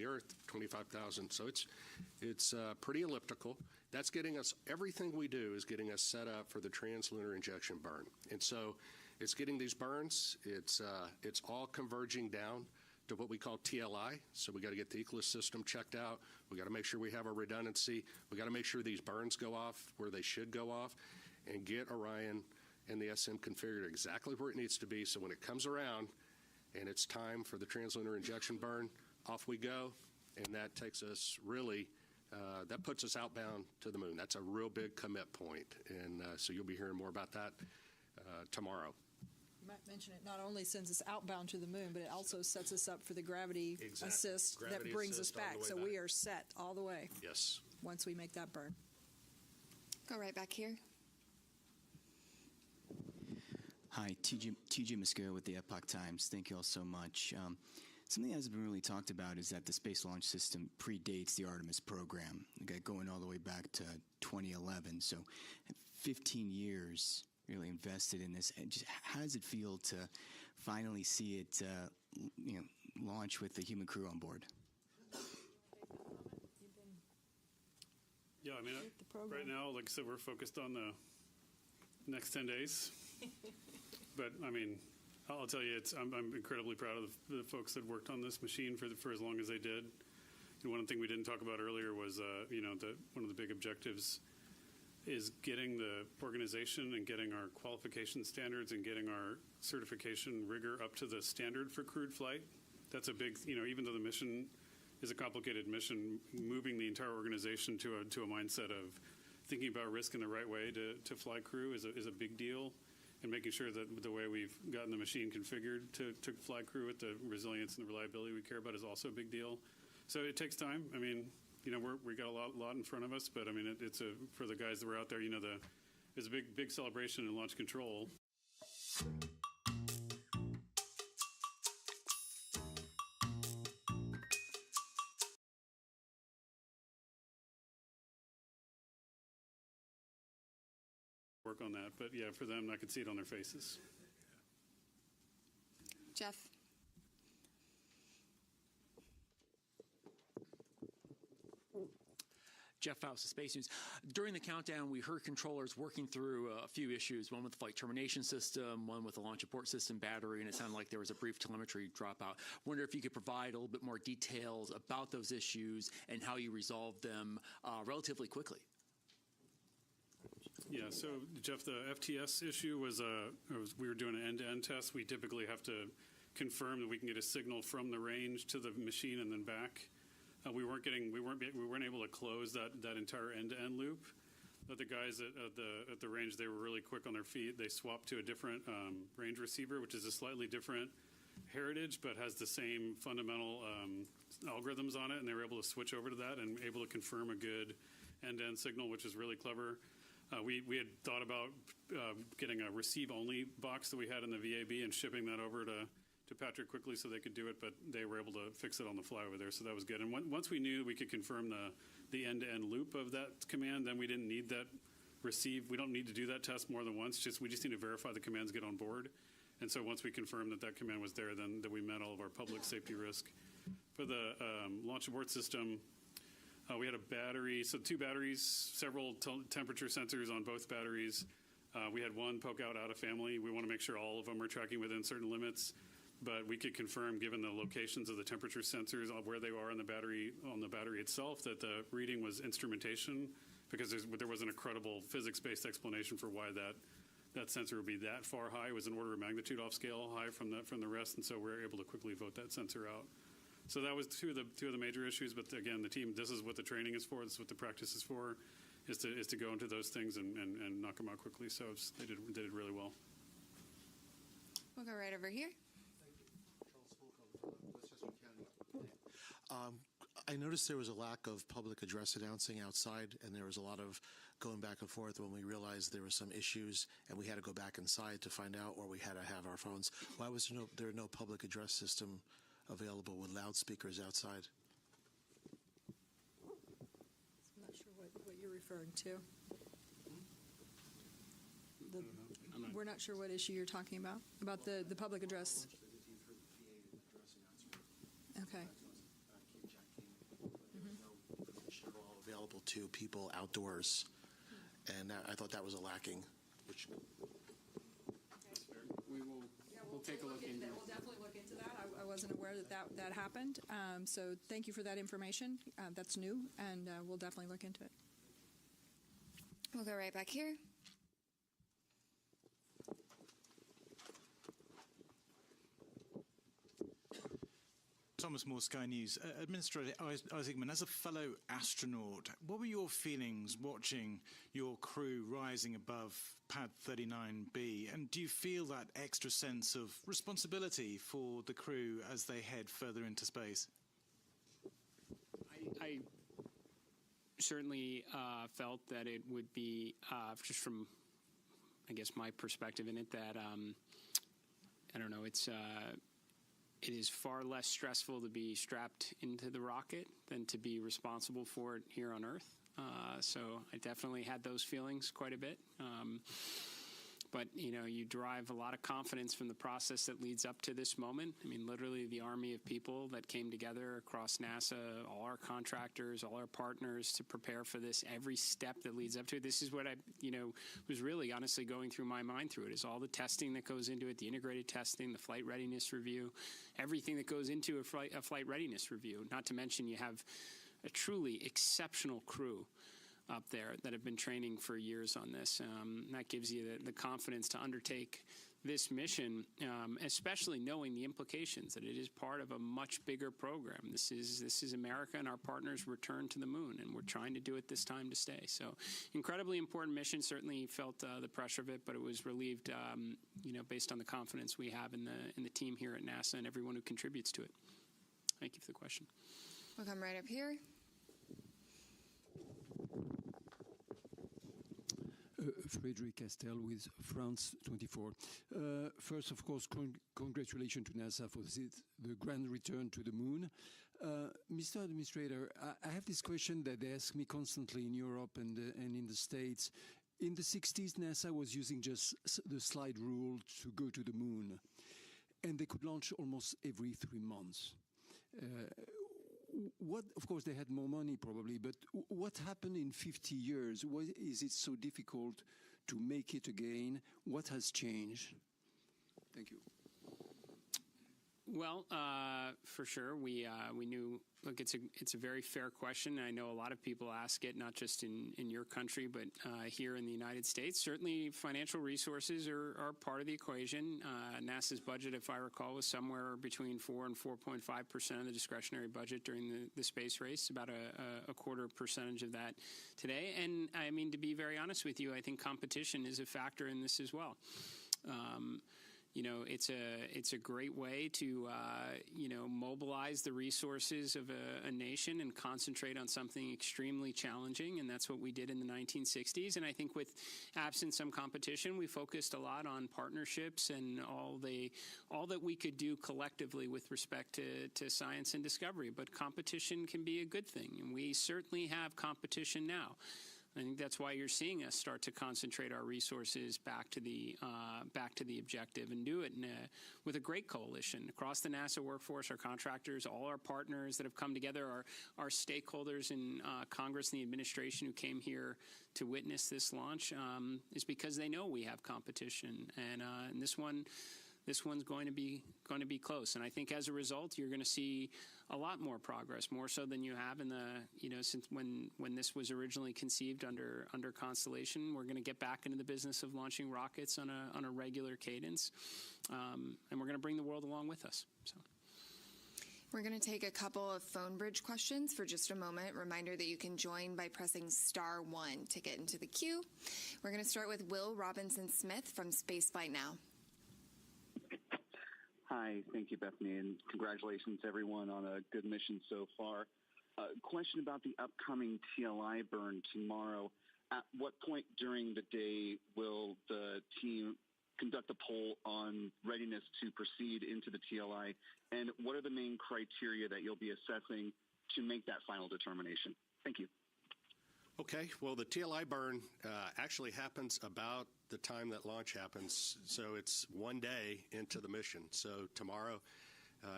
the Earth, 25,000. So it's pretty elliptical. That's getting us, everything we do is getting us set up for the translunar injection burn. And so it's getting these burns. It's all converging down to what we call TLI. So we got to get the ecosystem checked out. We got to make sure we have our redundancy. We got to make sure these burns go off where they should go off, and get Orion and the SM configured exactly where it needs to be. So when it comes around and it's time for the translunar injection burn, off we go. And that takes us really, that puts us outbound to the moon. That's a real big commit point. And so you'll be hearing more about that tomorrow. You might mention it not only sends us outbound to the moon, but it also sets us up for the gravity assist that brings us back. So we are set all the way. Yes. Once we make that burn. Go right back here. Hi, TJ Mosquera with the Epoch Times. Thank you all so much. Something that hasn't been really talked about is that the Space Launch System predates the Artemis program. We got going all the way back to 2011, so 15 years really invested in this. And just how does it feel to finally see it, launch with the human crew on board? Yeah, I mean, right now, like I said, we're focused on the next 10 days. But, I mean, I'll tell you, I'm incredibly proud of the folks that worked on this machine for as long as they did. And one thing we didn't talk about earlier was, one of the big objectives is getting the organization and getting our qualification standards and getting our certification rigor up to the standard for crewed flight. That's a big, even though the mission is a complicated mission, moving the entire organization to a mindset of thinking about risk in the right way to fly crew is a big deal. And making sure that the way we've gotten the machine configured to fly crew with the resilience and the reliability we care about is also a big deal. So it takes time. I mean, we got a lot in front of us, but I mean, it's for the guys that were out there, there's a big celebration in launch control. Work on that, but yeah, for them, I could see it on their faces. Jeff. Jeff Faust of Space News. During the countdown, we heard controllers working through a few issues, one with the flight termination system, one with the launch abort system battery, and it sounded like there was a brief telemetry dropout. Wonder if you could provide a little bit more details about those issues and how you resolved them relatively quickly. Yeah, so Jeff, the FTS issue was we were doing an end-to-end test. We typically have to confirm that we can get a signal from the range to the machine and then back. We weren't able to close that entire end-to-end loop. But the guys at the range, they were really quick on their feet. They swapped to a different range receiver, which is a slightly different heritage, but has the same fundamental algorithms on it, and they were able to switch over to that and able to confirm a good end-to-end signal, which is really clever. We had thought about getting a receive-only box that we had in the VAB and shipping that over to Patrick quickly so they could do it, but they were able to fix it on the fly over there, so that was good. And once we knew we could confirm the end-to-end loop of that command, then we didn't need that receive. We don't need to do that test more than once. We just need to verify the commands get on board. And so once we confirmed that command was there, then that we met all of our public safety risk. For the launch abort system, we had a battery, so 2 batteries, several temperature sensors on both batteries. We had one poke out of family. We want to make sure all of them are tracking within certain limits. But we could confirm, given the locations of the temperature sensors, where they are on the battery itself, that the reading was instrumentation, because there wasn't a credible physics-based explanation for why that sensor would be that far high. It was an order of magnitude off scale high from the rest, and so we were able to quickly vote that sensor out. So that was two of the major issues. But again, the team, this is what the training is for. This is what the practice is for, is to go into those things and knock them out quickly. So they did really well. We'll go right over here. I noticed there was a lack of public address announcing outside, and there was a lot of going back and forth when we realized there were some issues, and we had to go back inside to find out, or we had to have our phones. Why was there no public address system available with loudspeakers outside? I'm not sure what you're referring to. We're not sure what issue you're talking about the public address. Okay. to people outdoors. And I thought that was a lacking. We'll take a look into it. We'll definitely look into that. I wasn't aware that happened. So thank you for that information. That's new, and we'll definitely look into it. We'll go right back here. Thomas Moore, Sky News. Administrator Isaacman, as a fellow astronaut, what were your feelings watching your crew rising above Pad 39B? And do you feel that extra sense of responsibility for the crew as they head further into space? I certainly felt that it would be, just from, I guess, my perspective in it, that, I don't know, it is far less stressful to be strapped into the rocket than to be responsible for it here on Earth. So I definitely had those feelings quite a bit. But, you derive a lot of confidence from the process that leads up to this moment. I mean, literally the army of people that came together across NASA, all our contractors, all our partners to prepare for this, every step that leads up to it. This is what I, was really honestly going through my mind through it, is all the testing that goes into it, the integrated testing, the flight readiness review, everything that goes into a flight readiness review. Not to mention you have a truly exceptional crew up there that have been training for years on this. That gives you the confidence to undertake this mission, especially knowing the implications that it is part of a much bigger program. This is America and our partners' return to the moon, and we're trying to do it this time to stay. So, incredibly important mission. Certainly felt the pressure of it, but it was relieved, based on the confidence we have in the team here at NASA and everyone who contributes to it. Thank you for the question. We'll come right up here. Frédéric Castel with France 24. First, of course, congratulations to NASA for the grand return to the moon. Mr. Administrator, I have this question that they ask me constantly in Europe and in the States. In the 60s, NASA was using just the slide rule to go to the moon, and they could launch almost every 3 months. Of course, they had more money probably, but what happened in 50 years? Why is it so difficult to make it again? What has changed? Thank you. Well, for sure, we knew. Look, it's a very fair question. I know a lot of people ask it, not just in your country, but here in the United States. Certainly, financial resources are part of the equation. NASA's budget, if I recall, was somewhere between 4 and 4.5% of the discretionary budget during the space race. About a quarter percentage of that today. And I mean, to be very honest with you, I think competition is a factor in this as well. It's a great way to, mobilize the resources of a nation and concentrate on something extremely challenging, and that's what we did in the 1960s. And I think with absent some competition, we focused a lot on partnerships and all that we could do collectively with respect to science and discovery. But competition can be a good thing, and we certainly have competition now. I think that's why you're seeing us start to concentrate our resources back to the objective, and do it with a great coalition across the NASA workforce, our contractors, all our partners that have come together, our stakeholders in Congress and the administration who came here to witness this launch, is because they know we have competition, and this one's going to be close. And I think as a result, you're going to see a lot more progress, more so than you have in since when this was originally conceived under Constellation. We're going to get back into the business of launching rockets on a regular cadence, and we're going to bring the world along with us. So. We're going to take a couple of phone bridge questions for just a moment. Reminder that you can join by pressing *1 to get into the queue. We're going to start with Will Robinson-Smith from Spaceflight Now. Hi, thank you, Bethany, and congratulations, everyone, on a good mission so far. Question about the upcoming TLI burn tomorrow. At what point during the day will the team conduct a poll on readiness to proceed into the TLI, and what are the main criteria that you'll be assessing to make that final determination? Thank you. Okay, well, the TLI burn actually happens about the time that launch happens, so it's 1 day into the mission. So tomorrow,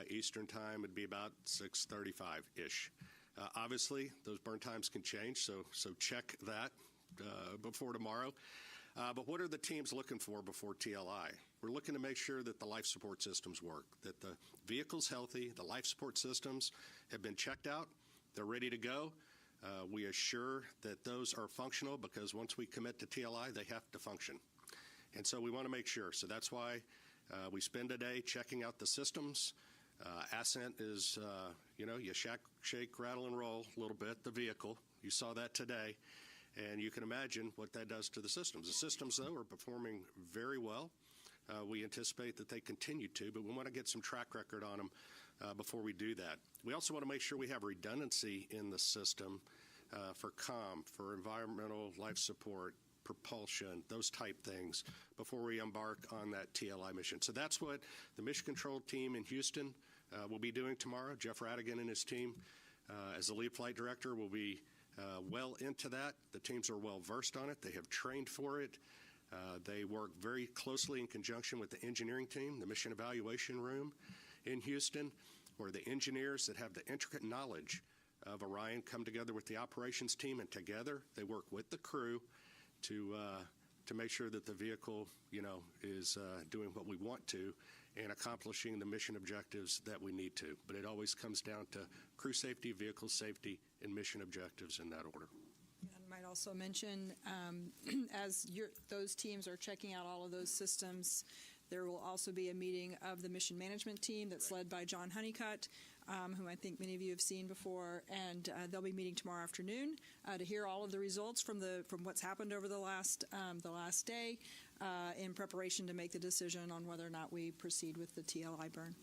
Eastern time, would be about 6:35-ish. Obviously, those burn times can change, so check that before tomorrow. But what are the teams looking for before TLI? We're looking to make sure that the life support systems work, that the vehicle's healthy, the life support systems have been checked out, they're ready to go. We assure that those are functional because once we commit to TLI, they have to function. And so we want to make sure. So that's why we spend a day checking out the systems. Ascent is, you shake, rattle, and roll a little bit, the vehicle. You saw that today. And you can imagine what that does to the systems. The systems, though, are performing very well. We anticipate that they continue to, but we want to get some track record on them before we do that. We also want to make sure we have redundancy in the system for comm, for environmental life support, propulsion, those type things before we embark on that TLI mission. So that's what the mission control team in Houston will be doing tomorrow. Jeff Radigan and his team, as the lead flight director, will be well into that. The teams are well versed on it. They have trained for it. They work very closely in conjunction with the engineering team, the mission evaluation room in Houston, where the engineers that have the intricate knowledge of Orion come together with the operations team, and together they work with the crew to make sure that the vehicle, is doing what we want to and accomplishing the mission objectives that we need to. But it always comes down to crew safety, vehicle safety, and mission objectives in that order. And might also mention, as those teams are checking out all of those systems, there will also be a meeting of the mission management team that's led by John Honeycutt, whom I think many of you have seen before, and they'll be meeting tomorrow afternoon to hear all of the results from what's happened over the last day in preparation to make the decision on whether or not we proceed with the TLI burn.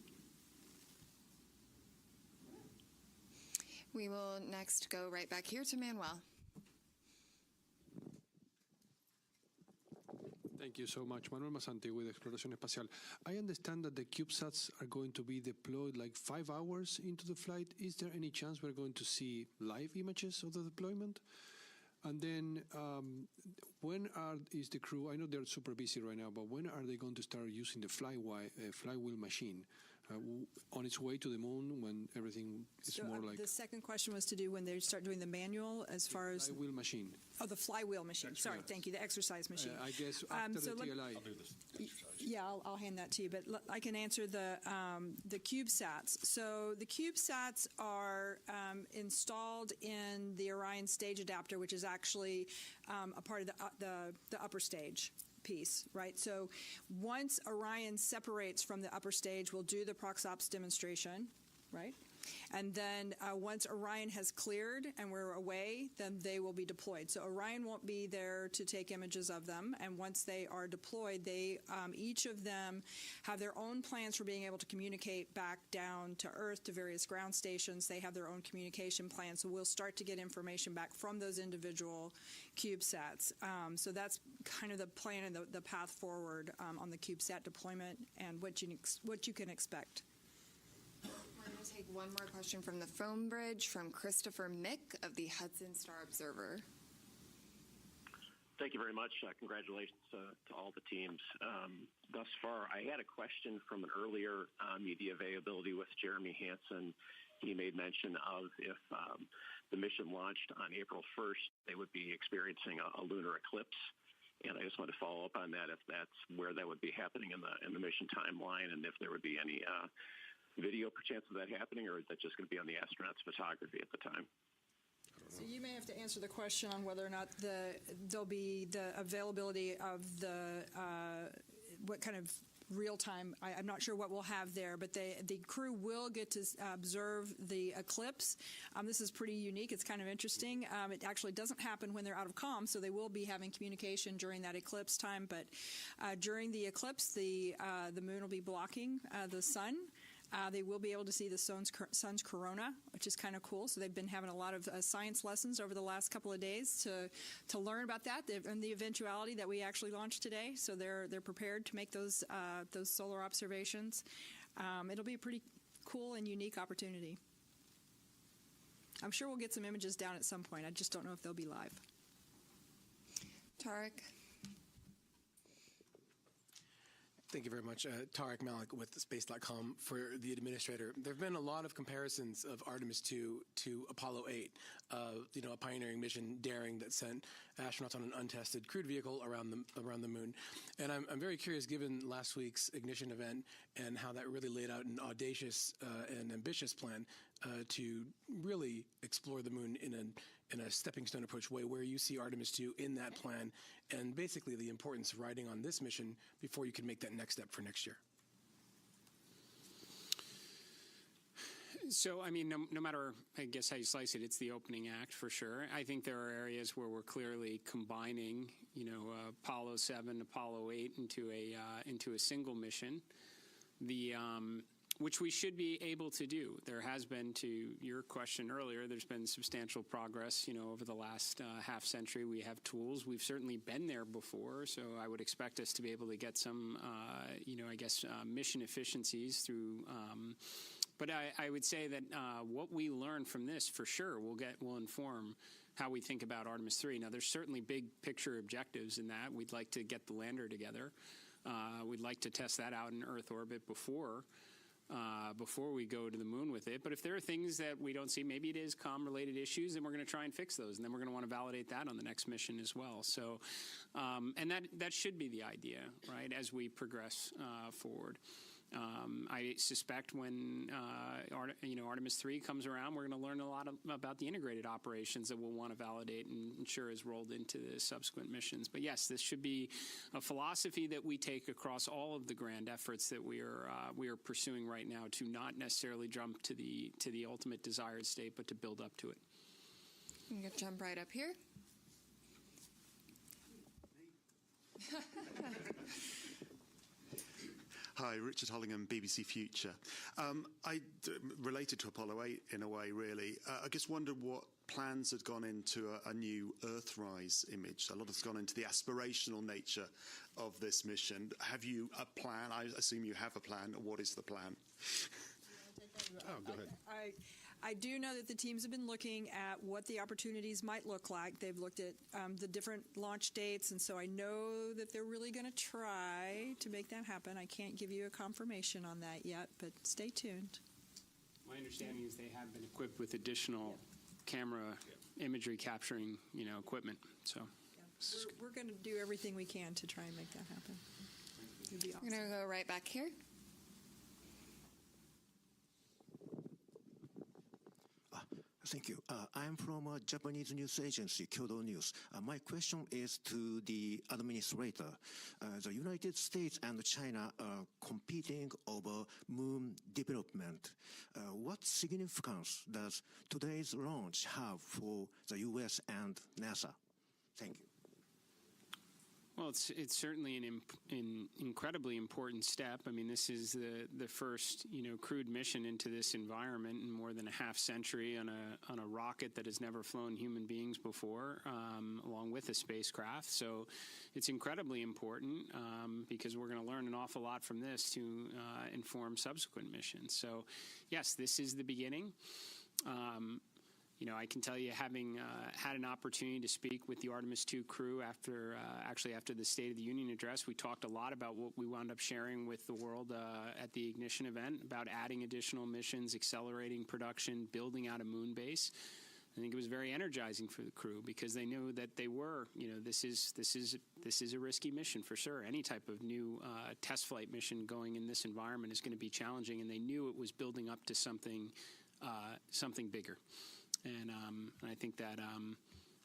We will next go right back here to Manuel. Thank you so much. Manuel Masante with Exploración Espacial. I understand that the CubeSats are going to be deployed like 5 hours into the flight. Is there any chance we're going to see live images of the deployment? And then when is the crew, I know they're super busy right now, but when are they going to start using the flywheel machine? On its way to the moon when everything is So, more like... The second question was to do when they start doing the manual as far as... Flywheel machine. Oh, the flywheel machine. That's Sorry, right. Thank you. The exercise machine. I guess after the TLI. I'll do this exercise. Yeah, I'll hand that to you, but I can answer the CubeSats. So the CubeSats are installed in the Orion stage adapter, which is actually a part of the upper stage piece, right? So once Orion separates from the upper stage, we'll do the ProxOps demonstration, right? And then once Orion has cleared and we're away, then they will be deployed. So Orion won't be there to take images of them. And once they are deployed, they each of them have their own plans for being able to communicate back down to Earth to various ground stations. They have their own communication plans. So we'll start to get information back from those individual CubeSats. So that's kind of the plan and the path forward on the CubeSat deployment and what you can expect. We're going to take one more question from the phone bridge from Christopher Mick of the Hudson Star Observer. Thank you very much. Congratulations to all the teams. Thus far, I had a question from an earlier media availability with Jeremy Hansen. He made mention of if the mission launched on April 1st, they would be experiencing a lunar eclipse. And I just want to follow up on that, if that's where that would be happening in the mission timeline, and if there would be any video perchance of that happening, or is that just going to be on the astronauts' photography at the time? So you may have to answer the question on whether or not there'll be the availability of what kind of real time. I'm not sure what we'll have there, but the crew will get to observe the eclipse. This is pretty unique. It's kind of interesting. It actually doesn't happen when they're out of comm, so they will be having communication during that eclipse time. But during the eclipse, the moon will be blocking the sun. They will be able to see the sun's corona, which is kind of cool. So they've been having a lot of science lessons over the last couple of days to learn about that and the eventuality that we actually launched today. So they're prepared to make those solar observations. It'll be a pretty cool and unique opportunity. I'm sure we'll get some images down at some point. I just don't know if they'll be live. Tarek. Thank you very much. Tarek Malik with Space.com for the administrator. There have been a lot of comparisons of Artemis II to Apollo 8, a pioneering mission, daring, that sent astronauts on an untested crewed vehicle around the moon. And I'm very curious, given last week's ignition event and how that really laid out an audacious and ambitious plan to really explore the moon in a stepping stone approach way, where you see Artemis II in that plan, and basically the importance of riding on this mission before you can make that next step for next year. So, I mean, no matter, I guess, how you slice it, it's the opening act for sure. I think there are areas where we're clearly combining, Apollo 7, Apollo 8 into a single mission. Which we should be able to do. There has been, to your question earlier, there's been substantial progress, over the last half century. We have tools. We've certainly been there before, so I would expect us to be able to get some, mission efficiencies through. But I would say that what we learn from this, for sure, will inform how we think about Artemis 3. Now, there's certainly big picture objectives in that. We'd like to get the lander together. We'd like to test that out in Earth orbit before we go to the moon with it. But if there are things that we don't see, maybe it is comm-related issues, then we're going to try and fix those. And then we're going to want to validate that on the next mission as well. So, and that should be the idea, right, as we progress forward. I suspect when Artemis 3 comes around, we're going to learn a lot about the integrated operations that we'll want to validate and ensure is rolled into the subsequent missions. But yes, this should be a philosophy that we take across all of the grand efforts that we are pursuing right now, to not necessarily jump to the ultimate desired state, but to build up to it. I'm going to jump right up here. Hi, Richard Hollingham, BBC Future. Related to Apollo 8 in a way, really. I just wondered what plans had gone into a new Earthrise image. A lot has gone into the aspirational nature of this mission. Have you a plan? I assume you have a plan. What is the plan? Oh, go ahead. I do know that the teams have been looking at what the opportunities might look like. They've looked at the different launch dates, and so I know that they're really going to try to make that happen. I can't give you a confirmation on that yet, but stay tuned. My understanding is they have been equipped with additional camera imagery capturing, equipment. So we're going to do everything we can to try and make that happen. It'd be awesome. We're going to go right back here. Thank you. I'm from a Japanese news agency, Kyodo News. My question is to the administrator. The United States and China are competing over moon development. What significance does today's launch have for the U.S. and NASA? Thank you. Well, it's certainly an incredibly important step. I mean, this is the first crewed mission into this environment in more than a half century on a rocket that has never flown human beings before, along with a spacecraft. So it's incredibly important because we're going to learn an awful lot from this to inform subsequent missions. So yes, this is the beginning. I can tell you, having had an opportunity to speak with the Artemis II crew after the State of the Union address, we talked a lot about what we wound up sharing with the world at the ignition event about adding additional missions, accelerating production, building out a moon base. I think it was very energizing for the crew because they knew that they were, this is a risky mission for sure. Any type of new test flight mission going in this environment is going to be challenging, and they knew it was building up to something bigger. And I think that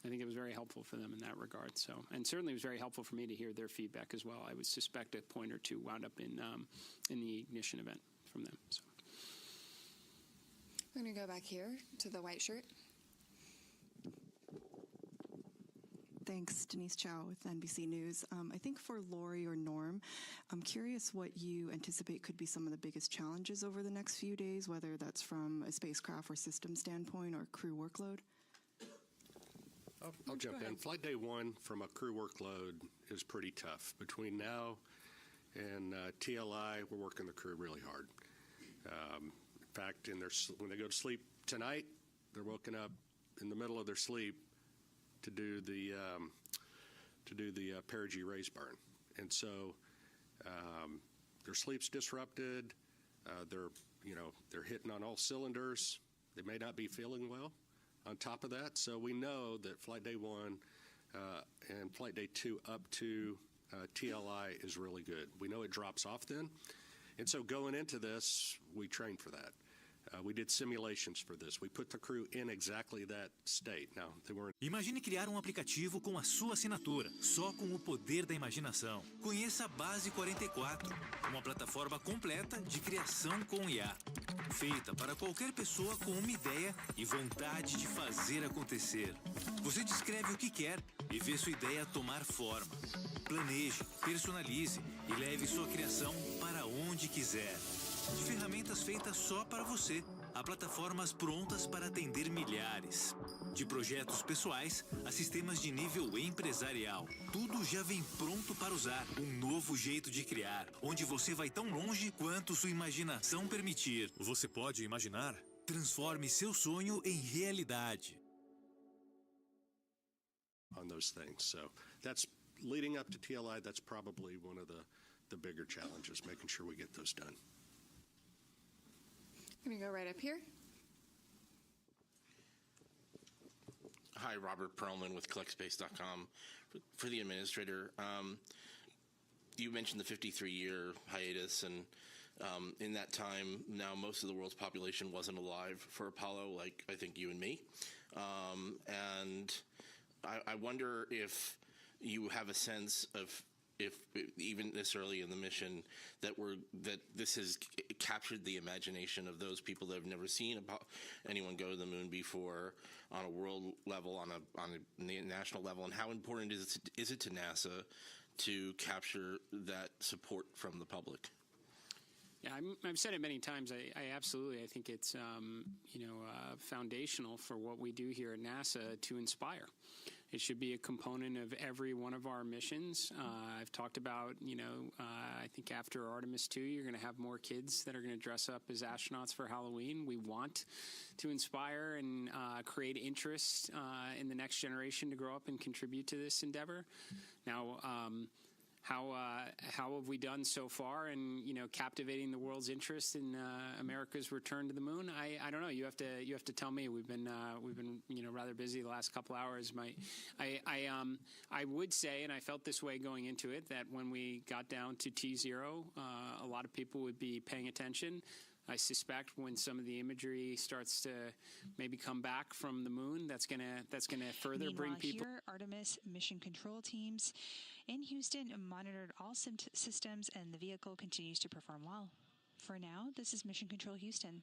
it was very helpful for them in that regard. So, and certainly it was very helpful for me to hear their feedback as well. I would suspect a point or two wound up in the ignition event from them. So. I'm going to go back here to the white shirt. Thanks, Denise Chow with NBC News. I think for Lori or Norm, I'm curious what you anticipate could be some of the biggest challenges over the next few days, whether that's from a spacecraft or system standpoint or crew workload. I'll jump in. Flight day 1 from a crew workload is pretty tough. Between now and TLI, we're working the crew really hard. In fact, when they go to sleep tonight, they're woken up in the middle of their sleep to do the perigee raise burn. And so their sleep's disrupted. They're hitting on all cylinders. They may not be feeling well on top of that. So we know that flight day 1 and flight day 2 up to TLI is really good. We know it drops off then. And so going into this, we trained for that. We did simulations for this. We put the crew in exactly that state. Now, they weren't. Imagine criar um aplicativo com a sua assinatura, só com o poder da imaginação. Conheça a Base 44, uma plataforma completa de criação com IA, feita para qualquer pessoa com uma ideia e vontade de fazer acontecer. Você descreve o que quer e vê sua ideia tomar forma. Planeje, personalize e leve sua criação para onde quiser. De ferramentas feitas só para você, a plataformas prontas para atender milhares. De projetos pessoais a sistemas de nível empresarial. Tudo já vem pronto para usar. Um novo jeito de criar, onde você vai tão longe quanto sua imaginação permitir. Você pode imaginar? Transforme seu sonho em realidade. On those things. So that's leading up to TLI, that's probably one of the bigger challenges, making sure we get those done. I'm going to go right up here. Hi, Robert Perlman with CollectSpace.com. For the administrator, you mentioned the 53-year hiatus, and in that time, now most of the world's population wasn't alive for Apollo, like I think you and me. And I wonder if you have a sense of, if even this early in the mission, that this has captured the imagination of those people that have never seen anyone go to the moon before, on a world level, on a national level, and how important is it to NASA to capture that support from the public? Yeah, I've said it many times. I think it's foundational for what we do here at NASA to inspire. It should be a component of every one of our missions. I've talked about, I think after Artemis II, you're going to have more kids that are going to dress up as astronauts for Halloween. We want to inspire and create interest in the next generation to grow up and contribute to this endeavor. Now, how have we done so far in captivating the world's interest in America's return to the moon? I don't know. You have to tell me. We've been rather busy the last couple hours. I would say, and I felt this way going into it, that when we got down to T0, a lot of people would be paying attention. I suspect when some of the imagery starts to maybe come back from the moon, that's gonna further bring people. Here, Artemis mission control teams in Houston monitored all systems, and the vehicle continues to perform well. For now, this is Mission Control Houston.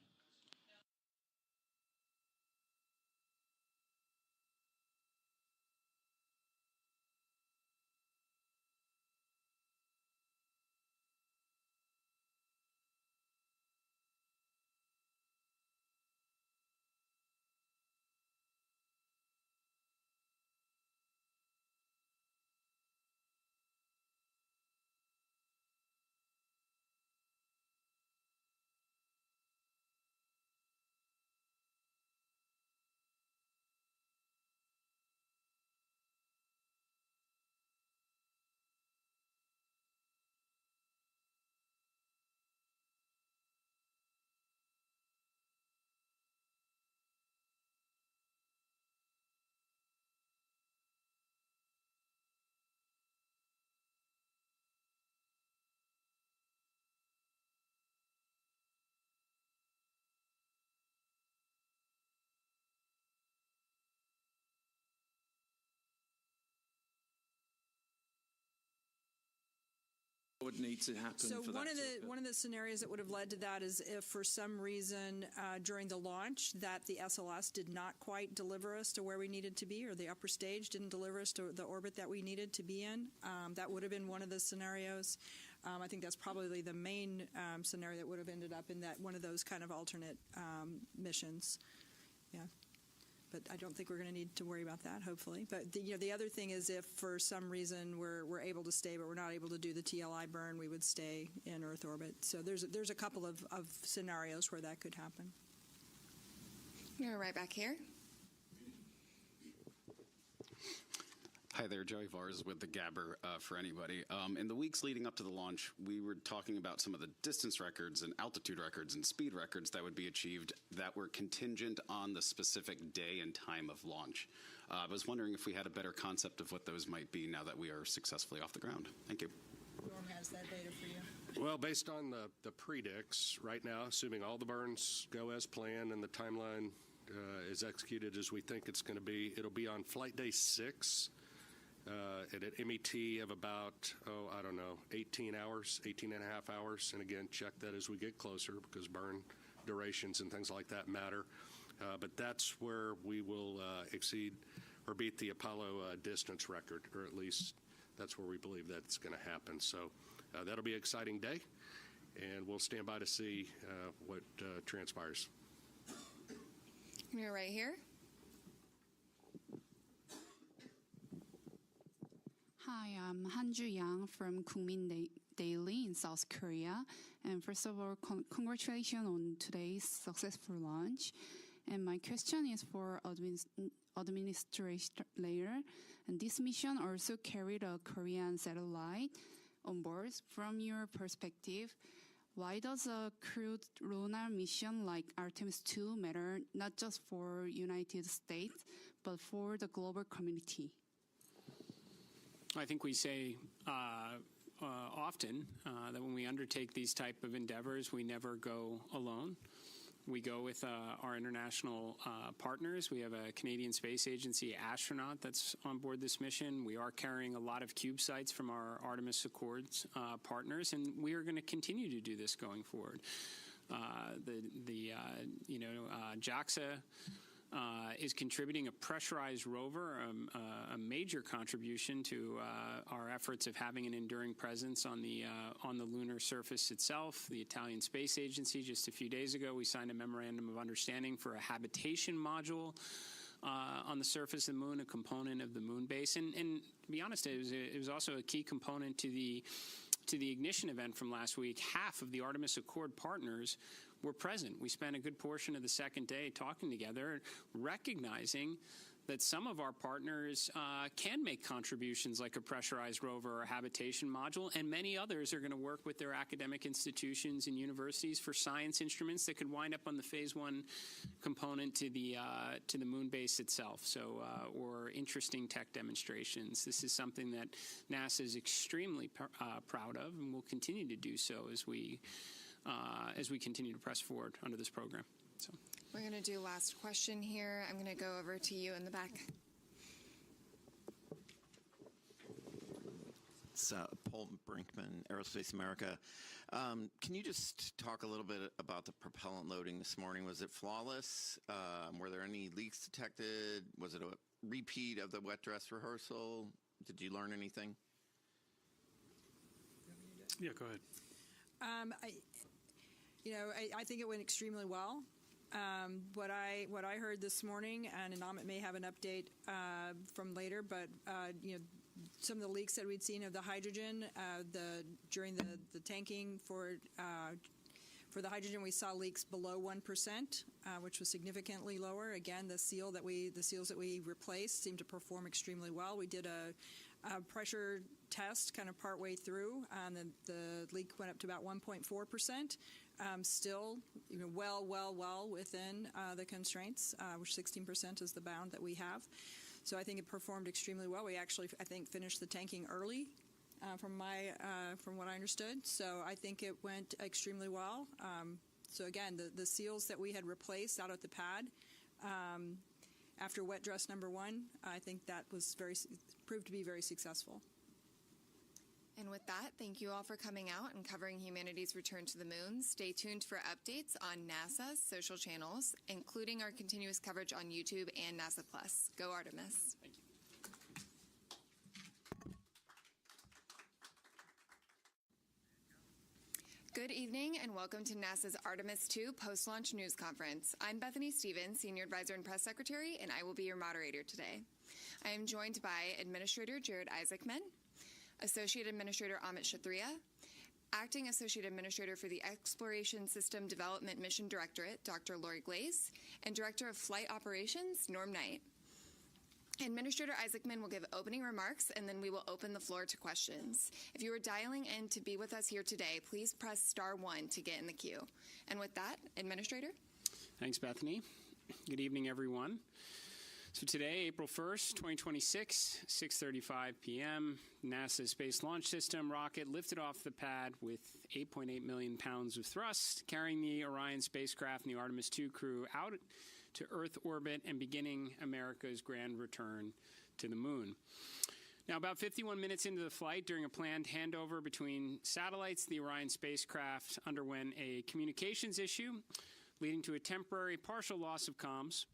Would need to happen so for one that of the scenarios that would have led to that is if for some reason during the launch that the SLS did not quite deliver us to where we needed to be, or the upper stage didn't deliver us to the orbit that we needed to be in. That would have been one of the scenarios. I think that's probably the main scenario that would have ended up in that one of those kind of alternate missions. Yeah. But I don't think we're going to need to worry about that, hopefully. But the other thing is, if for some reason we're able to stay, but we're not able to do the TLI burn, we would stay in Earth orbit. So there's a couple of scenarios where that could happen. We're right back here. Hi there, Joey Vars with the Gabber for anybody. In the weeks leading up to the launch, we were talking about some of the distance records and altitude records and speed records that would be achieved that were contingent on the specific day and time of launch. I was wondering if we had a better concept of what those might be now that we are successfully off the ground. Thank you. Norm has that data for you. Well, based on the predicts right now, assuming all the burns go as planned and the timeline is executed as we think it's going to be, it'll be on flight day 6 at an MET of about, 18 hours, 18 and a half hours. And again, check that as we get closer because burn durations and things like that matter. But that's where we will exceed or beat the Apollo distance record, or at least that's where we believe that's going to happen. So that'll be an exciting day, and we'll stand by to see what transpires. You're right here. Hi, I'm Hanju Yang from Kunmin Daily in South Korea. And first of all, congratulations on today's successful launch. And my question is for administrator. And this mission also carried a Korean satellite on board. From your perspective, why does a crewed lunar mission like Artemis II matter not just for United States, but for the global community? I think we say often that when we undertake these type of endeavors, we never go alone. We go with our international partners. We have a Canadian Space Agency astronaut that's on board this mission. We are carrying a lot of CubeSats from our Artemis Accords partners, and we are going to continue to do this going forward. JAXA is contributing a pressurized rover, a major contribution to our efforts of having an enduring presence on the lunar surface itself. The Italian Space Agency, just a few days ago, we signed a memorandum of understanding for a habitation module on the surface of the moon, a component of the moon base. And to be honest, it was also a key component to the ignition event from last week. Half of the Artemis Accord partners were present. We spent a good portion of the second day talking together, recognizing that some of our partners can make contributions like a pressurized rover or a habitation module, and many others are going to work with their academic institutions and universities for science instruments that could wind up on the Phase 1 component to the moon base itself. So, or interesting tech demonstrations. This is something that NASA is extremely proud of, and will continue to do so as we continue to press forward under this program. So. We're going to do last question here. I'm going to go over to you in the back. It's Paul Brinkman, Aerospace America. Can you just talk a little bit about the propellant loading this morning? Was it flawless? Were there any leaks detected? Was it a repeat of the wet dress rehearsal? Did you learn anything? Yeah, go ahead. I think it went extremely well. What I heard this morning, and Amit may have an update from later, but some of the leaks that we'd seen of the hydrogen during the tanking for the hydrogen, we saw leaks below 1%, which was significantly lower. Again, the seals that we replaced seemed to perform extremely well. We did a pressure test kind of partway through, and the leak went up to about 1.4%. Still, well within the constraints, which 16% is the bound that we have. So I think it performed extremely well. We actually, I think, finished the tanking early, from what I understood. So I think it went extremely well. So again, the seals that we had replaced out at the pad after wet dress number 1, I think that was proved to be very successful. And with that, thank you all for coming out and covering humanity's return to the moon. Stay tuned for updates on NASA's social channels, including our continuous coverage on YouTube and NASA Plus. Go Artemis. Thank you. Good evening and welcome to NASA's Artemis II post-launch news conference. I'm Bethany Stevens, Senior Advisor and Press Secretary, and I will be your moderator today. I am joined by Administrator Jared Isaacman, Associate Administrator Amit Kshatriya, Acting Associate Administrator for the Exploration System Development Mission Directorate, Dr. Lori Glaze, and Director of Flight Operations, Norm Knight. Administrator Isaacman will give opening remarks, and then we will open the floor to questions. If you are dialing in to be with us here today, please press star 1 to get in the queue. And with that, Administrator. Thanks, Bethany. Good evening, everyone. So today, April 1st, 2026, 6:35 p.m., NASA's Space Launch System rocket lifted off the pad with 8.8 million pounds of thrust, carrying the Orion spacecraft and the Artemis II crew out to Earth orbit and beginning America's grand return to the moon. Now, about 51 minutes into the flight, during a planned handover between satellites, the Orion spacecraft underwent a communications issue, leading to a temporary partial loss of comms.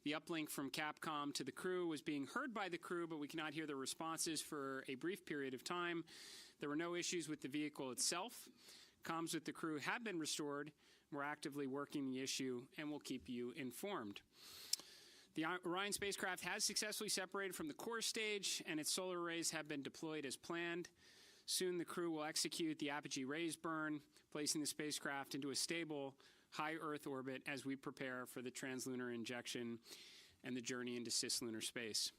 The uplink from Capcom to the crew was being heard by the crew, but we cannot hear their responses for a brief period of time. There were no issues with the vehicle itself. Comms with the crew have been restored. We're actively working the issue, and we'll keep you informed. The Orion spacecraft has successfully separated from the core stage, and its solar arrays have been deployed as planned. Soon, the crew will execute the apogee raise burn, placing the spacecraft into a stable, high Earth orbit as we prepare for the translunar injection and the journey into cislunar space.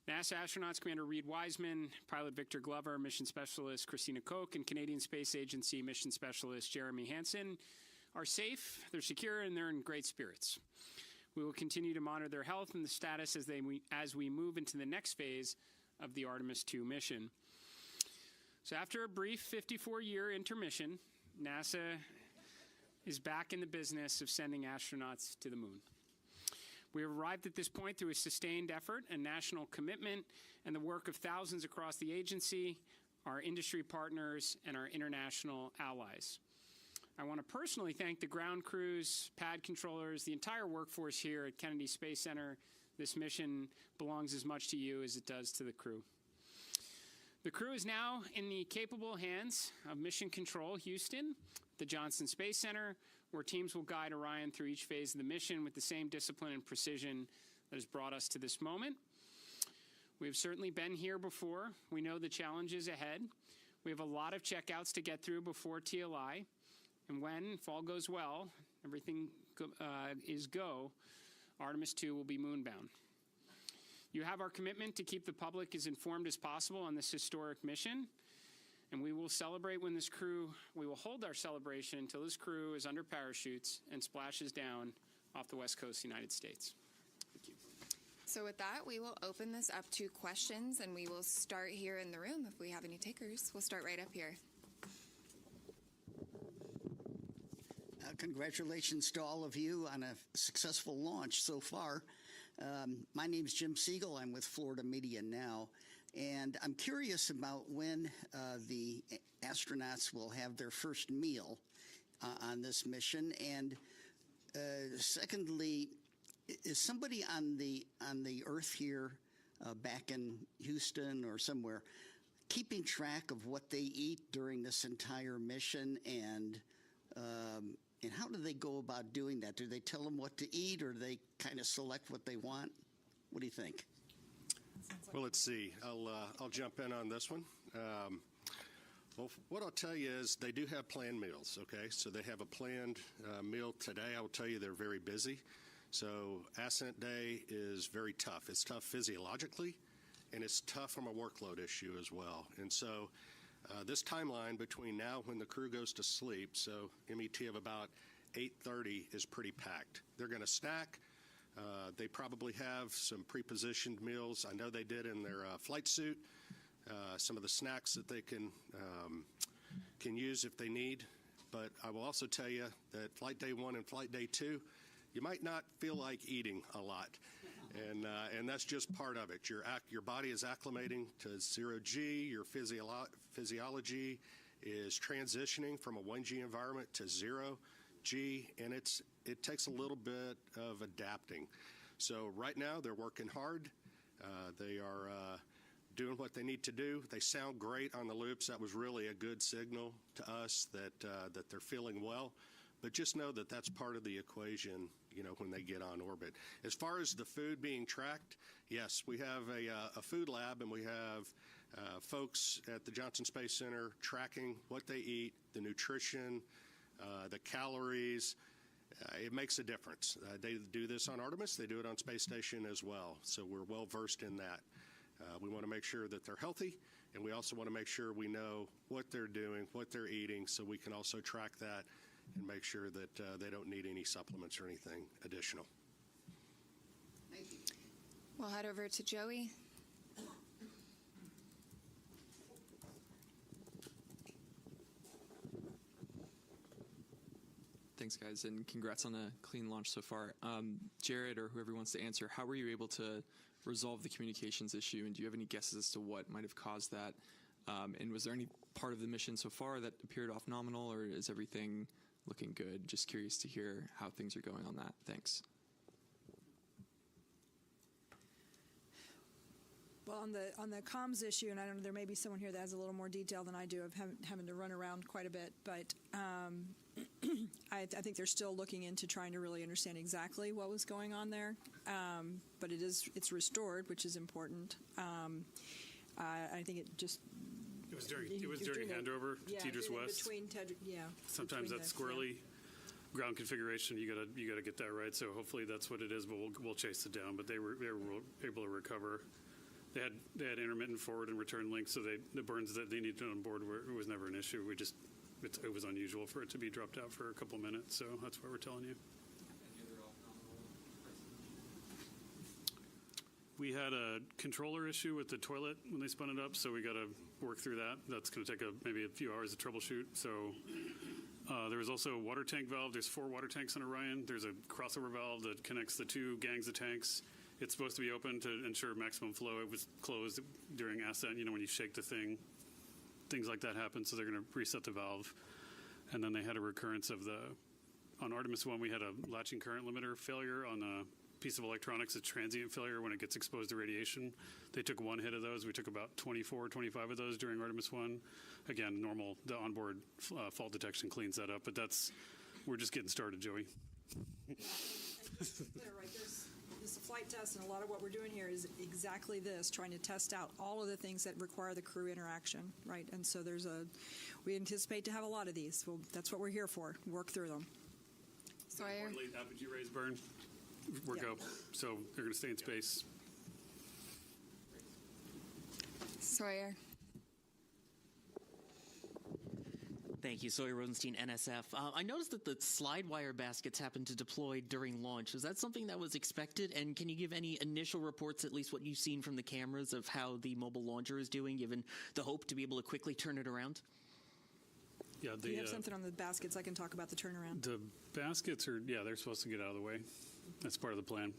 NASA astronauts Commander Reed Wiseman, pilot Victor Glover, mission specialist Christina Koch, and Canadian Space Agency mission specialist Jeremy Hansen are safe, they're secure, and they're in great spirits. We will continue to monitor their health and the status as we move into the next phase of the Artemis II mission. So after a brief 54-year intermission, NASA is back in the business of sending astronauts to the moon. We have arrived at this point through a sustained effort and national commitment and the work of thousands across the agency, our industry partners, and our international allies. I want to personally thank the ground crews, pad controllers, the entire workforce here at Kennedy Space Center. This mission belongs as much to you as it does to the crew. The crew is now in the capable hands of Mission Control Houston, the Johnson Space Center, where teams will guide Orion through each phase of the mission with the same discipline and precision that has brought us to this moment. We've certainly been here before. We know the challenges ahead. We have a lot of checkouts to get through before TLI. And when, if all goes well, everything is go, Artemis II will be moonbound. You have our commitment to keep the public as informed as possible on this historic mission. And we will celebrate when we will hold our celebration until this crew is under parachutes and splashes down off the west coast of the United States. Thank you. So with that, we will open this up to questions, and we will start here in the room if we have any takers. We'll start right up here. Congratulations to all of you on a successful launch so far. My name is Jim Siegel. I'm with Florida Media Now. And I'm curious about when the astronauts will have their first meal on this mission. And secondly, is somebody on the Earth here, back in Houston or somewhere, keeping track of what they eat during this entire mission? And how do they go about doing that? Do they tell them what to eat, or do they kind of select what they want? What do you think? Well, let's see. I'll jump in on this one. Well, what I'll tell you is they do have planned meals, okay? So they have a planned meal today. I will tell you they're very busy. So ascent day is very tough. It's tough physiologically, and it's tough from a workload issue as well. And so this timeline between now when the crew goes to sleep, so MET of about 8:30 is pretty packed. They're going to snack. They probably have some pre-positioned meals. I know they did in their flight suit. Some of the snacks that they can use if they need. But I will also tell you that flight day 1 and flight day 2, you might not feel like eating a lot. And that's just part of it. Your body is acclimating to 0G. Your physiology is transitioning from a 1G environment to 0G, and it takes a little bit of adapting. So right now they're working hard. They are doing what they need to do. They sound great on the loops. That was really a good signal to us that they're feeling well. But just know that that's part of the equation, when they get on orbit. As far as the food being tracked, yes, we have a food lab, and we have folks at the Johnson Space Center tracking what they eat, the nutrition, the calories, it makes a difference. They do this on Artemis. They do it on Space Station as well. So we're well versed in that. We want to make sure that they're healthy, and we also want to make sure we know what they're doing, what they're eating, so we can also track that and make sure that they don't need any supplements or anything additional. Thank you. We'll head over to Joey. Thanks, guys, and congrats on a clean launch so far. Jared, or whoever wants to answer, how were you able to resolve the communications issue, and do you have any guesses as to what might have caused that? And was there any part of the mission so far that appeared off nominal, or is everything looking good? Just curious to hear how things are going on that. Thanks. Well, on the comms issue, and I don't know, there may be someone here that has a little more detail than I do of having to run around quite a bit, but I think they're still looking into trying to really understand exactly what was going on there. But it's restored, which is important. I think it was during handover to Tidris West. Sometimes that's squirrely. Ground configuration, you gotta get that right. So hopefully that's what it is. But we'll chase it down. But they were able to recover. They had intermittent forward and return links, so the burns that they needed on board it was never an issue. It was unusual for it to be dropped out for a couple minutes. So that's what we're telling you. We had a controller issue with the toilet when they spun it up, so we got to work through that. That's going to take maybe a few hours to troubleshoot. So there was also a water tank valve. There's 4 water tanks on Orion. There's a crossover valve that connects the 2 gangs of tanks. It's supposed to be open to ensure maximum flow. It was closed during ascent. When you shake the thing, things like that happen. So they're going to reset the valve. And then they had a recurrence of on Artemis 1, we had a latching current limiter failure on a piece of electronics, a transient failure when it gets exposed to radiation. They took 1 hit of those. We took about 24, 25 of those during Artemis 1. Again, normal, the onboard fault detection cleans that up, but we're just getting started, Joey. Right, this flight test, and a lot of what we're doing here is exactly this, trying to test out all of the things that require the crew interaction, right? And so we anticipate to have a lot of these. Well, that's what we're here for, work through them. Sawyer? Apogee raise burn. We're go. So they're going to stay in space. Sawyer. Thank you, Sawyer Rosenstein, NSF. I noticed that the slide wire baskets happened to deploy during launch. Was that something that was expected? And can you give any initial reports, at least what you've seen from the cameras, of how the mobile launcher is doing, given the hope to be able to quickly turn it around? Yeah, Do you have something on the baskets? I can talk about the turnaround. The baskets they're supposed to get out of the way. That's part of the plan.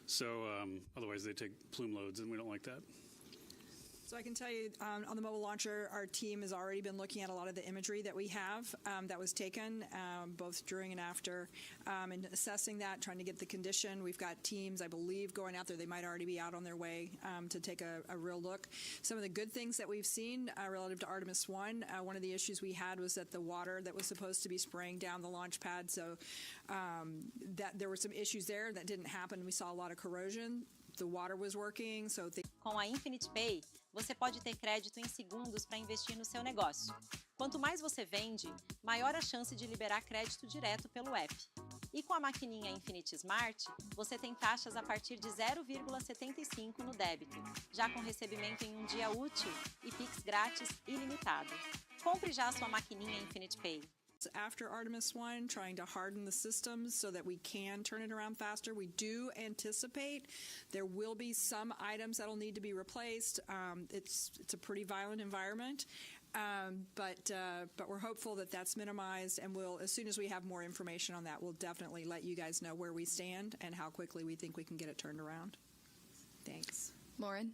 So otherwise they take plume loads, and we don't like that. So I can tell you on the mobile launcher, our team has already been looking at a lot of the imagery that we have that was taken both during and after and assessing that, trying to get the condition. We've got teams, I believe, going out there. They might already be out on their way to take a real look. Some of the good things that we've seen relative to Artemis 1, one of the issues we had was that the water that was supposed to be spraying down the launch pad, so that there were some issues there that didn't happen. We saw a lot of corrosion. The water was working, so Com a Infinite Pay, você pode ter crédito em segundos para investir no seu negócio. Quanto mais você vende, maior a chance de liberar crédito direto pelo app. E com a maquininha Infinite Smart, você tem taxas a partir de 0,75 no débito, já com recebimento em um dia útil e Pix grátis ilimitado. Compre já a sua maquininha Infinite Pay. After Artemis 1, trying to harden the systems so that we can turn it around faster. We do anticipate there will be some items that will need to be replaced. It's a pretty violent environment, but we're hopeful that that's minimized, and as soon as we have more information on that, we'll definitely let you guys know where we stand and how quickly we think we can get it turned around. Thanks. Lauren?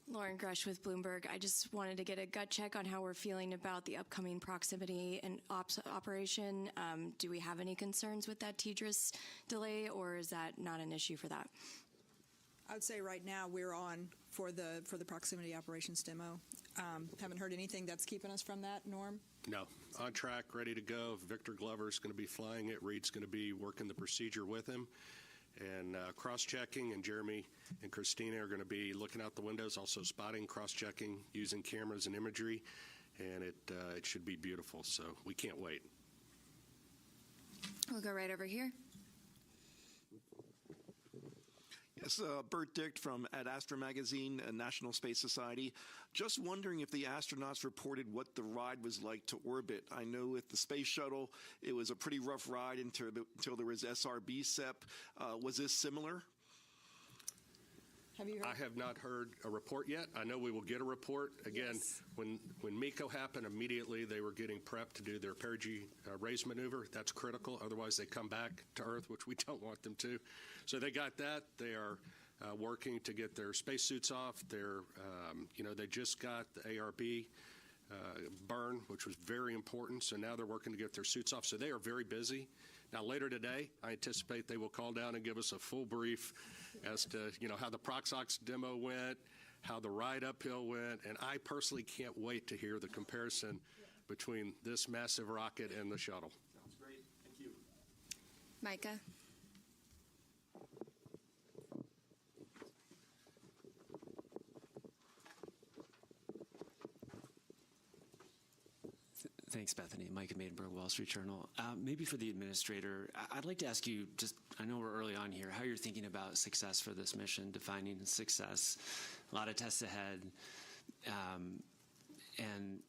Lauren Grush with Bloomberg. I just wanted to get a gut check on how we're feeling about the upcoming proximity and ops operation. Do we have any concerns with that Tidris delay, or is that not an issue for that? I would say right now we're on for the proximity operations demo. Haven't heard anything that's keeping us from that, Norm? No. On track, ready to go. Victor Glover's going to be flying it. Reed's going to be working the procedure with him. and cross-checking, and Jeremy and Christina are going to be looking out the windows, also spotting, cross-checking, using cameras and imagery, and it should be beautiful, so we can't wait. We'll go right over here. Yes, Bert Dicht from Ad Astra Magazine, National Space Society. Just wondering if the astronauts reported what the ride was like to orbit. I know with the space shuttle, it was a pretty rough ride until there was SRB SEP. Was this similar? Have you heard? I have not heard a report yet. I know we will get a report. Again, Yes. when MECO happened, immediately they were getting prepped to do their perigee raise maneuver. That's critical. Otherwise, they come back to Earth, which we don't want them to. So they got that. They are working to get their spacesuits off. They're, they just got the ARB burn, which was very important. So now they're working to get their suits off. So they are very busy. Now, later today, I anticipate they will call down and give us a full brief as to, how the Proxox demo went, how the ride uphill went, and I personally can't wait to hear the comparison between this massive rocket and the shuttle. Sounds great. Thank you. Micah. Thanks, Bethany. Micah Maidenberg, Wall Street Journal. Maybe for the administrator, I'd like to ask you, I know we're early on here, how you're thinking about success for this mission, defining success, a lot of tests ahead, and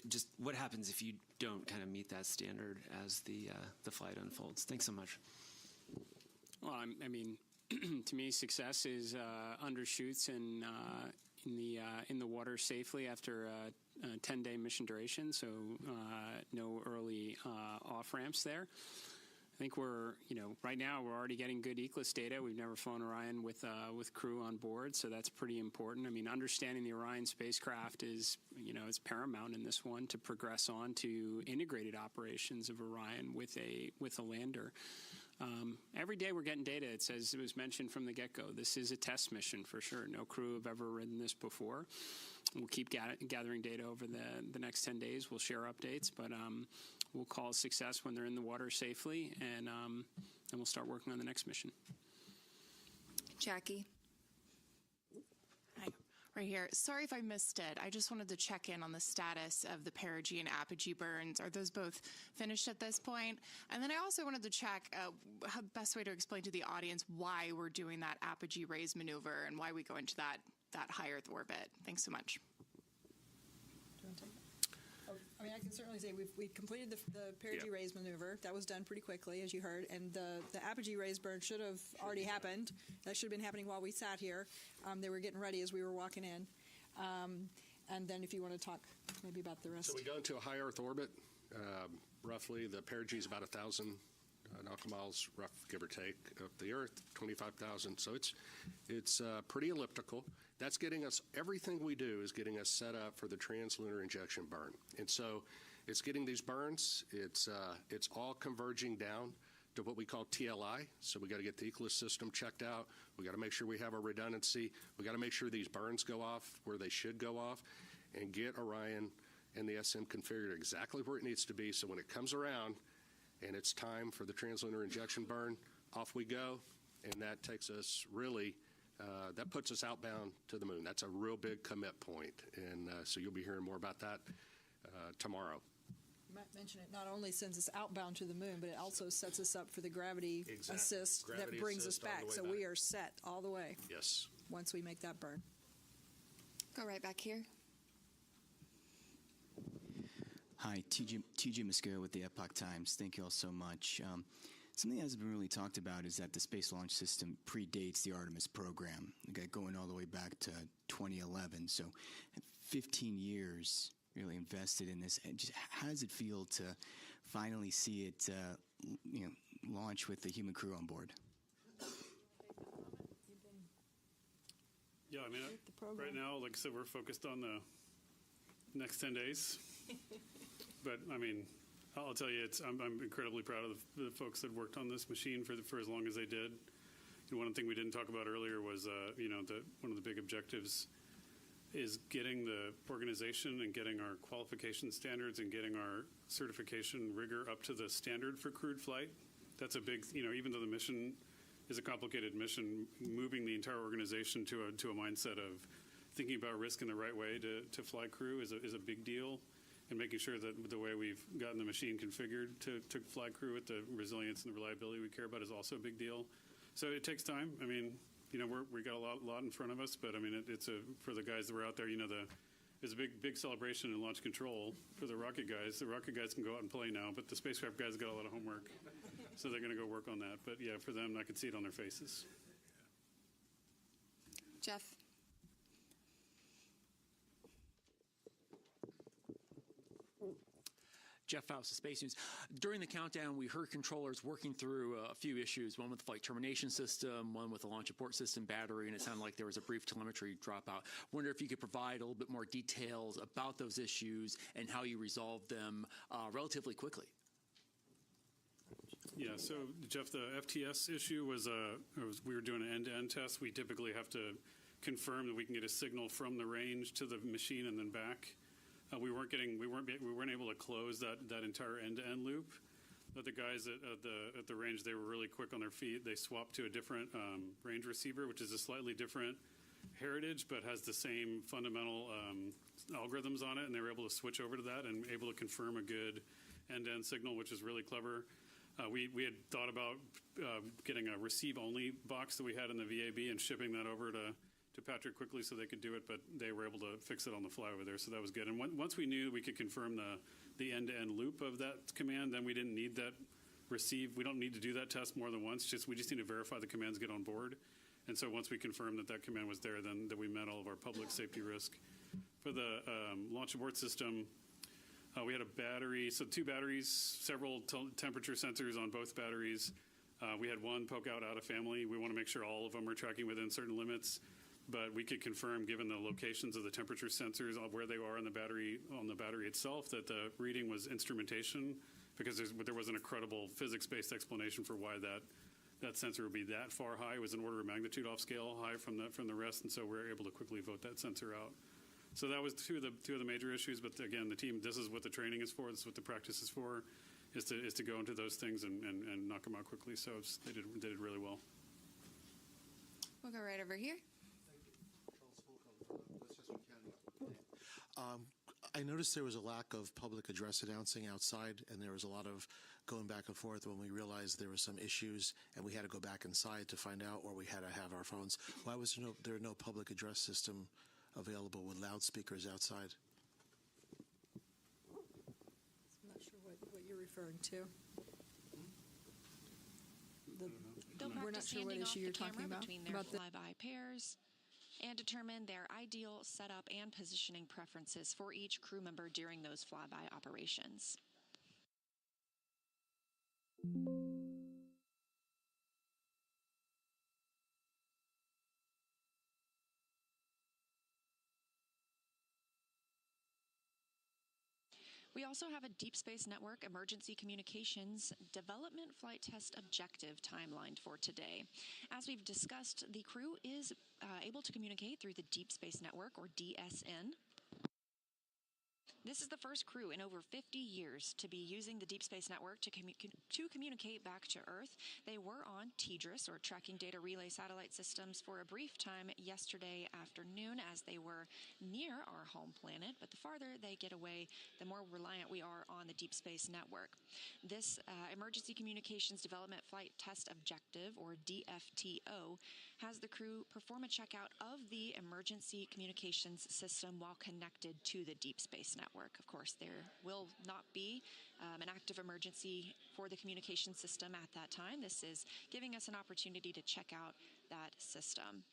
just what happens if you don't kind of meet that standard as the flight unfolds. Thanks so much. Well, I mean, to me, success is undershoots and in the water safely after a 10-day mission duration, so no early off-ramps there. I think we're, right now we're already getting good ECLIS data. We've never flown Orion with crew on board, so that's pretty important. I mean, understanding the Orion spacecraft is, it's paramount in this one to progress on to integrated operations of Orion with a lander. Every day we're getting data. It says, it was mentioned from the get-go, this is a test mission for sure. No crew have ever ridden this before. We'll keep gathering data over the next 10 days. We'll share updates, but we'll call success when they're in the water safely, and we'll start working on the next mission. Jackie. Hi. Right here. Sorry if I missed it. I just wanted to check in on the status of the perigee and apogee burns. Are those both finished at this point? And then I also wanted to check how the best way to explain to the audience why we're doing that apogee raise maneuver and why we go into that high Earth orbit. Thanks so much. Do you want to take it? I mean, I can certainly say we completed the perigee raise maneuver. That was done pretty quickly, as you heard, and the apogee raise burn should have already happened. That should have been happening while we sat here. They were getting ready as we were walking in. And then if you want to talk maybe about the rest. So we go into a high Earth orbit. Roughly, the perigee is about 1,000 nautical miles, rough, give or take, of the Earth, 25,000. So it's pretty elliptical. That's getting us, everything we do is getting us set up for the translunar injection burn. And so it's getting these burns, it's all converging down to what we call TLI. So we got to get the ECLIS system checked out. We got to make sure we have our redundancy. We got to make sure these burns go off where they should go off and get Orion and the SM configured exactly where it needs to be. So when it comes around and it's time for the translunar injection burn, off we go. And that takes us really, that puts us outbound to the moon. That's a real big commit point. And so you'll be hearing more about that tomorrow. You might mention it not only sends us outbound to the moon, but it also sets us up for the gravity assist Gravity that brings us assist all back. the way So back. we are set all the way. Yes. Once we make that burn. Go right back here. Hi, TJ Mosquera with the Epoch Times. Thank you all so much. Something that hasn't been really talked about is that the Space Launch System predates the Artemis program, going all the way back to 2011. So 15 years really invested in this. And just how does it feel to finally see it launch with the human crew on board? Yeah, I mean, right now, like I said, we're focused on the next 10 days. But, I mean, I'll tell you, I'm incredibly proud of the folks that worked on this machine for as long as they did. And one thing we didn't talk about earlier was, one of the big objectives is getting the organization and getting our qualification standards and getting our certification rigor up to the standard for crewed flight. That's a big, even though the mission a complicated mission. Moving the entire organization to a mindset of thinking about risk in the right way to fly crew is a big deal, and making sure that the way we've gotten the machine configured to fly crew with the resilience and the reliability we care about is also a big deal. So it takes time. I mean, we got a lot in front of us, but I mean, it's for the guys that were out there, there's a big celebration in launch control for the rocket guys. The rocket guys can go out and play now, but the spacecraft guys got a lot of homework, so they're going to go work on that. But yeah, for them, I could see it on their faces. Jeff. Jeff Faust of Space News. During the countdown, we heard controllers working through a few issues, one with the flight termination system, one with the launch abort system battery, and it sounded like there was a brief telemetry dropout. Wonder if you could provide a little bit more details about those issues and how you resolved them relatively quickly. Yeah, so Jeff, the FTS issue was we were doing an end-to-end test. We typically have to confirm that we can get a signal from the range to the machine and then back. We weren't able to close that entire end-to-end loop. But the guys at the range, they were really quick on their feet. They swapped to a different range receiver, which is a slightly different heritage, but has the same fundamental algorithms on it, and they were able to switch over to that and able to confirm a good end-to-end signal, which is really clever. We had thought about getting a receive-only box that we had in the VAB and shipping that over to Patrick quickly so they could do it, but they were able to fix it on the fly over there, so that was good. And once we knew we could confirm the end-to-end loop of that command, then we didn't need that receive. We don't need to do that test more than once. We just need to verify the commands get on board. And so once we confirmed that command was there, then that we met all of our public safety risk. For the launch abort system, we had a battery, so 2 batteries, several temperature sensors on both batteries. We had one poke out of family. We want to make sure all of them are tracking within certain limits. But we could confirm, given the locations of the temperature sensors, where they are on the battery itself, that the reading was instrumentation, because there wasn't a credible physics-based explanation for why that sensor would be that far high. It was an order of magnitude off scale high from the rest, and so we were able to quickly vote that sensor out. So that was two of the major issues. But again, the team, this is what the training is for. This is what the practice is for, is to go into those things and knock them out quickly. So they did really well. We'll go right over here. I noticed there was a lack of public address announcing outside, and there was a lot of going back and forth when we realized there were some issues, and we had to go back inside to find out, or we had to have our phones. Why was there no public address system available with loudspeakers outside? I'm not sure what you're referring to. We're not sure what issue you're talking about. Between their flyby pairs, and determine their ideal setup and positioning preferences for each crew member during those flyby operations. We also have a Deep Space Network Emergency Communications Development Flight Test Objective timeline for today. As we've discussed, the crew is able to communicate through the Deep Space Network, or DSN. This is the first crew in over 50 years to be using the Deep Space Network to communicate back to Earth. They were on TDRS, or Tracking Data Relay Satellite Systems, for a brief time yesterday afternoon as they were near our home planet. But the farther they get away, the more reliant we are on the Deep Space Network. This Emergency Communications Development Flight Test Objective, or DFTO, has the crew perform a checkout of the emergency communications system while connected to the Deep Space Network. Of course, there will not be an active emergency for the communication system at that time. This is giving us an opportunity to check out that system.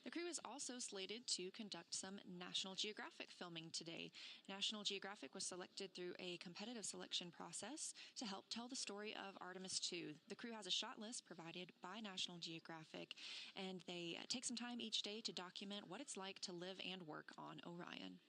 The crew is also slated to conduct some National Geographic filming today. National Geographic was selected through a competitive selection process to help tell the story of Artemis II. The crew has a shot list provided by National Geographic, and they take some time each day to document what it's like to live and work on Orion.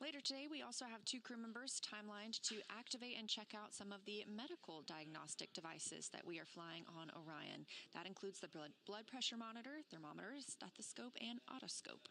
Later today, we also have 2 crew members timelined to activate and check out some of the medical diagnostic devices that we are flying on Orion. That includes the blood pressure monitor, thermometer, stethoscope, and otoscope.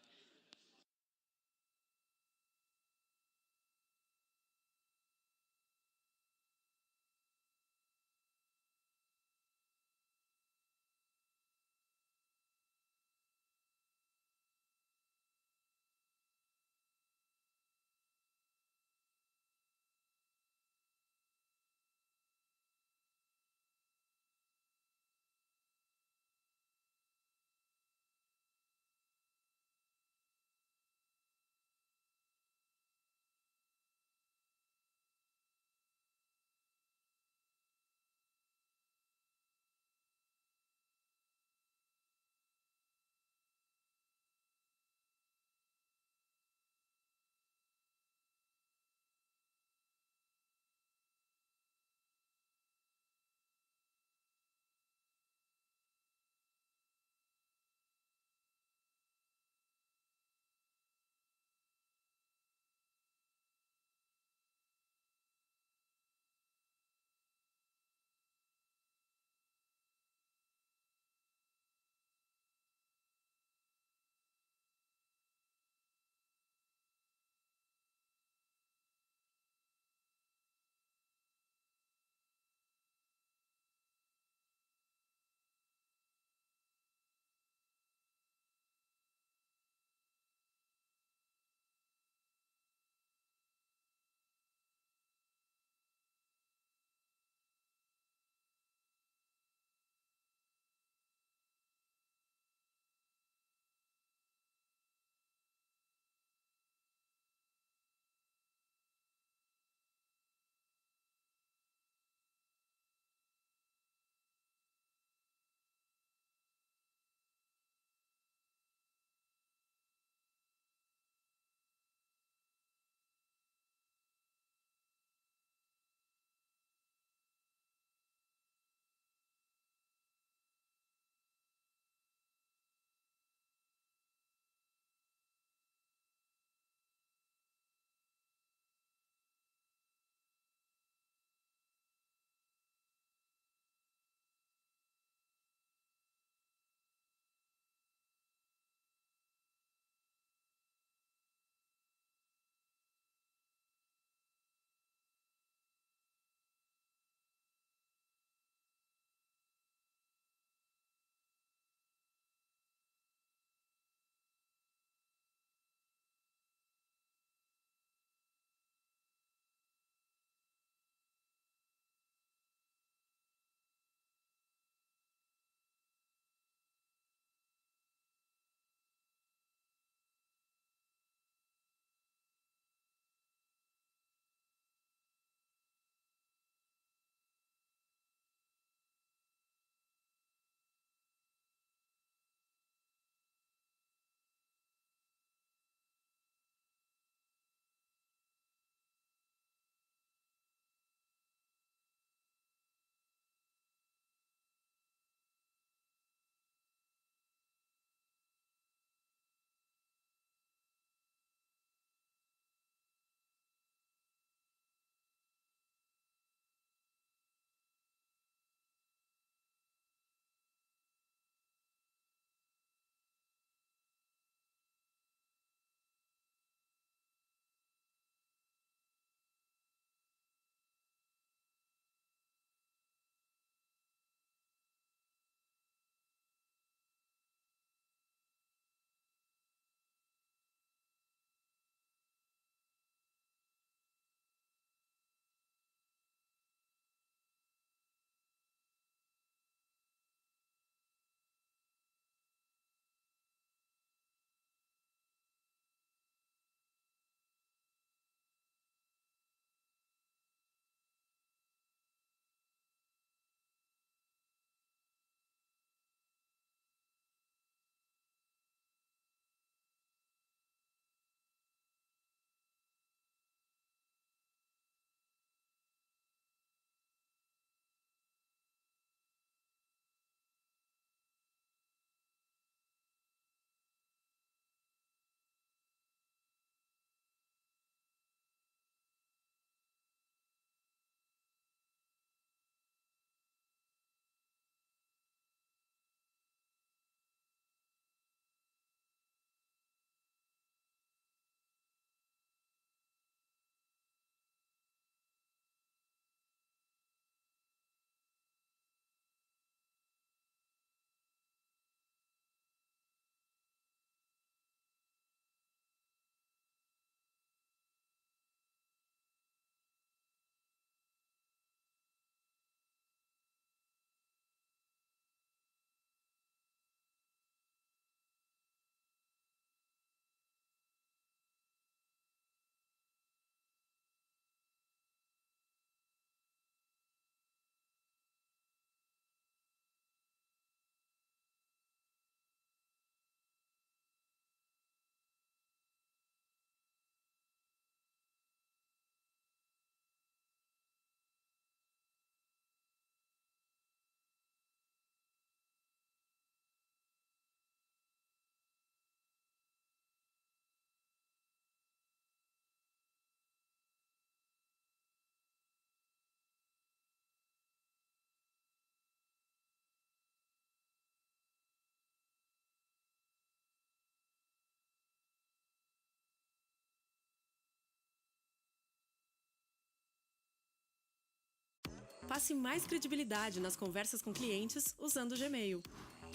Passe mais credibilidade nas conversas com clientes usando o Gmail.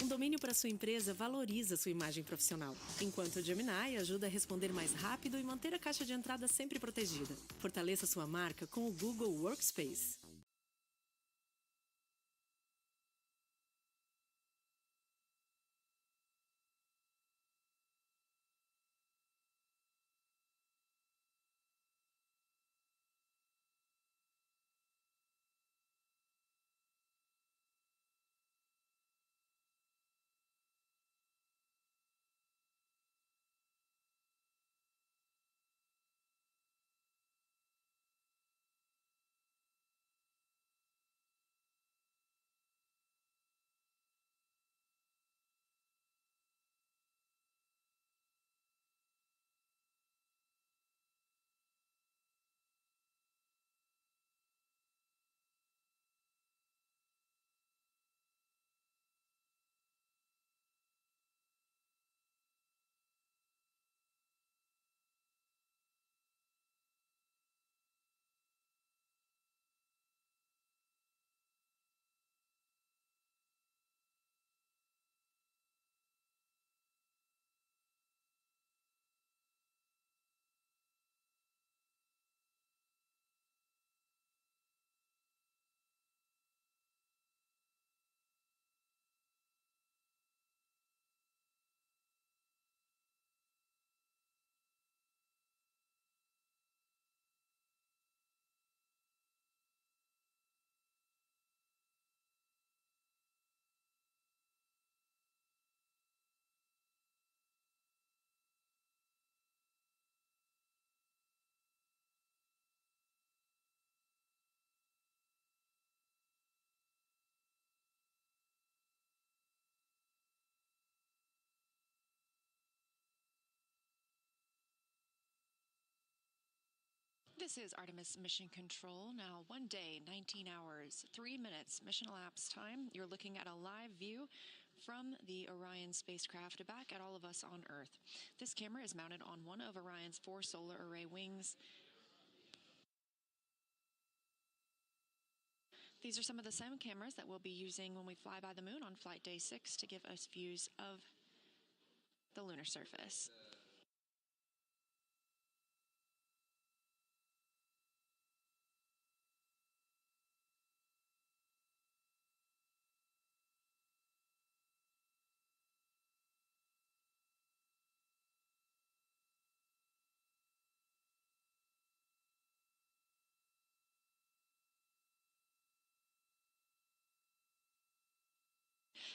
Um domínio para sua empresa valoriza sua imagem profissional, enquanto o Gemini ajuda a responder mais rápido e manter a caixa de entrada sempre protegida. Fortaleça sua marca com o Google Workspace. This is Artemis Mission Control. Now, 1 day, 19 hours, 3 minutes mission elapsed time. You're looking at a live view from the Orion spacecraft back at all of us on Earth. This camera is mounted on one of Orion's 4 solar array wings. These are some of the same cameras that we'll be using when we fly by the moon on flight day 6 to give us views of the lunar surface.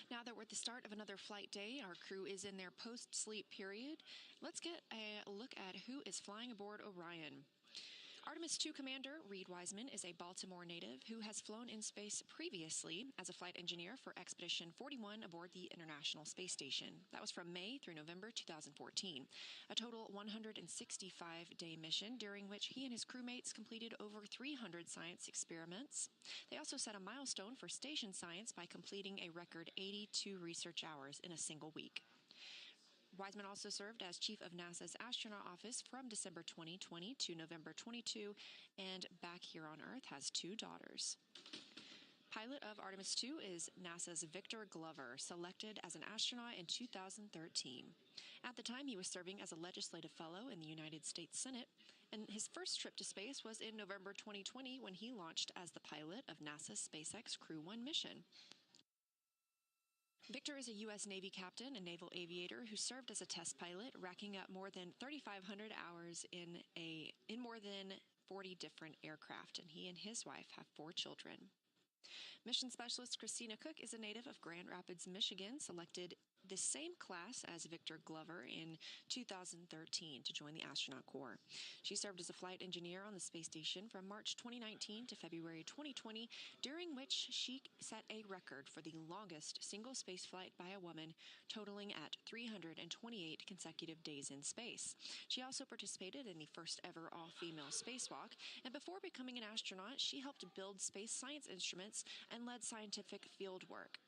Now that we're at the start of another flight day, our crew is in their post-sleep period. Let's get a look at who is flying aboard Orion. Artemis II Commander Reed Wiseman is a Baltimore native who has flown in space previously as a flight engineer for Expedition 41 aboard the International Space Station. That was from May through November 2014. A total 165-day mission during which he and his crewmates completed over 300 science experiments. They also set a milestone for station science by completing a record 82 research hours in a single week. Wiseman also served as chief of NASA's astronaut office from December 2020 to November 22, and back here on Earth has 2 daughters. Pilot of Artemis II is NASA's Victor Glover, selected as an astronaut in 2013. At the time, he was serving as a legislative fellow in the United States Senate, and his first trip to space was in November 2020 when he launched as the pilot of NASA's SpaceX Crew 1 mission. Victor is a U.S. Navy captain and naval aviator who served as a test pilot, racking up more than 3,500 hours in more than 40 different aircraft, and he and his wife have 4 children. Mission specialist Christina Cook is a native of Grand Rapids, Michigan, selected the same class as Victor Glover in 2013 to join the astronaut corps. She served as a flight engineer on the space station from March 2019 to February 2020, during which she set a record for the longest single space flight by a woman, totaling at 328 consecutive days in space. She also participated in the first ever all-female spacewalk, and before becoming an astronaut, she helped build space science instruments and led scientific field work.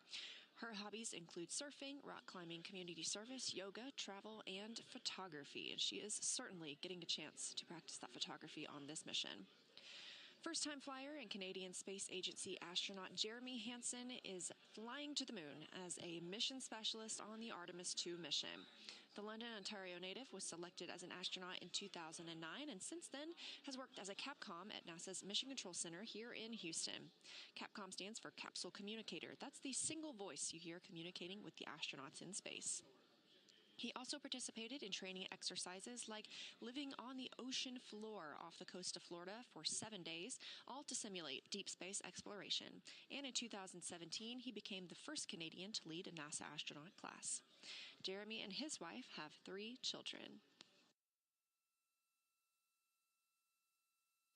Her hobbies include surfing, rock climbing, community service, yoga, travel, and photography, and she is certainly getting a chance to practice that photography on this mission. First-time flyer and Canadian Space Agency astronaut Jeremy Hansen is flying to the moon as a mission specialist on the Artemis II mission. The London, Ontario native was selected as an astronaut in 2009 and since then has worked as a Capcom at NASA's Mission Control Center here in Houston. Capcom stands for Capsule Communicator. That's the single voice you hear communicating with the astronauts in space. He also participated in training exercises like living on the ocean floor off the coast of Florida for 7 days, all to simulate deep space exploration. And in 2017, he became the first Canadian to lead a NASA astronaut class. Jeremy and his wife have 3 children.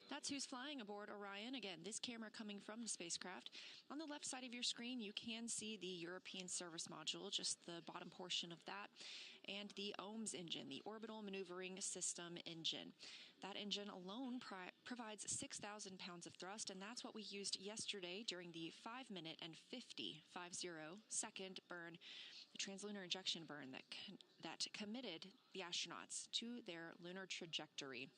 That's who's flying aboard Orion. Again, this camera coming from the spacecraft. On the left side of your screen, you can see the European service module, just the bottom portion of that, and the OMS engine, the Orbital Maneuvering System engine. That engine alone provides 6,000 pounds of thrust, and that's what we used yesterday during the 5-minute and 50-second burn, the translunar injection burn that committed the astronauts to their lunar trajectory.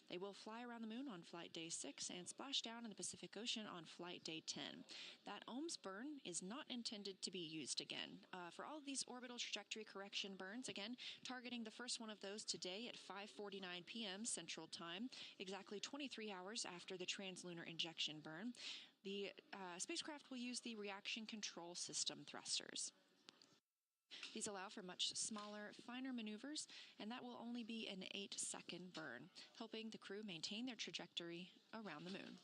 They will fly around the moon on flight day 6 and splash down in the Pacific Ocean on flight day 10. That OMS burn is not intended to be used again. For all of these orbital trajectory correction burns, again, targeting the first one of those today at 5:49 p.m. Central Time, exactly 23 hours after the translunar injection burn, the spacecraft will use the reaction control system thrusters. These allow for much smaller, finer maneuvers, and that will only be an 8-second burn, helping the crew maintain their trajectory around the moon.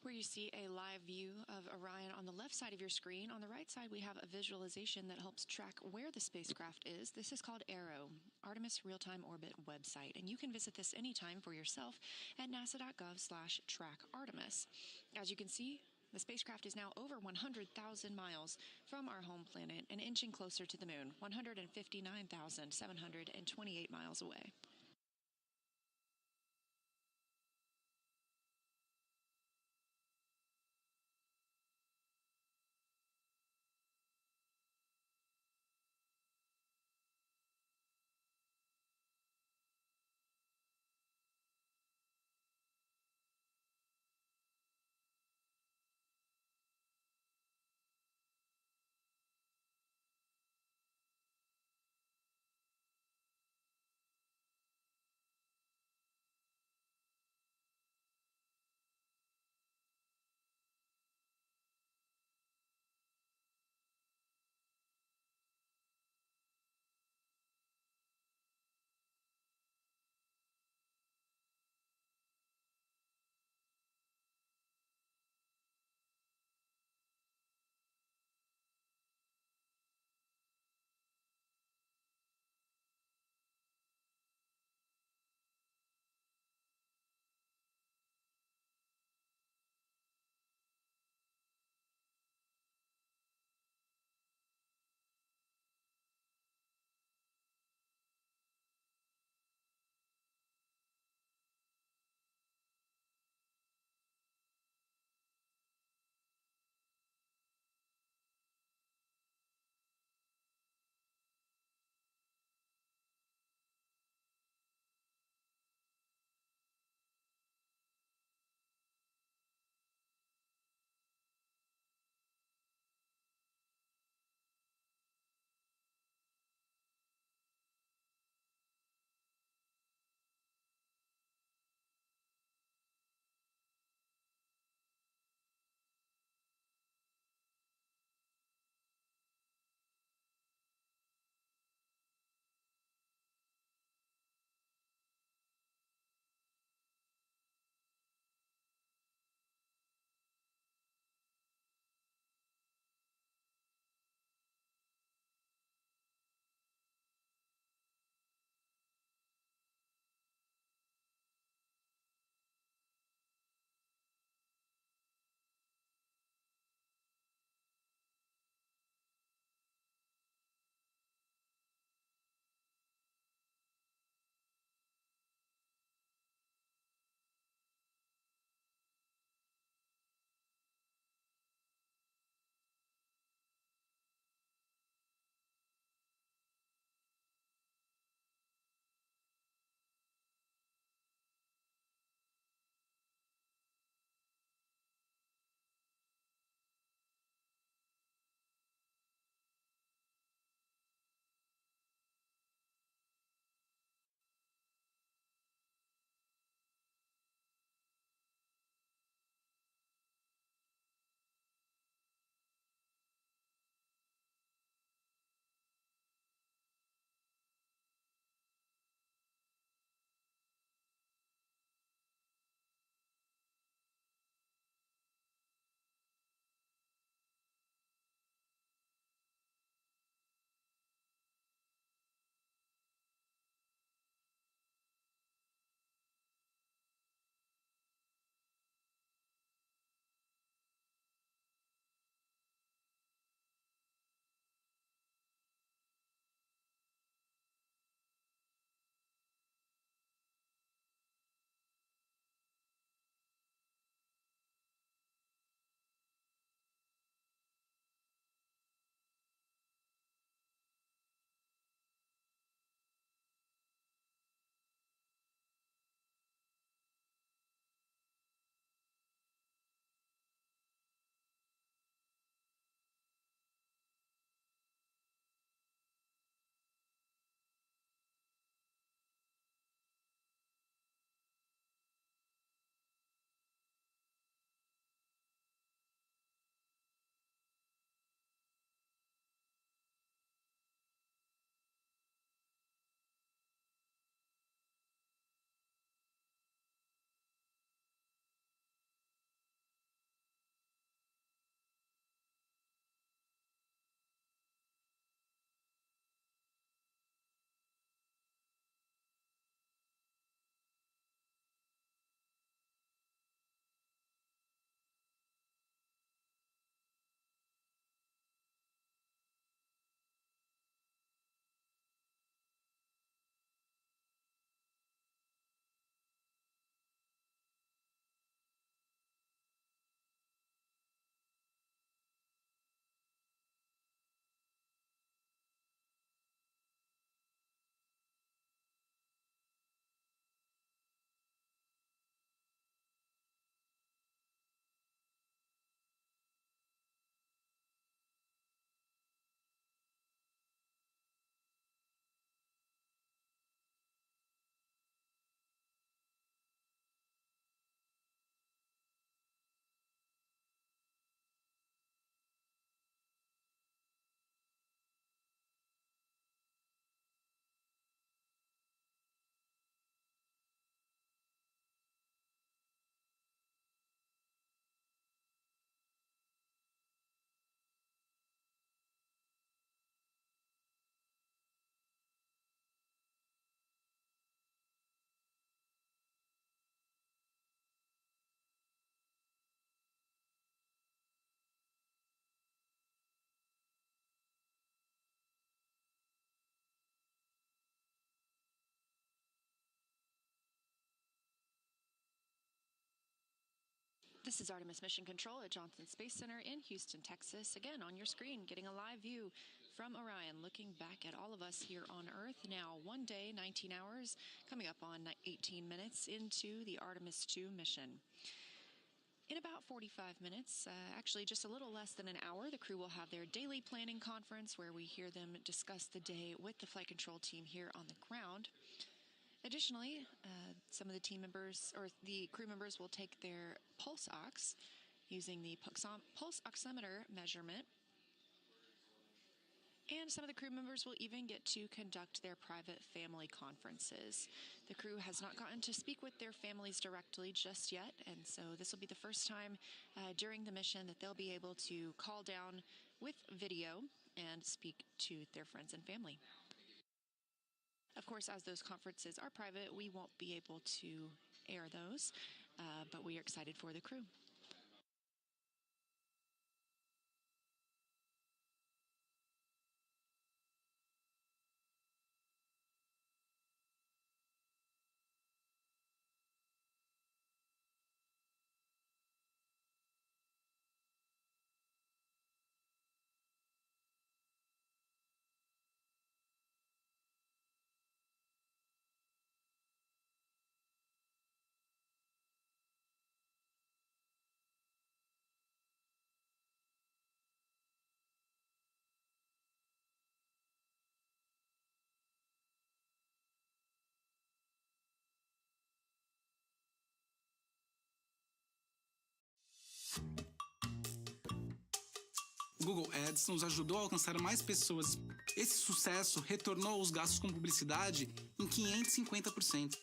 Where you see a live view of Orion on the left side of your screen. On the right side, we have a visualization that helps track where the spacecraft is. This is called ARO, Artemis Real-Time Orbit website, and you can visit this anytime for yourself at nasa.gov/trackartemis. As you can see, the spacecraft is now over 100,000 miles from our home planet and inching closer to the moon, 159,728 miles away. This is Artemis Mission Control at Johnson Space Center in Houston, Texas. Again, on your screen, getting a live view from Orion, looking back at all of us here on Earth. Now, 1 day, 19 hours, coming up on 18 minutes into the Artemis II mission. In about 45 minutes, actually just a little less than an hour, the crew will have their daily planning conference where we hear them discuss the day with the flight control team here on the ground. Additionally, some of the team members or the crew members will take their pulse ox using the pulse oximeter measurement. And some of the crew members will even get to conduct their private family conferences. The crew has not gotten to speak with their families directly just yet, and so this will be the first time during the mission that they'll be able to call down with video and speak to their friends and family. Of course, as those conferences are private, we won't be able to air those, but we are excited for the crew. O Google Ads nos ajudou a alcançar mais pessoas. Esse sucesso retornou os gastos com publicidade em 550%.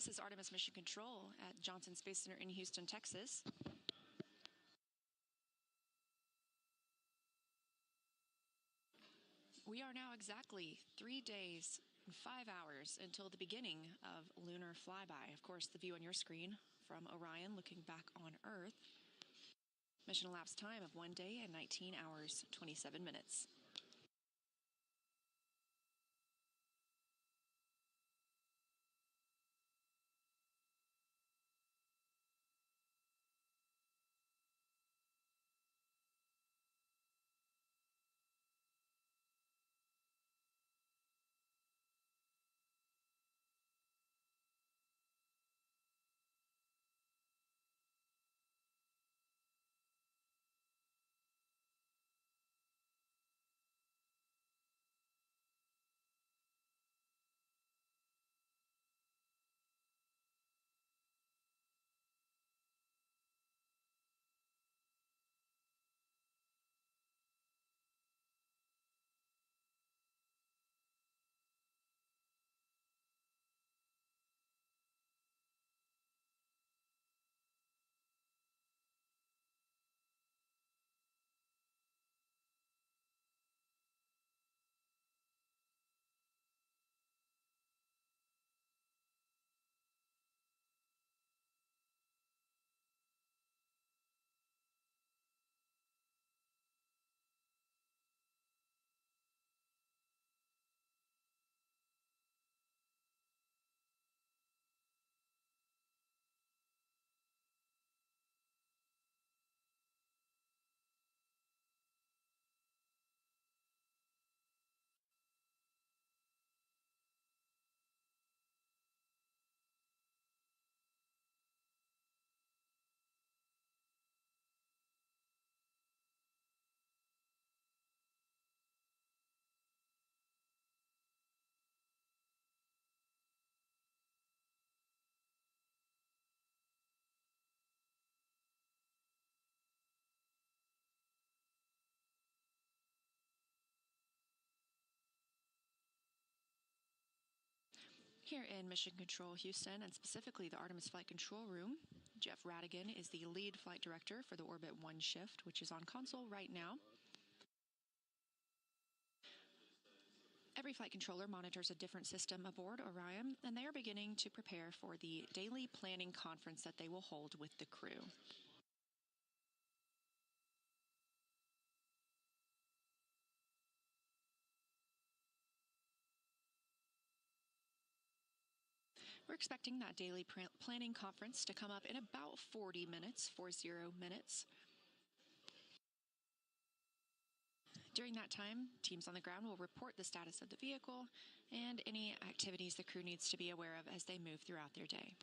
This is Artemis Mission Control at Johnson Space Center in Houston, Texas. We are now exactly 3 days and 5 hours until the beginning of lunar flyby. Of course, the view on your screen from Orion looking back on Earth. Mission elapsed time of 1 day and 19 hours, 27 minutes. Here in Mission Control Houston, and specifically the Artemis Flight Control Room, Jeff Radigan is the lead flight director for the Orbit 1 shift, which is on console right now. Every flight controller monitors a different system aboard Orion, and they are beginning to prepare for the daily planning conference that they will hold with the crew. We're expecting that daily planning conference to come up in about 40 minutes. During that time, teams on the ground will report the status of the vehicle and any activities the crew needs to be aware of as they move throughout their day.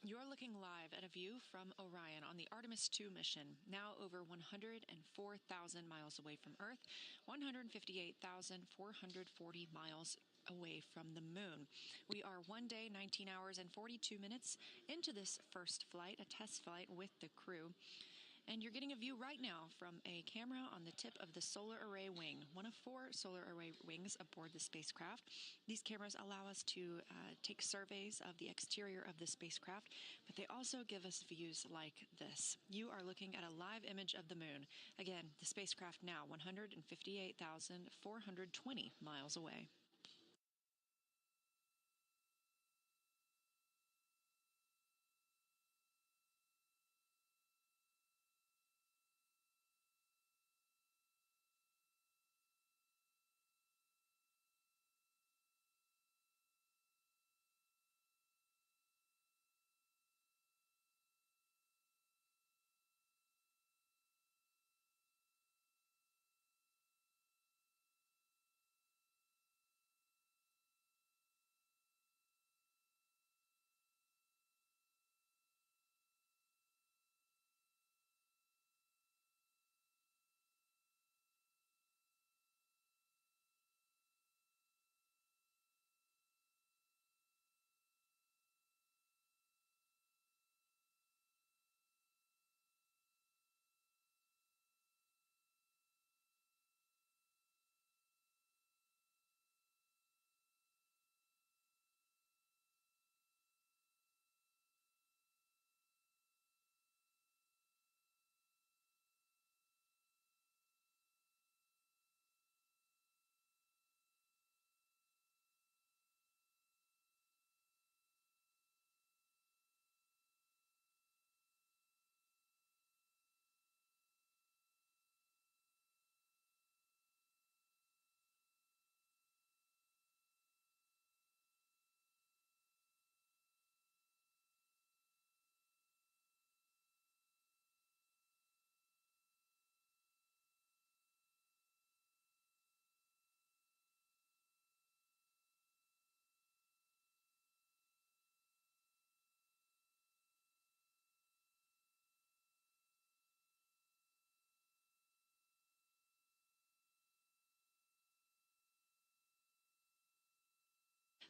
You're looking live at a view from Orion on the Artemis II mission, now over 104,000 miles away from Earth, 158,440 miles away from the moon. We are 1 day, 19 hours, and 42 minutes into this first flight, a test flight with the crew. And you're getting a view right now from a camera on the tip of the solar array wing, one of 4 solar array wings aboard the spacecraft. These cameras allow us to take surveys of the exterior of the spacecraft, but they also give us views like this. You are looking at a live image of the moon. Again, the spacecraft now 158,420 miles away.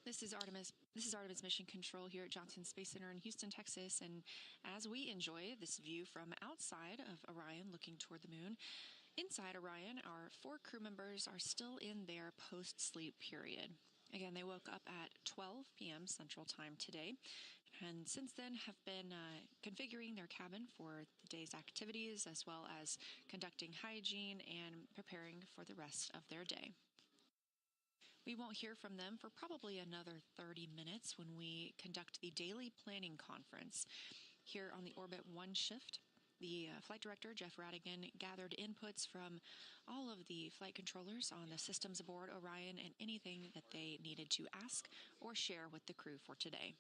This is Artemis Mission Control here at Johnson Space Center in Houston, Texas. And as we enjoy this view from outside of Orion looking toward the moon, inside Orion, our 4 crew members are still in their post-sleep period. Again, they woke up at 12 p.m. Central Time today, and since then have been configuring their cabin for the day's activities, as well as conducting hygiene and preparing for the rest of their day. We won't hear from them for probably another 30 minutes when we conduct the daily planning conference. Here on the Orbit 1 shift, the flight director, Jeff Radigan, gathered inputs from all of the flight controllers on the systems aboard Orion and anything that they needed to ask or share with the crew for today.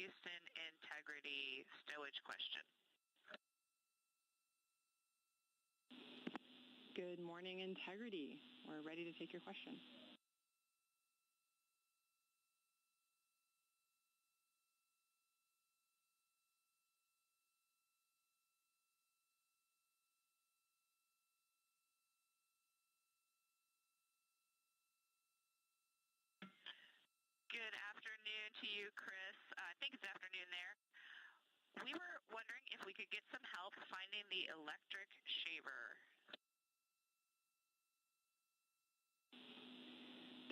Houston integrity stowage question. Good morning, Integrity. We're ready to take your question. Good afternoon to you, Chris. I think it's afternoon there. We were wondering if we could get some help finding the electric shaver.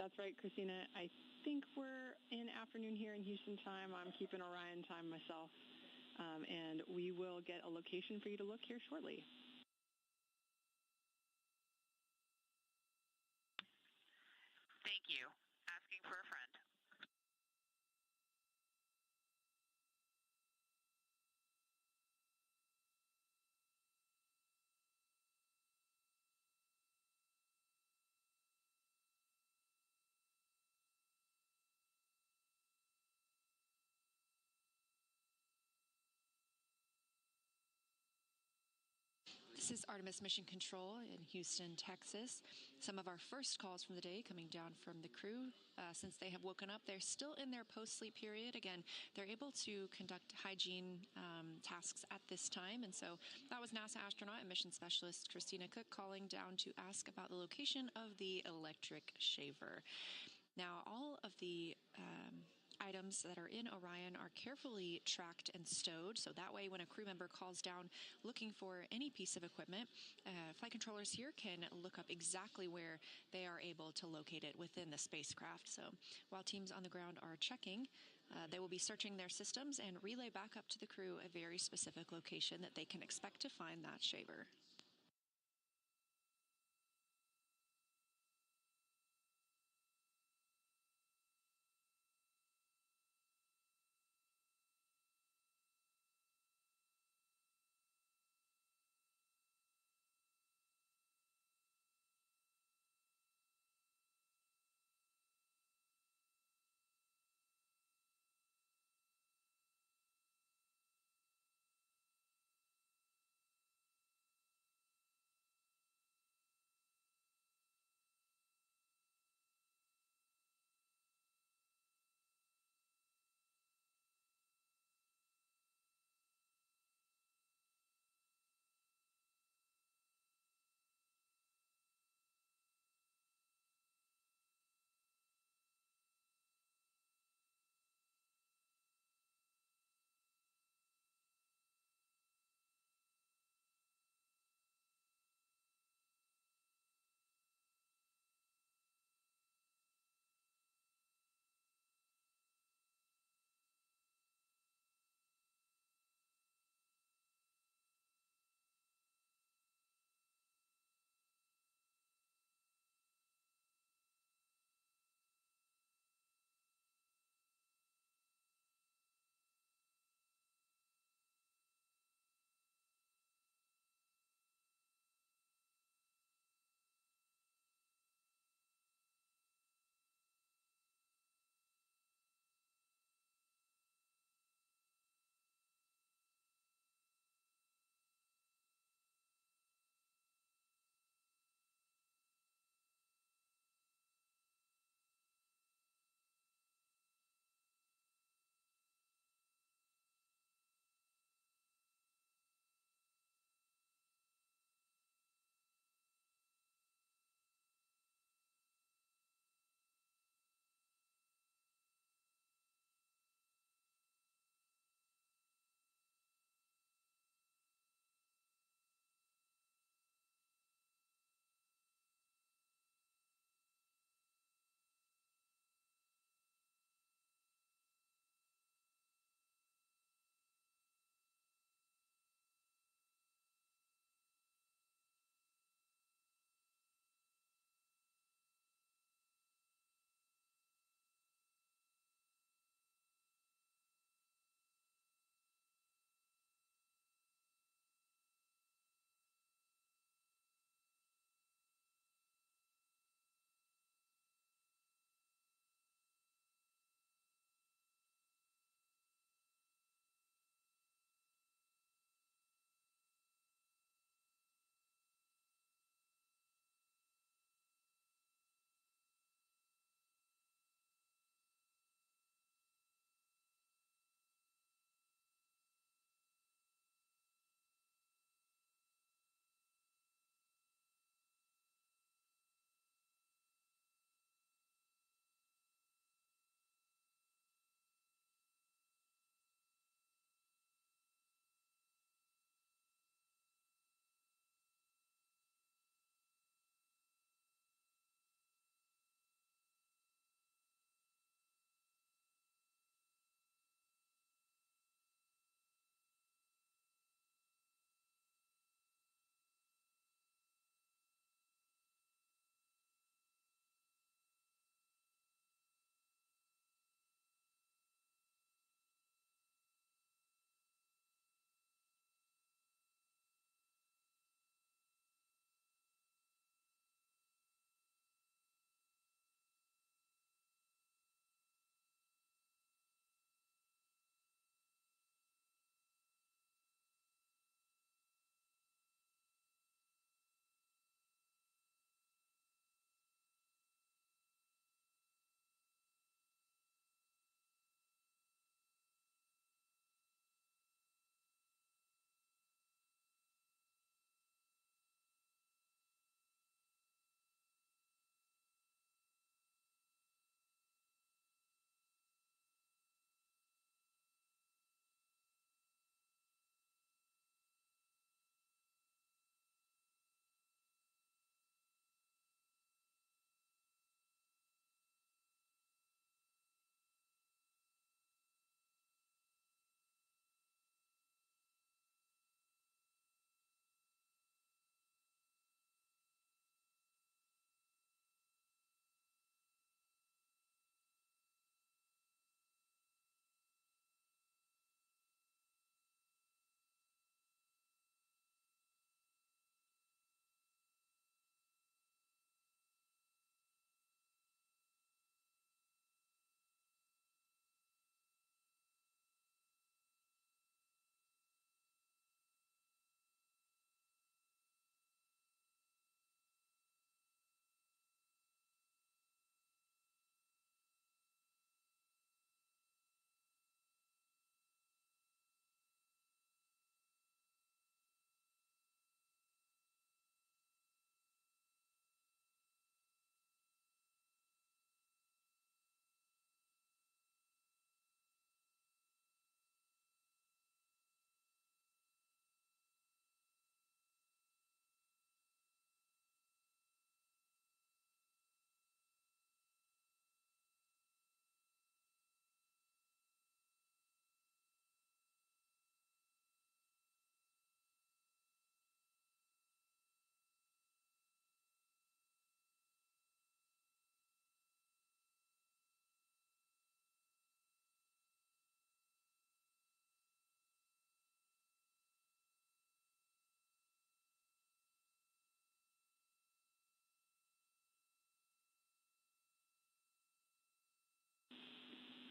That's right, Christina. I think we're in afternoon here in Houston time. I'm keeping Orion time myself. And we will get a location for you to look here shortly. Thank you. Asking for a friend. This is Artemis Mission Control in Houston, Texas. Some of our first calls from the day coming down from the crew. Since they have woken up, they're still in their post-sleep period. Again, they're able to conduct hygiene tasks at this time. And so that was NASA astronaut and mission specialist Christina Cook calling down to ask about the location of the electric shaver. Now, all of the items that are in Orion are carefully tracked and stowed, so that way when a crew member calls down looking for any piece of equipment, flight controllers here can look up exactly where they are able to locate it within the spacecraft. So while teams on the ground are checking, they will be searching their systems and relay back up to the crew a very specific location that they can expect to find that shaver.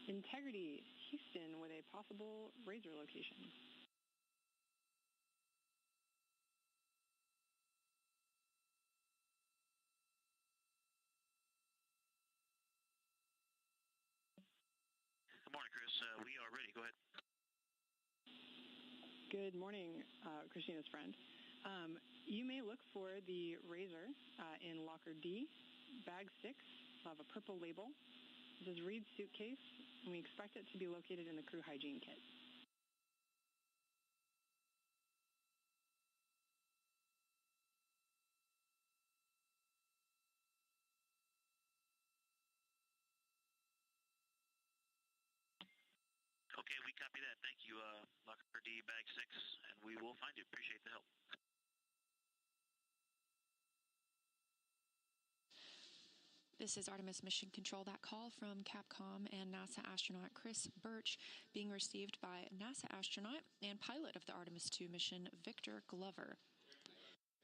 Integrity, Houston, with a possible razor location. Good morning, Chris. We are ready. Go ahead. Good morning, Christina's friend. You may look for the razor in locker D, bag 6. It'll have a purple label. This is Reed's suitcase, and we expect it to be located in the crew hygiene kit. Okay, we copy that. Thank you, Locker D, Bag 6, and we will find you. Appreciate the help. This is Artemis Mission Control. That call from Capcom and NASA astronaut Chris Birch being received by NASA astronaut and pilot of the Artemis II mission, Victor Glover.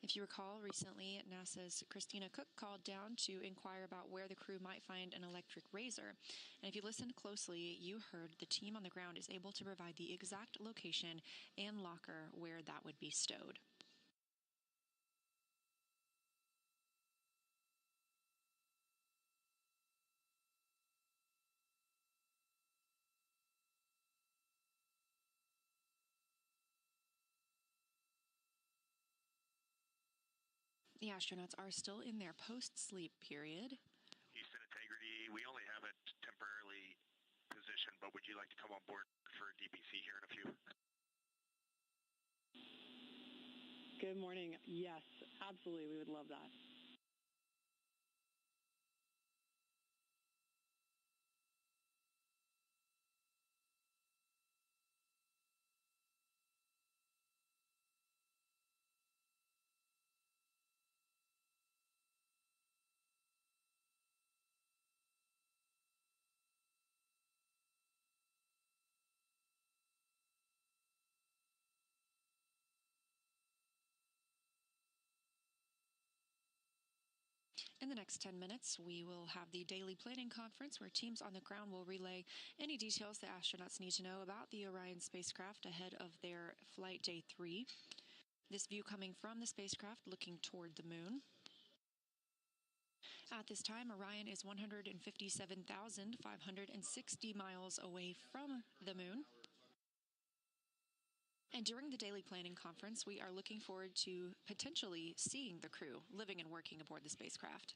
If you recall, recently NASA's Christina Cook called down to inquire about where the crew might find an electric razor. And if you listened closely, you heard the team on the ground is able to provide the exact location and locker where that would be stowed. The astronauts are still in their post-sleep period. Houston Integrity, we only have it temporarily positioned, but would you like to come on board for DPC here in a few? Good morning. Yes, absolutely. We would love that. In the next 10 minutes, we will have the daily planning conference where teams on the ground will relay any details the astronauts need to know about the Orion spacecraft ahead of their flight day 3. This view coming from the spacecraft looking toward the moon. At this time, Orion is 157,560 miles away from the moon. And during the daily planning conference, we are looking forward to potentially seeing the crew living and working aboard the spacecraft.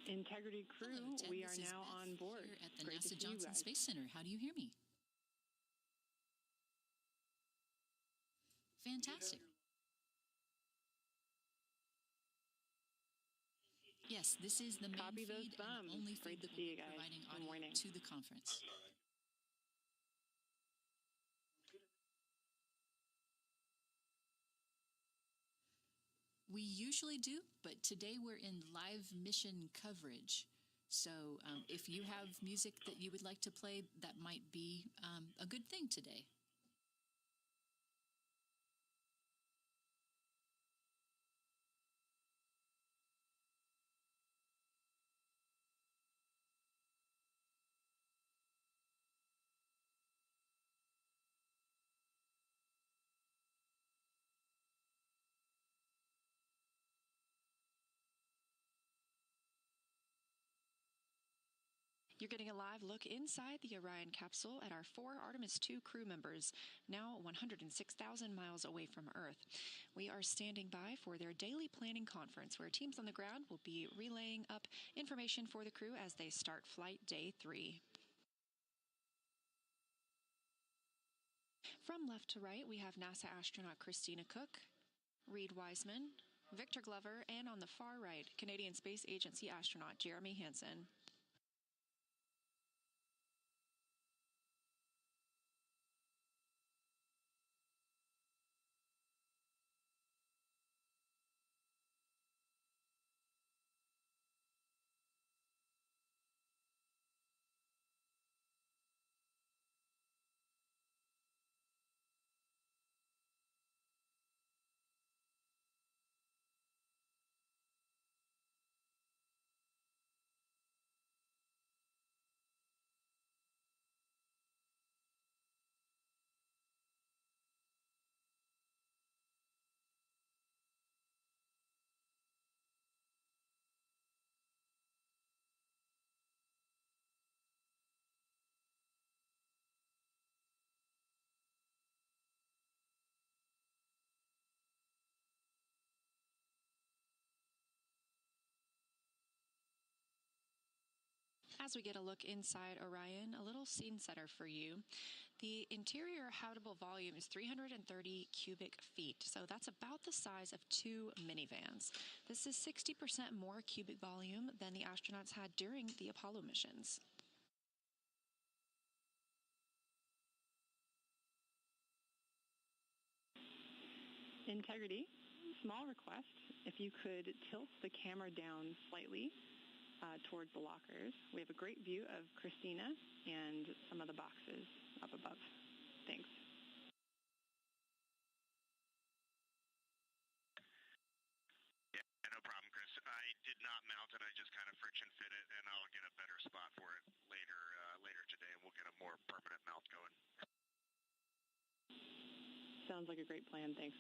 Integrity crew, Hello, Ted. we This are is now Beth on board. here at the Great to NASA see you Johnson guys. Space Center. How do you hear me? Fantastic. Yes, this is the main Copy those feed and thumbs. only Great feed to that see will you be guys. providing Good audio morning. to the conference. We usually do, but today we're in live mission coverage. So if you have music that you would like to play, that might be a good thing today. You're getting a live look inside the Orion capsule at our 4 Artemis II crew members, now 106,000 miles away from Earth. We are standing by for their daily planning conference, where teams on the ground will be relaying up information for the crew as they start flight day 3. From left to right, we have NASA astronaut Christina Cook, Reed Wiseman, Victor Glover, and on the far right, Canadian Space Agency astronaut Jeremy Hansen. As we get a look inside Orion, a little scene setter for you. The interior habitable volume is 330 cubic feet, so that's about the size of 2 minivans. This is 60% more cubic volume than the astronauts had during the Apollo missions. Integrity, small request. If you could tilt the camera down slightly towards the lockers. We have a great view of Christina and some of the boxes up above. Thanks. Yeah, no problem, Chris. I did not mount it. I just kind of friction fit it, and I'll get a better spot for it later today, and we'll get a more permanent mount going. Sounds like a great plan. Thanks.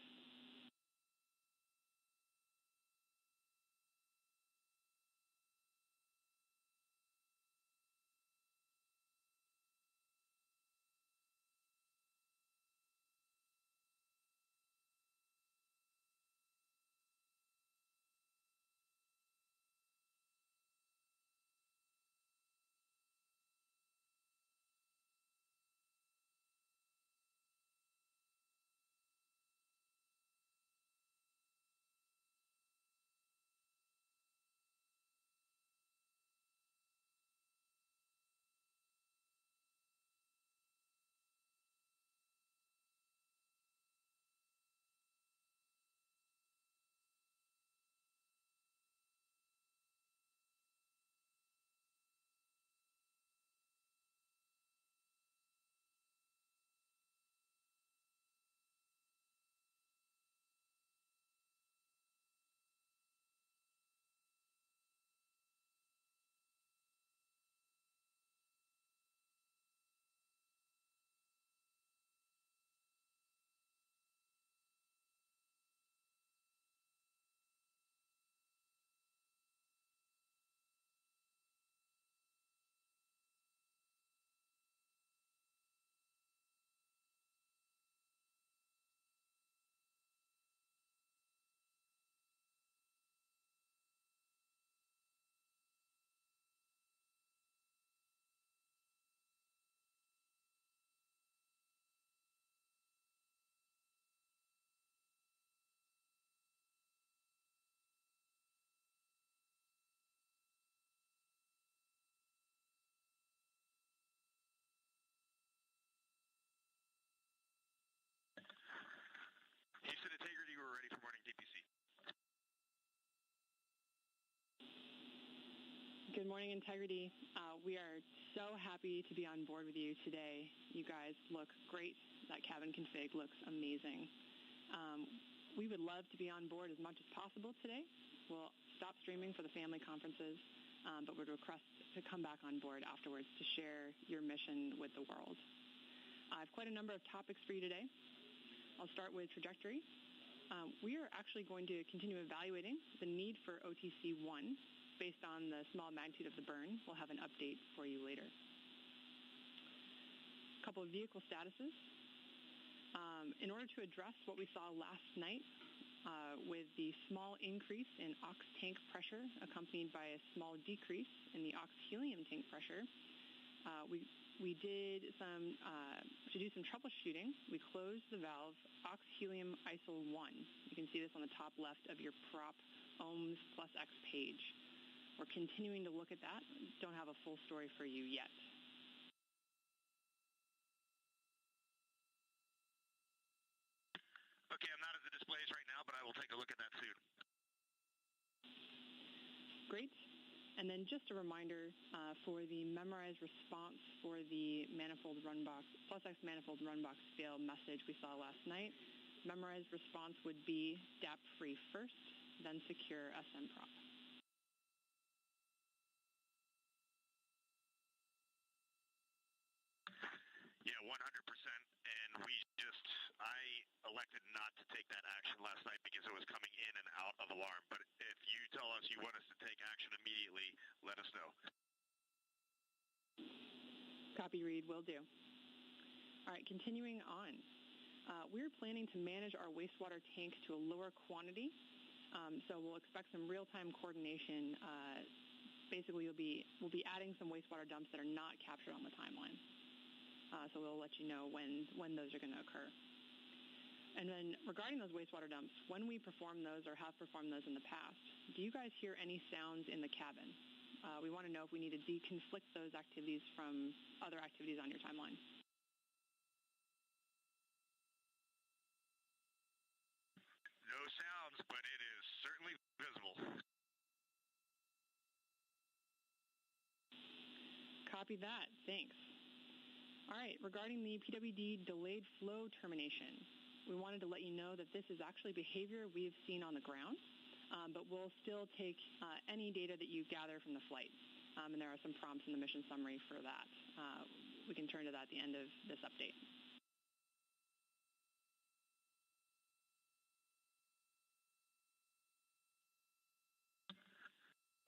Good morning, Integrity. We are so happy to be on board with you today. You guys look great. That cabin config looks amazing. We would love to be on board as much as possible today. We'll stop streaming for the family conferences, but would request to come back on board afterwards to share your mission with the world. I have quite a number of topics for you today. I'll start with trajectory. We are actually going to continue evaluating the need for OTC-1 based on the small magnitude of the burn. We'll have an update for you later. A couple of vehicle statuses. In order to address what we saw last night with the small increase in ox tank pressure accompanied by a small decrease in the ox helium tank pressure, we did to do some troubleshooting, we closed the valve ox helium ISO 1. You can see this on the top left of your prop ohms plus X page. We're continuing to look at that. Don't have a full story for you yet. Okay, I'm not at the displays right now, but I will take a look at that soon. Great. And then just a reminder for the memorized response for the manifold run box, plus X manifold run box fail message we saw last night. Memorized response would be DAP free first, then secure SM prop. Yeah, 100%. And I elected not to take that action last night because it was coming in and out of alarm. But if you tell us you want us to take action immediately, let us know. Copy, Reed, will do. All right, continuing on. We're planning to manage our wastewater tank to a lower quantity. So we'll expect some real-time coordination. Basically, we'll be adding some wastewater dumps that are not captured on the timeline. So we'll let you know when those are going to occur. And then regarding those wastewater dumps, when we perform those or have performed those in the past, do you guys hear any sounds in the cabin? We want to know if we need to deconflict those activities from other activities on your timeline. No sounds, but it is certainly visible. Copy that. Thanks. All right, regarding the PWD delayed flow termination, we wanted to let you know that this is actually behavior we've seen on the ground, but we'll still take any data that you gather from the flight. And there are some prompts in the mission summary for that. We can turn to that at the end of this update.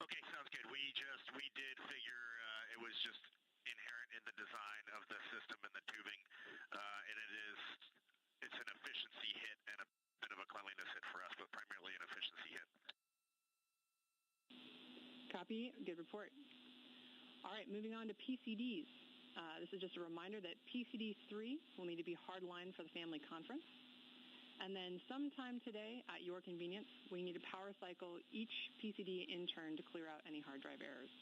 Okay, sounds good. We did figure it was just inherent in the design of the system and the tubing, and it's an efficiency hit and a bit of a cleanliness hit for us, but primarily an efficiency hit. Copy. Good report. All right, moving on to PCDs. This is just a reminder that PCD 3 will need to be hardlined for the family conference. And then sometime today, at your convenience, we need to power cycle each PCD in turn to clear out any hard drive errors.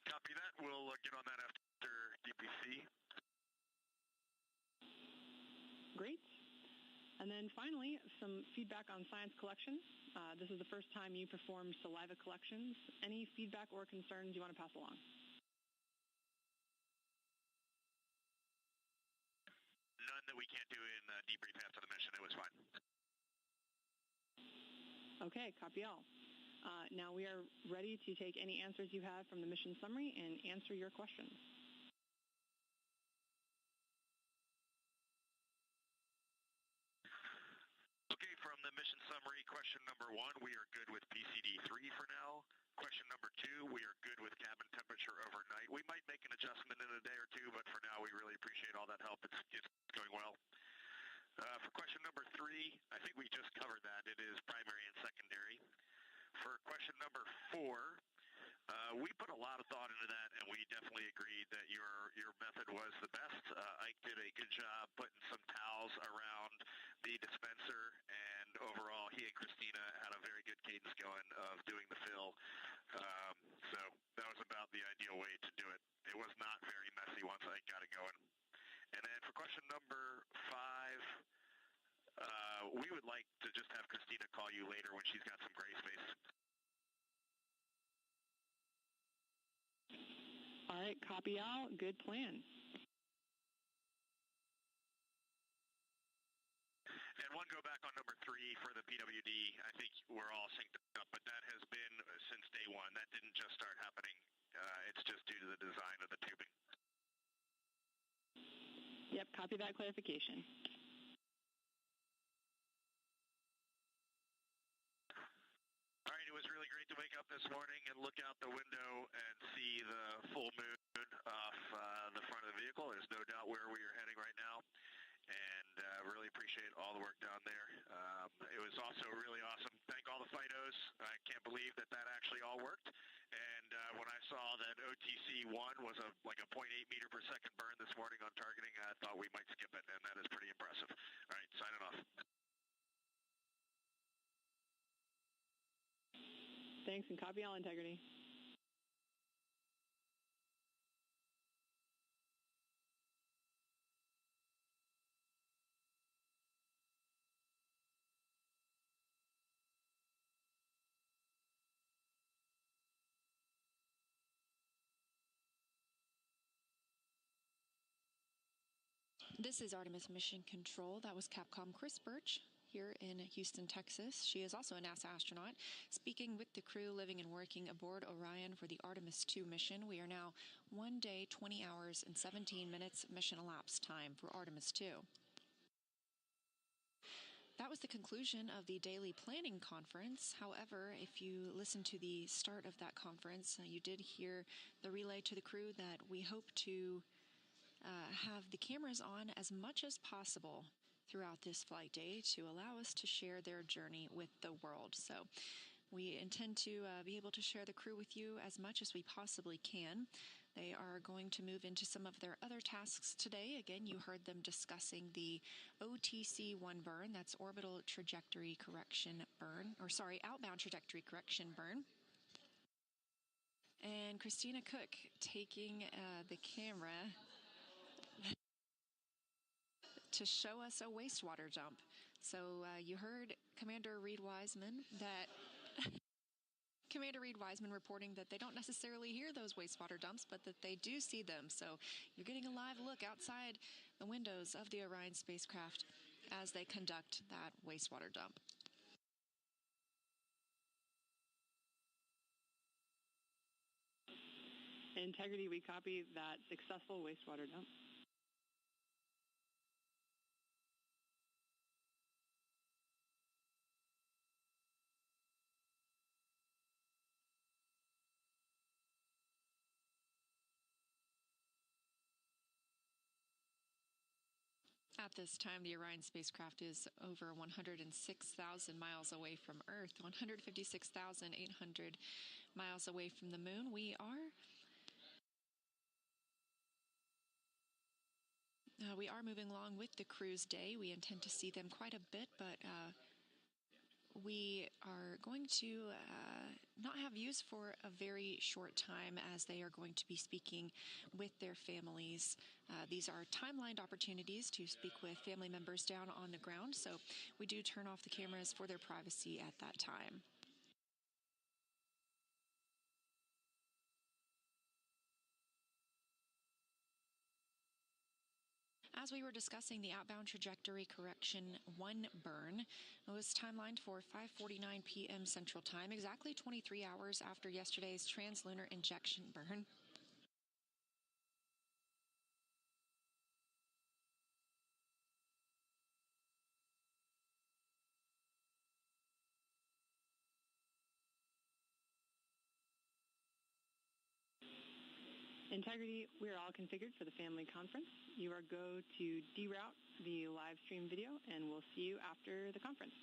Copy that. We'll get on that after DPC. Great. And then finally, some feedback on science collection. This is the first time you performed saliva collections. Any feedback or concerns you want to pass along? None that we can't do in debrief after the mission. It was fine. Okay, copy all. Now we are ready to take any answers you have from the mission summary and answer your questions. Okay, from the mission summary, question number 1, we are good with PCD 3 for now. Question number 2, we are good with cabin temperature overnight. We might make an adjustment in a day or two, but for now we really appreciate all that help. It's going well. For question number 3, I think we just covered that. It is primary and secondary. For question number 4, we put a lot of thought into that, and we definitely agreed that your method was the best. Ike did a good job putting some towels around the dispenser, and overall, he and Christina had a very good cadence going of doing the fill. So that was about the ideal way to do it. It was not very messy once Ike got it going. And then for question number 5, we would like to just have Christina call you later when she's got some gray space. All right, copy out. Good plan. And one go back on number 3 for the PWD. I think we're all synced up, but that has been since day one. That didn't just start happening. It's just due to the design of the tubing. Yep, copy that clarification. All right, it was really great to wake up this morning and look out the window and see the full moon off the front of the vehicle. There's no doubt where we are heading right now, and really appreciate all the work down there. It was also really awesome. Thank all the FIDOs. I can't believe that actually all worked. And when I saw that OTC-1 was like a 0.8 meter per second burn this morning on targeting, I thought we might skip it, and that is pretty impressive. All right, signing off. Thanks, and copy all integrity. This is Artemis Mission Control. That was Capcom Chris Birch here in Houston, Texas. She is also a NASA astronaut, speaking with the crew living and working aboard Orion for the Artemis II mission. We are now 1 day, 20 hours, and 17 minutes mission elapsed time for Artemis II. That was the conclusion of the daily planning conference. However, if you listen to the start of that conference, you did hear the relay to the crew that we hope to have the cameras on as much as possible throughout this flight day to allow us to share their journey with the world. So we intend to be able to share the crew with you as much as we possibly can. They are going to move into some of their other tasks today. Again, you heard them discussing the OTC-1 burn, that's orbital trajectory correction burn, outbound trajectory correction burn. And Christina Cook taking the camera to show us a wastewater dump. So you heard Commander Reed Wiseman reporting that they don't necessarily hear those wastewater dumps, but that they do see them. So you're getting a live look outside the windows of the Orion spacecraft as they conduct that wastewater dump. Integrity, we copy that successful wastewater dump. At this time, the Orion spacecraft is over 106,000 miles away from Earth, 156,800 miles away from the moon. We are moving along with the crew's day. We intend to see them quite a bit, but we are going to not have views for a very short time as they are going to be speaking with their families. These are timelined opportunities to speak with family members down on the ground, so we do turn off the cameras for their privacy at that time. As we were discussing the outbound trajectory correction 1 burn, it was timelined for 5:49 p.m. Central Time, exactly 23 hours after yesterday's translunar injection burn. Integrity, we are all configured for the family conference. You are go to deroute the live stream video, and we'll see you after the conference.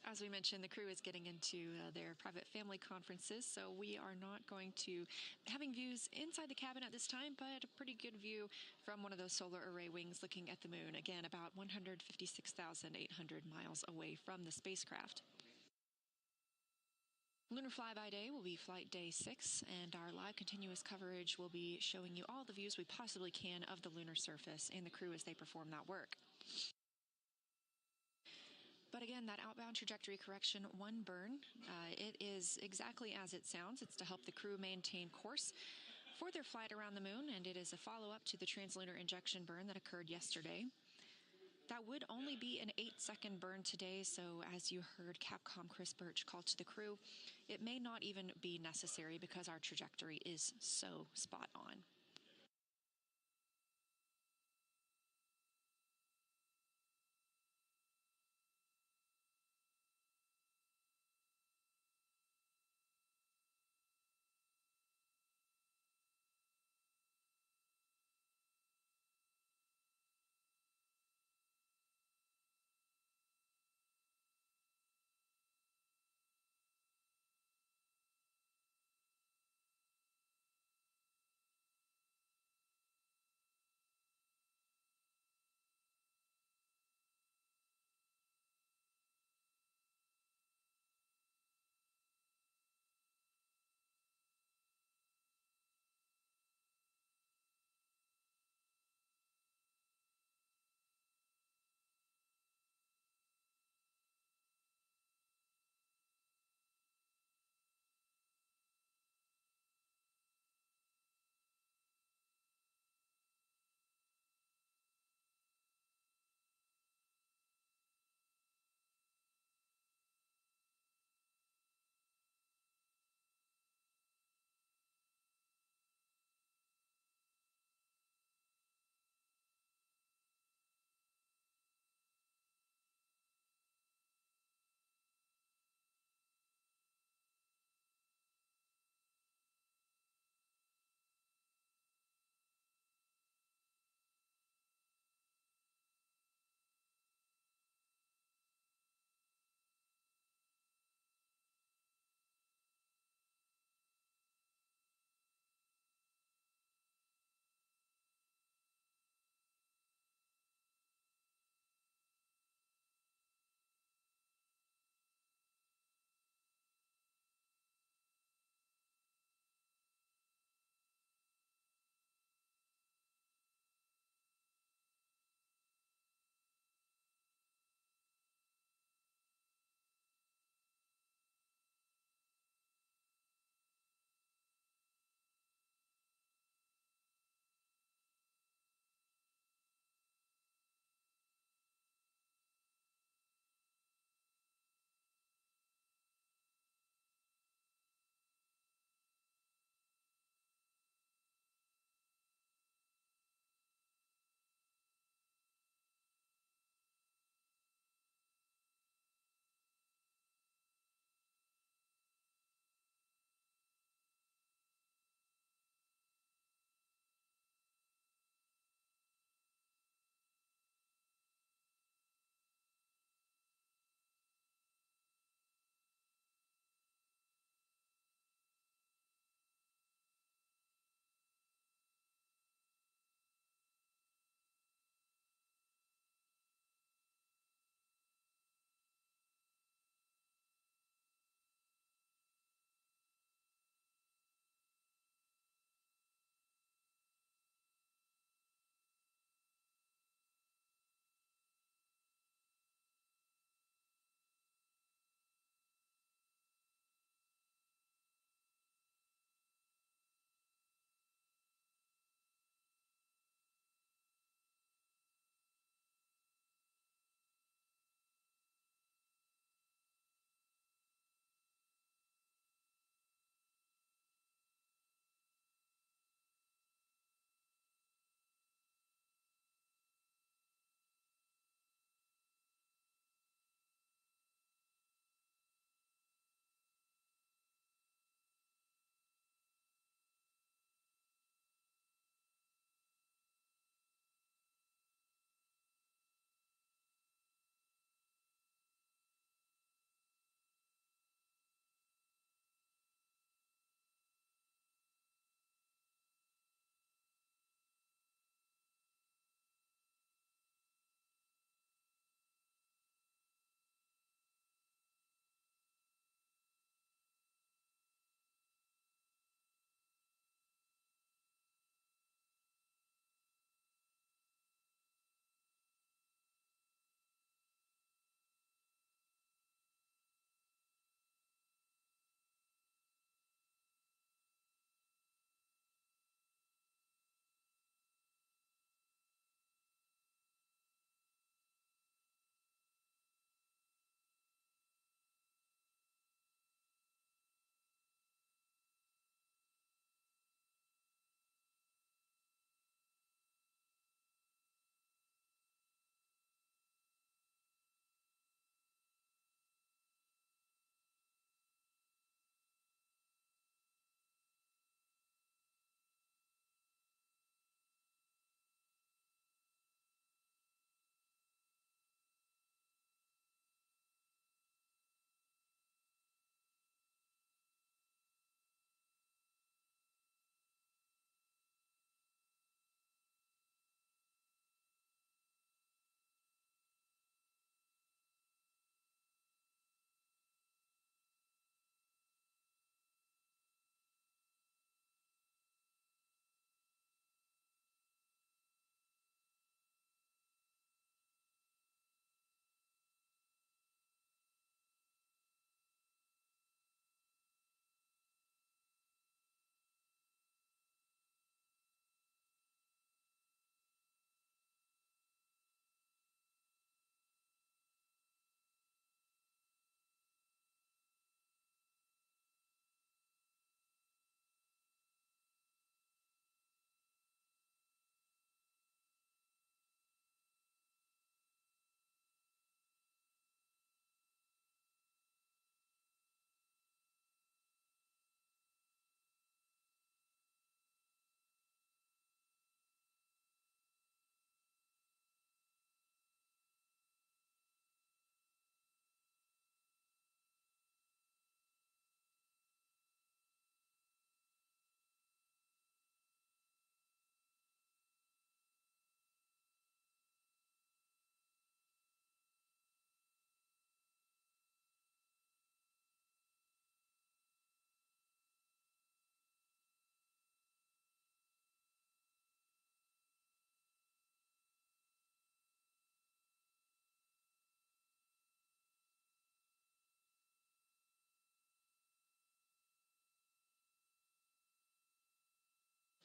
As we mentioned, the crew is getting into their private family conferences, so we are not going to having views inside the cabin at this time, but a pretty good view from one of those solar array wings looking at the moon. Again, about 156,800 miles away from the spacecraft. Lunar Flyby Day will be Flight Day 6, and our live continuous coverage will be showing you all the views we possibly can of the lunar surface and the crew as they perform that work. But again, that outbound trajectory correction 1 burn, it is exactly as it sounds. It's to help the crew maintain course for their flight around the moon, and it is a follow-up to the translunar injection burn that occurred yesterday. That would only be an 8-second burn today, so as you heard Capcom Chris Birch call to the crew, it may not even be necessary because our trajectory is so spot on.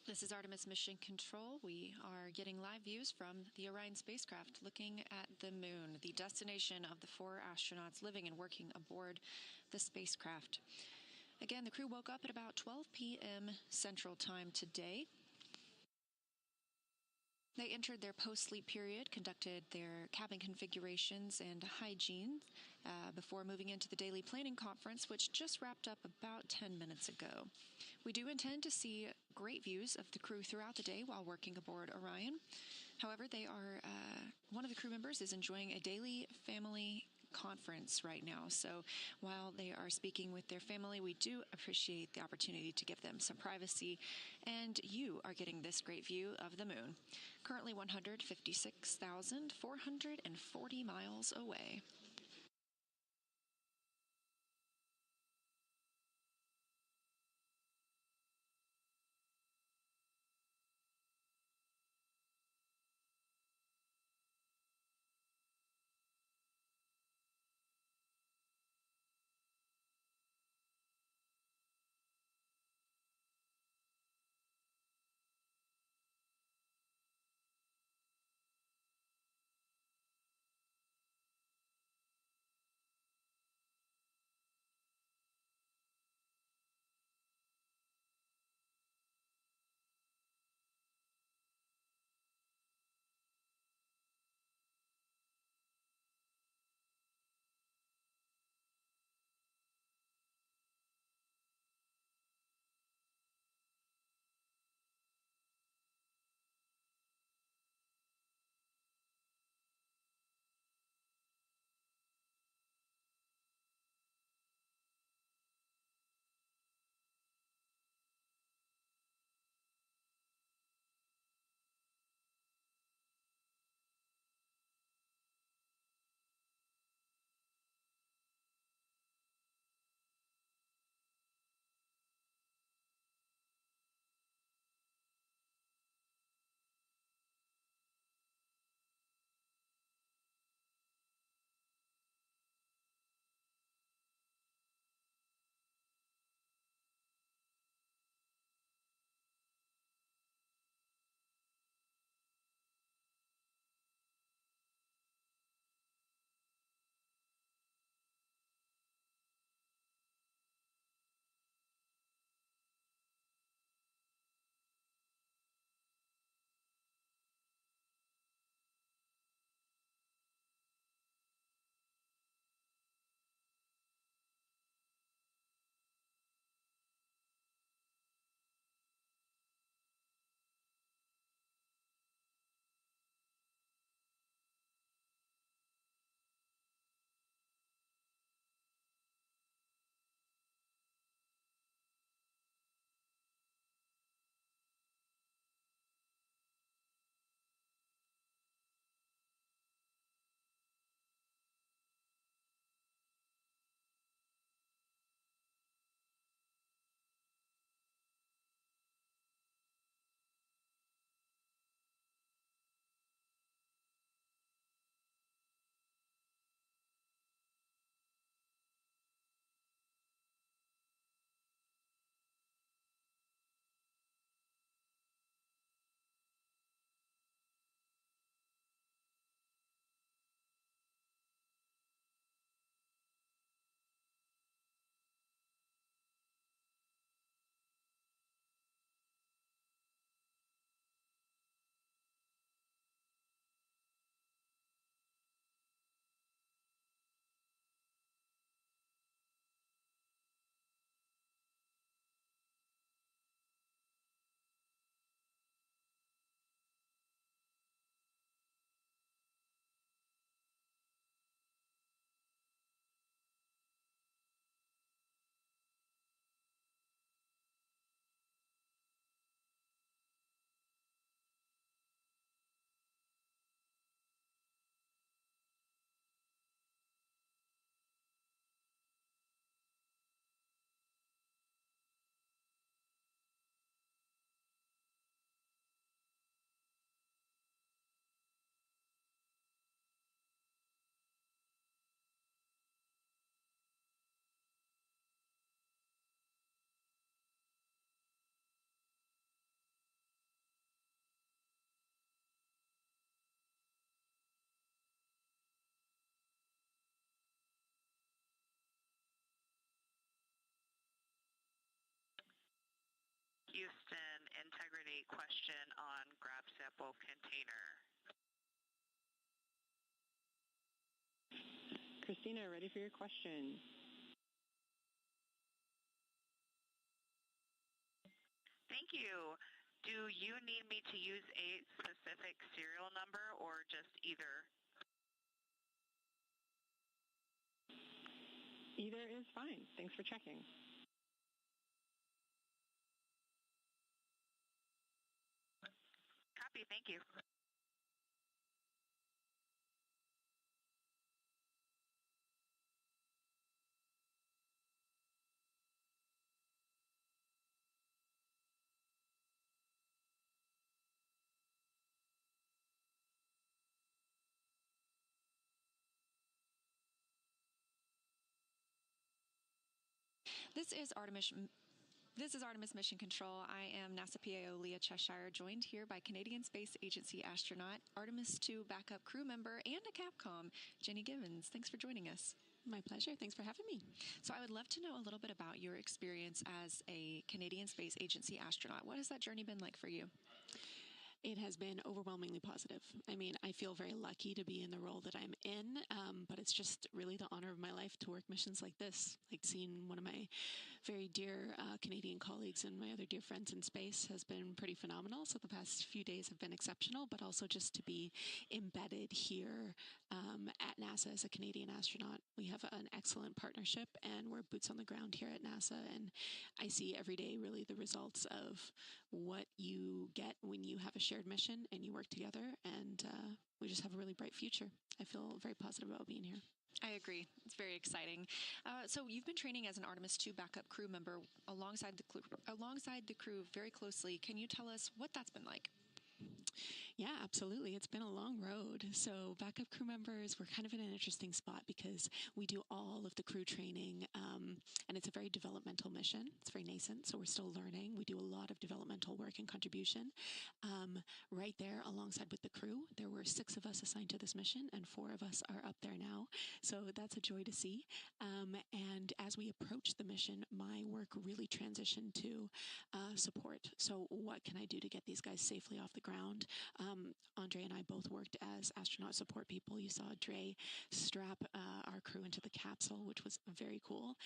This is Artemis Mission Control. We are getting live views from the Orion spacecraft looking at the moon, the destination of the 4 astronauts living and working aboard the spacecraft. Again, the crew woke up at about 12 p.m. Central Time today. They entered their post-sleep period, conducted their cabin configurations and hygiene before moving into the daily planning conference, which just wrapped up about 10 minutes ago. We do intend to see great views of the crew throughout the day while working aboard Orion. However, one of the crew members is enjoying a daily family conference right now. So while they are speaking with their family, we do appreciate the opportunity to give them some privacy, and you are getting this great view of the moon, currently 156,440 miles away. Houston integrity question on grab sample container. Christina, ready for your question. Thank you. Do you need me to use a specific serial number or just either? Either is fine. Thanks for checking. Copy. Thank you. This is Artemis Mission Control. I am NASA PAO Leah Cheshire, joined here by Canadian Space Agency astronaut, Artemis II backup crew member, and a Capcom, Jenny Givens. Thanks for joining us. My pleasure. Thanks for having me. So I would love to know a little bit about your experience as a Canadian Space Agency astronaut. What has that journey been like for you? It has been overwhelmingly positive. I mean, I feel very lucky to be in the role that I'm in, but it's just really the honor of my life to work missions like this. Like seeing one of my very dear Canadian colleagues and my other dear friends in space has been pretty phenomenal. So the past few days have been exceptional, but also just to be embedded here at NASA as a Canadian astronaut. We have an excellent partnership and we're boots on the ground here at NASA. And I see every day really the results of what you get when you have a shared mission and you work together, and we just have a really bright future. I feel very positive about being here. I agree. It's very exciting. So you've been training as an Artemis II backup crew member alongside the crew very closely. Can you tell us what that's been like? Yeah, absolutely. It's been a long road. So backup crew members, we're kind of in an interesting spot because we do all of the crew training, and it's a very developmental mission. It's very nascent, so we're still learning. We do a lot of developmental work and contribution. Right there alongside with the crew, there were 6 of us assigned to this mission, and 4 of us are up there now. So that's a joy to see. And as we approach the mission, my work really transitioned to support. So what can I do to get these guys safely off the ground? Andre and I both worked as astronaut support people. You saw Dre strap our crew into the capsule, which was very cool.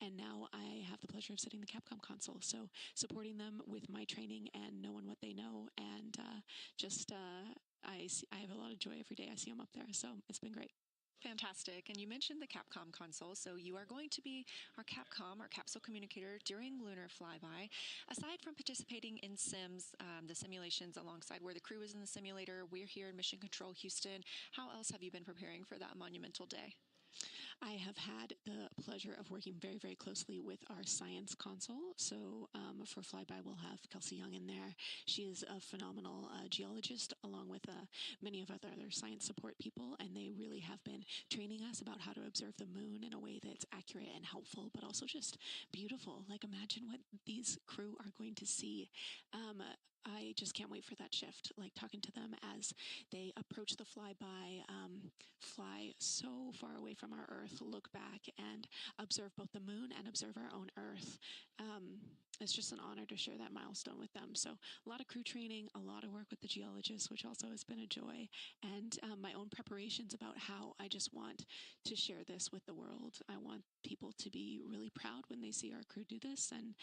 And now I have the pleasure of sitting in the Capcom console. So supporting them with my training and knowing what they know. And I have a lot of joy every day I see them up there. So it's been great. Fantastic. And you mentioned the Capcom console, so you are going to be our Capcom, our capsule communicator during lunar flyby. Aside from participating in sims, the simulations alongside where the crew is in the simulator, we're here in Mission Control Houston. How else have you been preparing for that monumental day? I have had the pleasure of working very, very closely with our science console. So for Flyby, we'll have Kelsey Young in there. She is a phenomenal geologist, along with many of our other science support people, and they really have been training us about how to observe the moon in a way that's accurate and helpful, but also just beautiful. Like, imagine what these crew are going to see. I just can't wait for that shift, like talking to them as they approach the flyby, fly so far away from our Earth, look back and observe both the moon and observe our own Earth. It's just an honor to share that milestone with them. So a lot of crew training, a lot of work with the geologists, which also has been a joy, and my own preparations about how I just want to share this with the world. I want people to be really proud when they see our crew do this and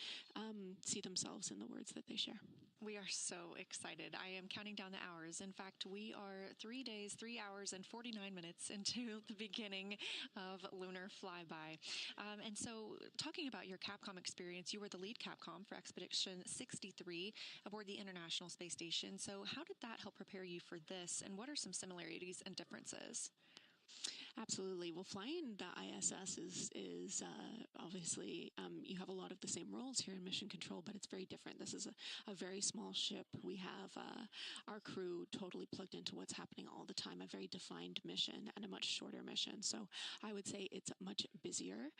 see themselves in the words that they share. We are so excited. I am counting down the hours. In fact, we are 3 days, 3 hours, and 49 minutes into the beginning of lunar flyby. And so talking about your Capcom experience, you were the lead Capcom for Expedition 63 aboard the International Space Station. So how did that help prepare you for this, and what are some similarities and differences? Absolutely. Well, flying the ISS is obviously, you have a lot of the same roles here in Mission Control, but it's very different. This is a very small ship. We have our crew totally plugged into what's happening all the time, a very defined mission and a much shorter mission. So I would say it's much busier.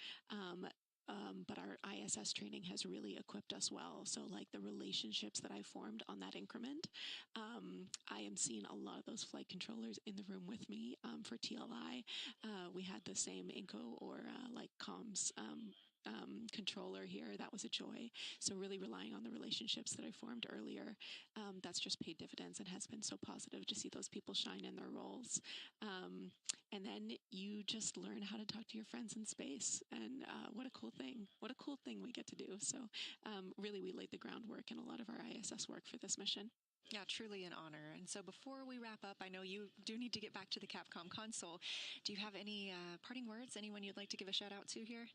But our ISS training has really equipped us well. So like the relationships that I formed on that increment, I am seeing a lot of those flight controllers in the room with me for TLI. We had the same INCO or like comms controller here, that was a joy. So really relying on the relationships that I formed earlier, that's just paid dividends and has been so positive to see those people shine in their roles. And then you just learn how to talk to your friends in space, and what a cool thing. What a cool thing we get to do. So really we laid the groundwork in a lot of our ISS work for this mission. Yeah, truly an honor. And so before we wrap up, I know you do need to get back to the Capcom console. Do you have any parting words? Anyone you'd like to give a shout out to here?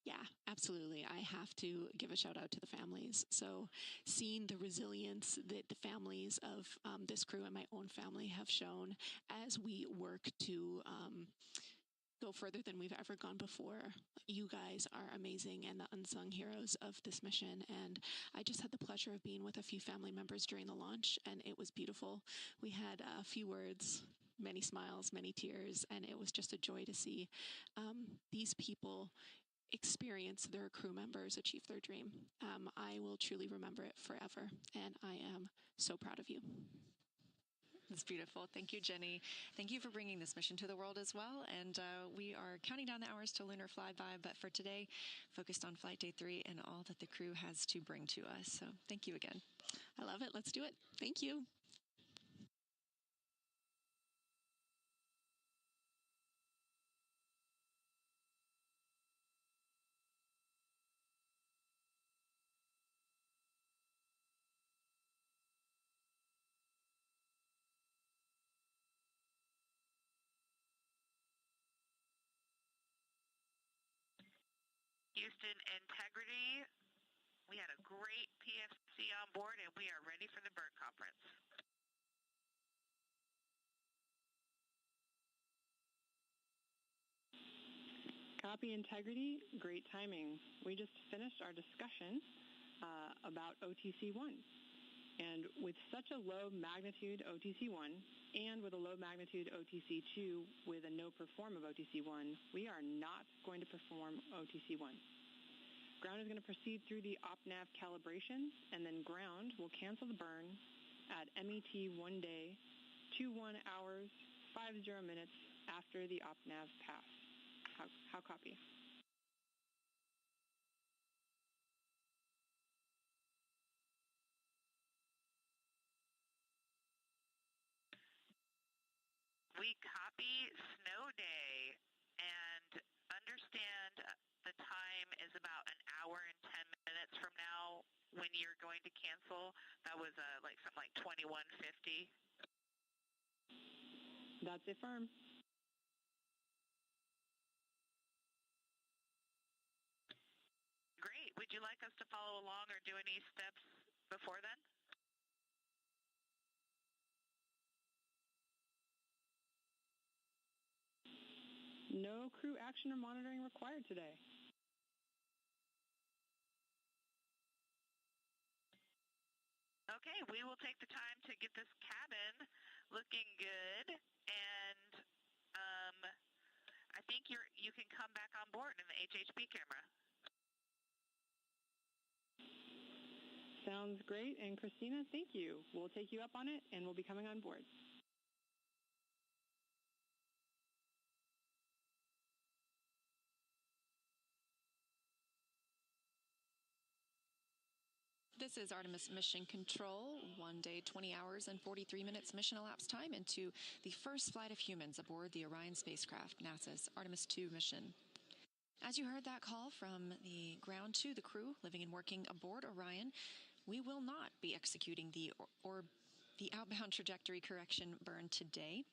Yeah, absolutely. I have to give a shout out to the families. So seeing the resilience that the families of this crew and my own family have shown as we work to go further than we've ever gone before. You guys are amazing and the unsung heroes of this mission. And I just had the pleasure of being with a few family members during the launch, and it was beautiful. We had a few words, many smiles, many tears, and it was just a joy to see these people experience their crew members achieve their dream. I will truly remember it forever, and I am so proud of you. That's beautiful. Thank you, Jenny. Thank you for bringing this mission to the world as well. And we are counting down the hours to lunar flyby, but for today, focused on Flight Day 3 and all that the crew has to bring to us. So thank you again. I love it. Let's do it. Thank you. Houston Integrity, we had a great PFC on board, and we are ready for the bird conference. Copy Integrity, great timing. We just finished our discussion about OTC-1. And with such a low magnitude OTC-1 and with a low magnitude OTC-2 with a no perform of OTC-1, we are not going to perform OTC-1. Ground is going to proceed through the OpNav calibration, and then ground will cancel the burn at MET 1 day, 21 hours, 50 minutes after the OpNav pass. How copy? We copy snow day, and understand the time is about an hour and 10 minutes from now when you're going to cancel. That was something like 21:50. That's affirmed. Great. Would you like us to follow along or do any steps before then? No crew action or monitoring required today. Okay, we will take the time to get this cabin looking good, and I think you can come back on board in the HHP camera. Sounds great. And Christina, thank you. We'll take you up on it, and we'll be coming on board. This is Artemis Mission Control, 1 day, 20 hours, and 43 minutes mission elapsed time into the first flight of humans aboard the Orion spacecraft, NASA's Artemis II mission. As you heard that call from the ground to the crew living and working aboard Orion, we will not be executing the outbound trajectory correction burn today.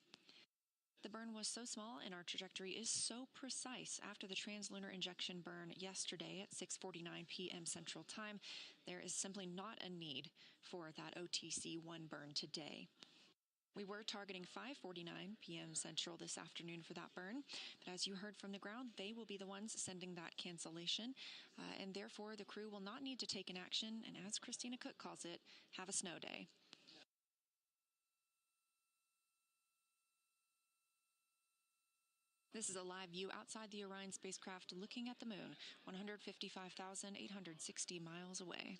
The burn was so small and our trajectory is so precise after the translunar injection burn yesterday at 6:49 p.m. Central Time, there is simply not a need for that OTC-1 burn today. We were targeting 5:49 p.m. Central this afternoon for that burn, but as you heard from the ground, they will be the ones sending that cancellation, and therefore the crew will not need to take an action, and as Christina Cook calls it, have a snow day. This is a live view outside the Orion spacecraft looking at the moon, 155,860 miles away.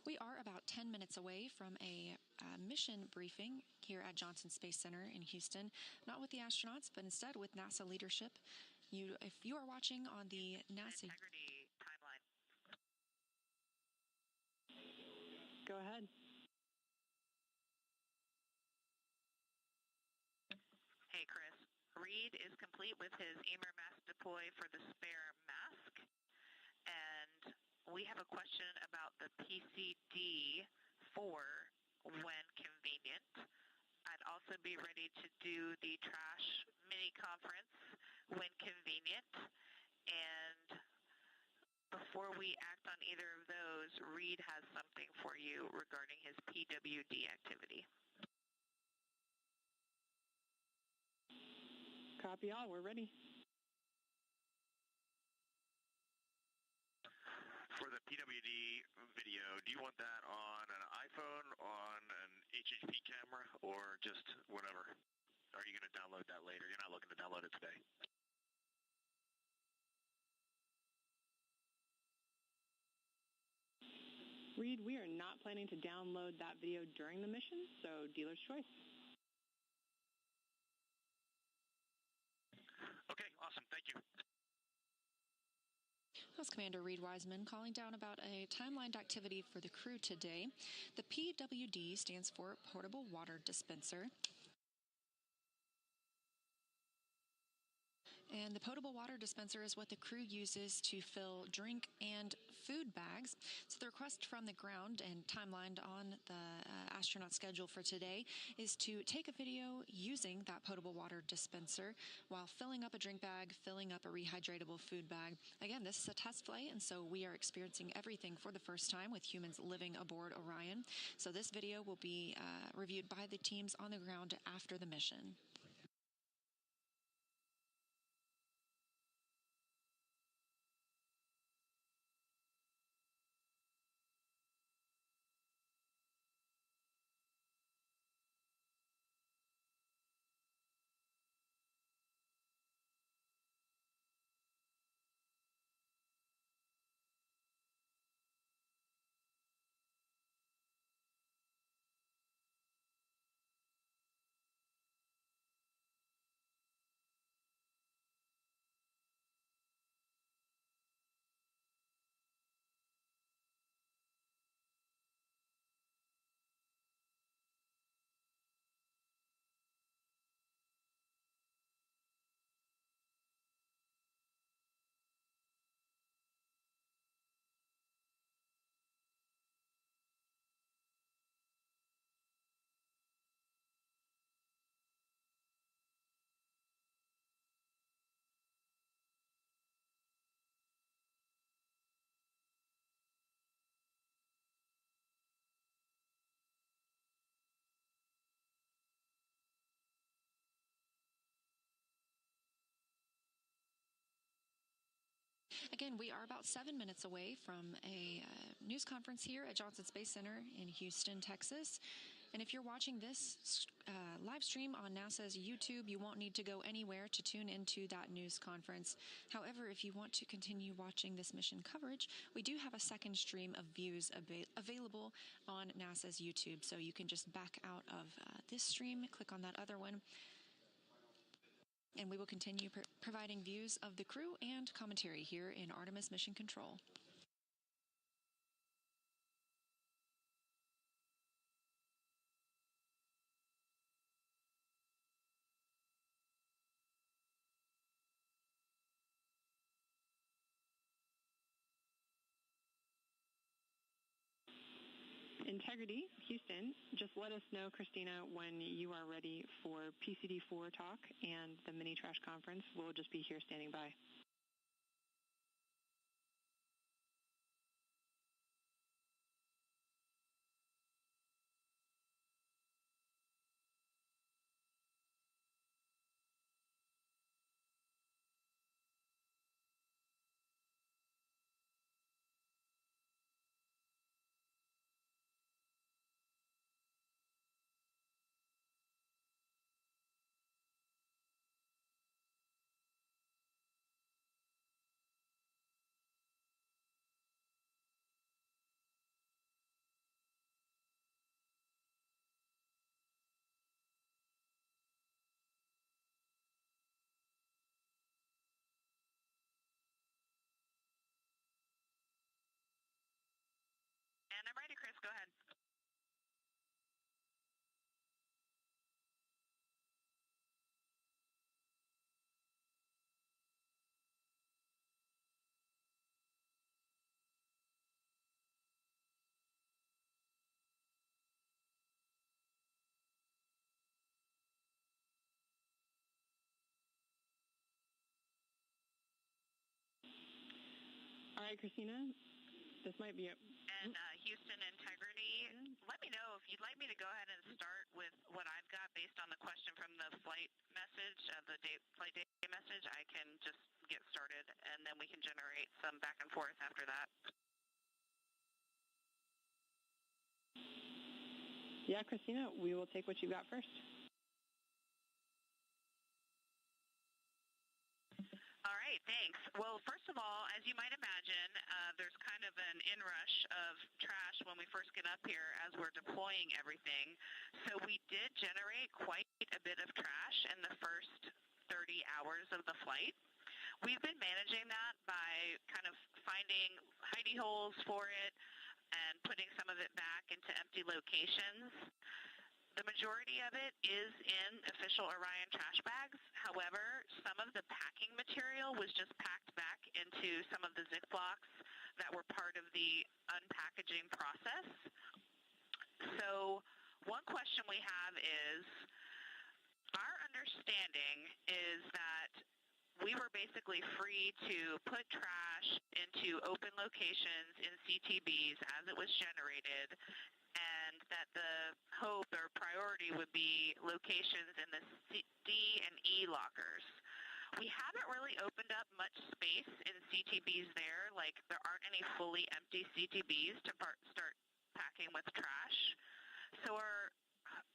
We are about 10 minutes away from a mission briefing here at Johnson Space Center in Houston, not with the astronauts, but instead with NASA leadership. If you are watching on the NASA Integrity timeline. Go ahead. Hey, Chris. Reed is complete with his EMER mask deploy for the spare mask. And we have a question about the PCD-4 when convenient. I'd also be ready to do the trash mini conference when convenient. And before we act on either of those, Reed has something for you regarding his PWD activity. Copy all. We're ready. For the PWD video, do you want that on an iPhone, on an HHP camera, or just whatever? Are you going to download that later? You're not looking to download it today. Reed, we are not planning to download that video during the mission, so dealer's choice. Okay, awesome. Thank you. That was Commander Reed Wiseman calling down about a timelined activity for the crew today. The PWD stands for Portable Water Dispenser. And the potable water dispenser is what the crew uses to fill drink and food bags. So the request from the ground and timelined on the astronaut schedule for today is to take a video using that potable water dispenser while filling up a drink bag, filling up a rehydratable food bag. Again, this is a test flight, and so we are experiencing everything for the first time with humans living aboard Orion. So this video will be reviewed by the teams on the ground after the mission. Again, we are about 7 minutes away from a news conference here at Johnson Space Center in Houston, Texas. And if you're watching this live stream on NASA's YouTube, you won't need to go anywhere to tune into that news conference. However, if you want to continue watching this mission coverage, we do have a second stream of views available on NASA's YouTube. So you can just back out of this stream, click on that other one, and we will continue providing views of the crew and commentary here in Artemis Mission Control. Integrity, Houston, just let us know, Christina, when you are ready for PCD-4 talk and the mini trash conference. We'll just be here standing by. I'm ready, Chris. Go ahead. All right, Christina, this might be it. And Houston Integrity, let me know if you'd like me to go ahead and start with what I've got based on the question from the flight message, flight data message. I can just get started, and then we can generate some back and forth after that. Yeah, Christina, we will take what you got first. All right, thanks. Well, first of all, as you might imagine, there's kind of an inrush of trash when we first get up here as we're deploying everything. So we did generate quite a bit of trash in the first 30 hours of the flight. We've been managing that by kind of finding hidey holes for it and putting some of it back into empty locations. The majority of it is in official Orion trash bags. However, some of the packing material was just packed back into some of the Ziplocs that were part of the unpackaging process. So one question we have is, our understanding is that we were basically free to put trash into open locations in CTBs as it was generated, and that the hope or priority would be locations in the D and E lockers. We haven't really opened up much space in CTBs there, like there aren't any fully empty CTBs to start packing with trash. So our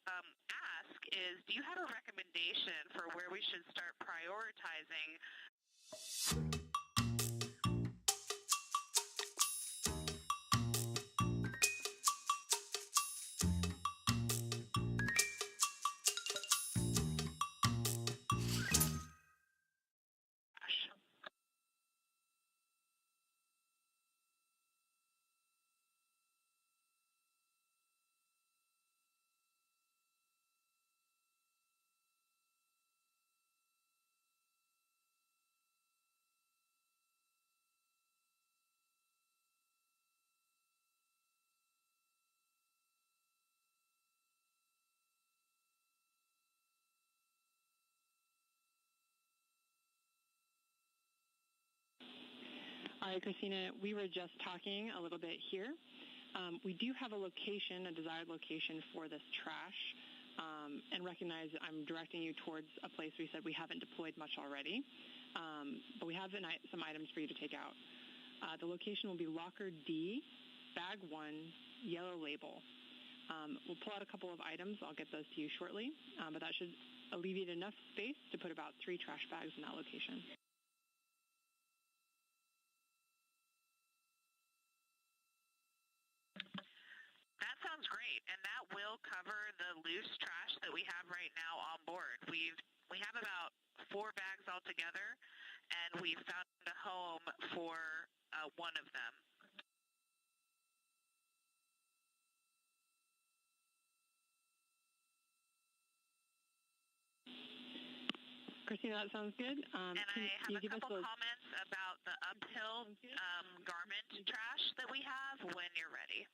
ask is, do you have a recommendation for where we should start prioritizing All right, Christina, we were just talking a little bit here. We do have a location, a desired location for this trash, and recognize I'm directing you towards a place we said we haven't deployed much already, but we have some items for you to take out. The location will be Locker D, Bag 1, Yellow Label. We'll pull out a couple of items. I'll get those to you shortly, but that should alleviate enough space to put about 3 trash bags in that location. That sounds great, and that will cover the loose trash that we have right now on board. We have about 4 bags altogether, and we found a home for one of them. Christina, that sounds good. And I have a couple comments about the uphill garment trash that we have when you're ready.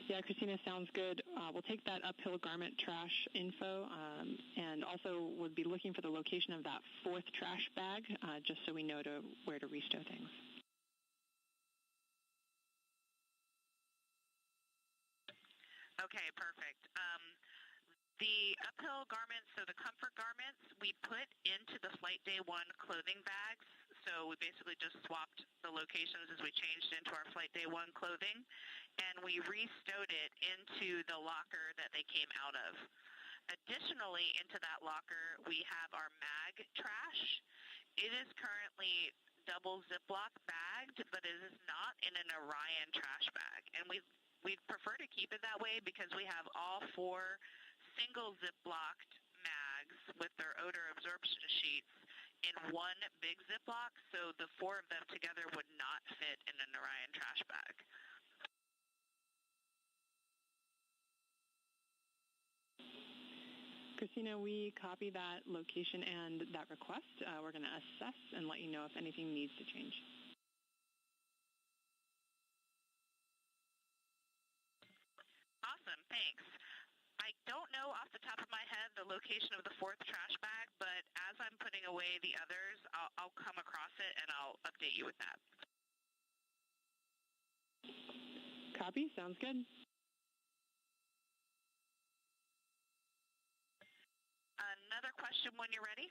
Yeah, Christina, sounds good. We'll take that uphill garment trash info and also would be looking for the location of that 4th trash bag just so we know where to restow things. Okay, perfect. The uphill garments, so the comfort garments, we put into the Flight Day 1 clothing bags. So we basically just swapped the locations as we changed into our Flight Day 1 clothing, and we restowed it into the locker that they came out of. Additionally, into that locker, we have our mag trash. It is currently double Ziploc bagged, but it is not in an Orion trash bag. And we'd prefer to keep it that way because we have all 4 single Ziplocked mags with their odor absorption sheets in one big Ziploc, so the 4 of them together would not fit in an Orion trash bag. Christina, we copy that location and that request. We're going to assess and let you know if anything needs to change. Awesome, thanks. I don't know off the top of my head the location of the 4th trash bag, but as I'm putting away the others, I'll come across it and I'll update you with that. Copy, sounds good. Another question when you're ready.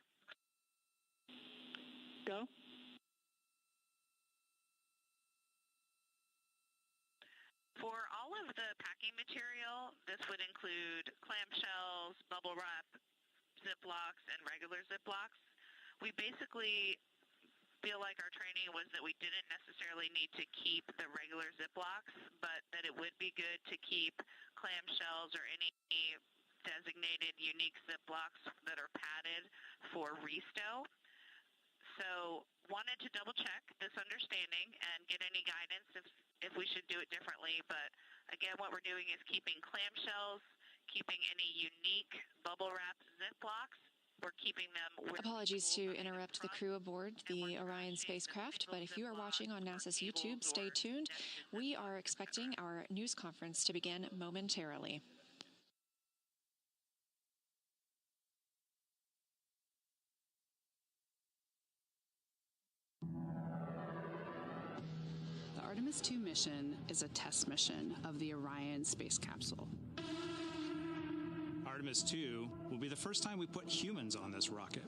Go. For all of the packing material, this would include clamshells, bubble wrap, Ziplocs, and regular Ziplocs. We basically feel like our training was that we didn't necessarily need to keep the regular Ziplocs, but that it would be good to keep clamshells or any designated unique Ziplocs that are padded for restow. So wanted to double check this understanding and get any guidance if we should do it differently. But again, what we're doing is keeping clamshells, keeping any unique bubble wrap Ziplocs. We're keeping them with Apologies to interrupt the crew aboard the Orion spacecraft, but if you are watching on NASA's YouTube, stay tuned. We are expecting our news conference to begin momentarily. The Artemis II mission is a test mission of the Orion space capsule. Artemis II will be the first time we put humans on this rocket.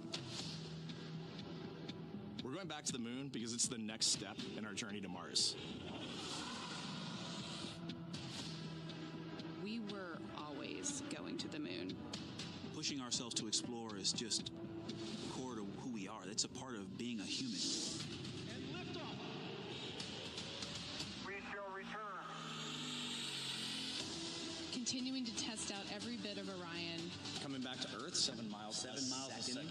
We're going back to the moon because it's the next step in our journey to Mars. We were always going to the moon. Pushing ourselves to explore is just core to who we are. That's a part of being a human. Continuing to test out every bit of Orion. Coming back to Earth, 7 miles a second.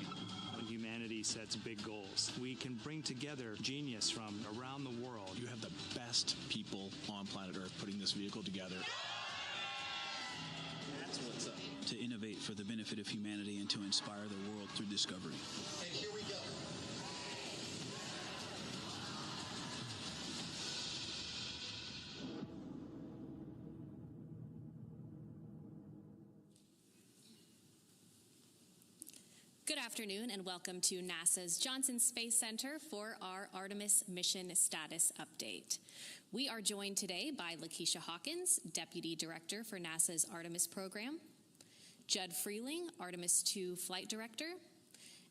When humanity sets big goals, we can bring together genius from around the world. You have the best people on planet Earth putting this vehicle together. That's what's up. To innovate for the benefit of humanity and to inspire the world through discovery. And here we go. Good afternoon and welcome to NASA's Johnson Space Center for our Artemis mission status update. We are joined today by Lakeisha Hawkins, Deputy Director for NASA's Artemis program, Judd Freeling, Artemis II Flight Director,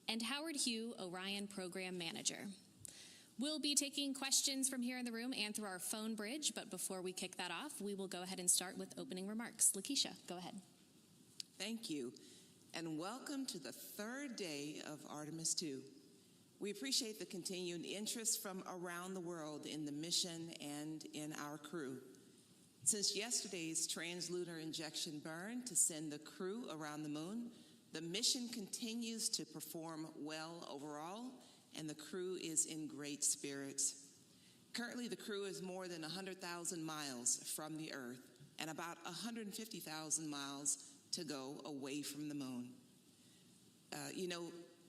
and Howard Hugh, Orion Program Manager. We'll be taking questions from here in the room and through our phone bridge, but before we kick that off, we will go ahead and start with opening remarks. Lakeisha, go ahead. Thank you. And welcome to the third day of Artemis II. We appreciate the continued interest from around the world in the mission and in our crew. Since yesterday's translunar injection burn to send the crew around the moon, the mission continues to perform well overall, and the crew is in great spirits. Currently, the crew is more than 100,000 miles from the Earth and about 150,000 miles to go away from the moon.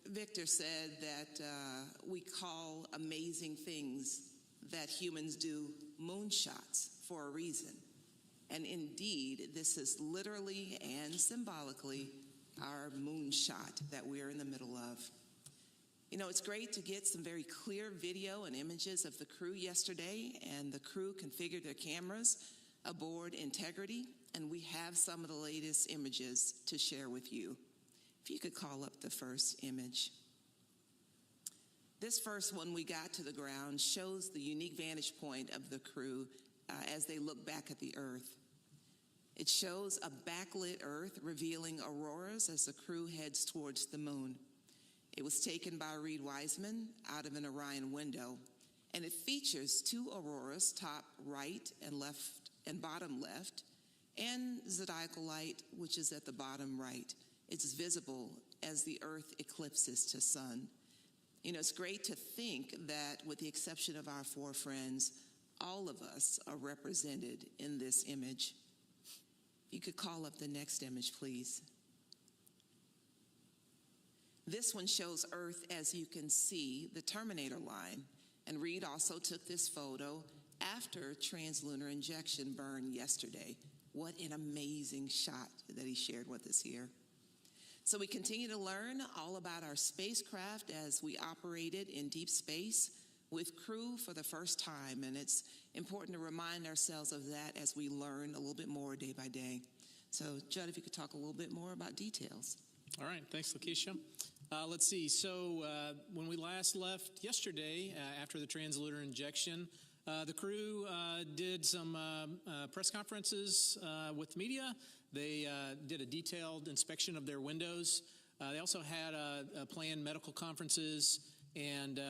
Victor said that we call amazing things that humans do moonshots for a reason. And indeed, this is literally and symbolically our moonshot that we're in the middle of. It's great to get some very clear video and images of the crew yesterday, and the crew configured their cameras aboard Integrity, and we have some of the latest images to share with you. If you could call up the first image. This first one we got to the ground shows the unique vantage point of the crew as they look back at the Earth. It shows a backlit Earth revealing auroras as the crew heads towards the moon. It was taken by Reed Wiseman out of an Orion window, and it features 2 auroras, top right and left and bottom left, and zodiacal light, which is at the bottom right. It's visible as the Earth eclipses to sun. You know, it's great to think that with the exception of our four friends, all of us are represented in this image. If you could call up the next image, please. This one shows Earth as you can see, the Terminator line. And Reed also took this photo after translunar injection burn yesterday. What an amazing shot that he shared with us here. So we continue to learn all about our spacecraft as we operated in deep space with crew for the first time. And it's important to remind ourselves of that as we learn a little bit more day by day. So Judd, if you could talk a little bit more about details. All right, thanks, Lakeisha. Let's see, so when we last left yesterday after the translunar injection, the crew did some press conferences with media. They did a detailed inspection of their windows. They also had planned medical conferences, and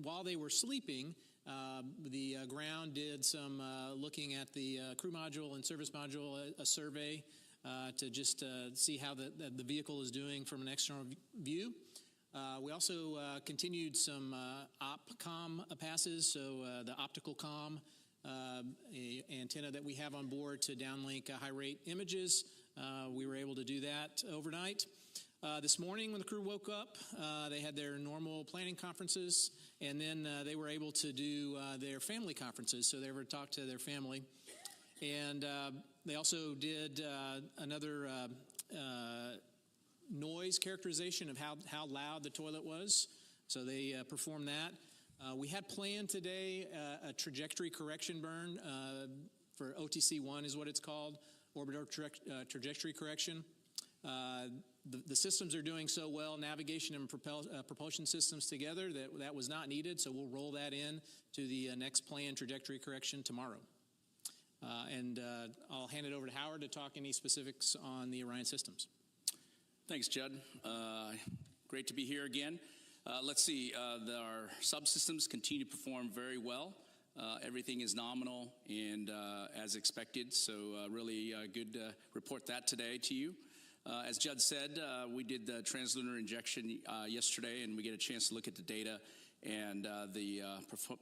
while they were sleeping, the ground did some looking at the crew module and service module, a survey to just see how the vehicle is doing from an external view. We also continued some OpComm passes, so the optical comm antenna that we have on board to downlink high-rate images. We were able to do that overnight. This morning when the crew woke up, they had their normal planning conferences, and then they were able to do their family conferences, so they were to talk to their family. And they also did another noise characterization of how loud the toilet was. So they performed that. We had planned today a trajectory correction burn for OTC-1 is what it's called, orbital trajectory correction. The systems are doing so well, navigation and propulsion systems together, that was not needed, so we'll roll that in to the next planned trajectory correction tomorrow. And I'll hand it over to Howard to talk any specifics on the Orion systems. Thanks, Judd. Great to be here again. Let's see, our subsystems continue to perform very well. Everything is nominal and as expected, so really good to report that today to you. As Judd said, we did the translunar injection yesterday, and we get a chance to look at the data, and the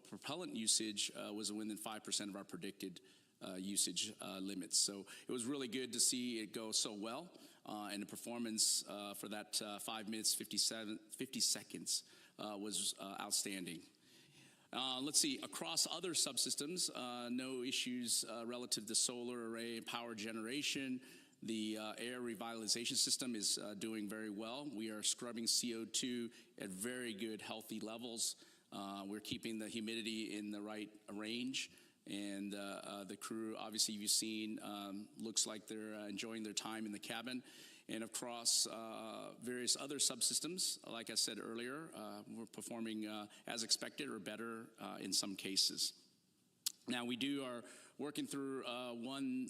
propellant usage was within 5% of our predicted usage limits. So it was really good to see it go so well, and the performance for that 5 minutes, 50 seconds was outstanding. Let's see, across other subsystems, no issues relative to solar array and power generation. The air revitalization system is doing very well. We are scrubbing CO2 at very good, healthy levels. We're keeping the humidity in the right range. And the crew, obviously, you've seen, looks like they're enjoying their time in the cabin. And across various other subsystems, like I said earlier, we're performing as expected or better in some cases. Now, we are working through one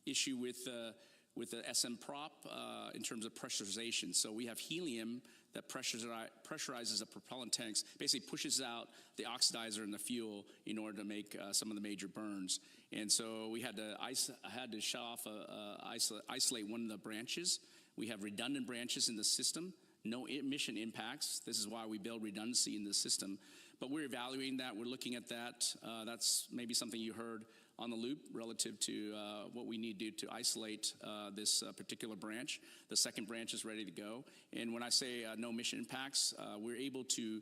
issue with the SM prop in terms of pressurization. So we have helium that pressurizes the propellant tanks, basically pushes out the oxidizer and the fuel in order to make some of the major burns. And so we had to shut off, isolate one of the branches. We have redundant branches in the system, no emission impacts. This is why we build redundancy in the system. But we're evaluating that. We're looking at that. That's maybe something you heard on the loop relative to what we need to do to isolate this particular branch. The second branch is ready to go. And when I say no mission impacts, we're able to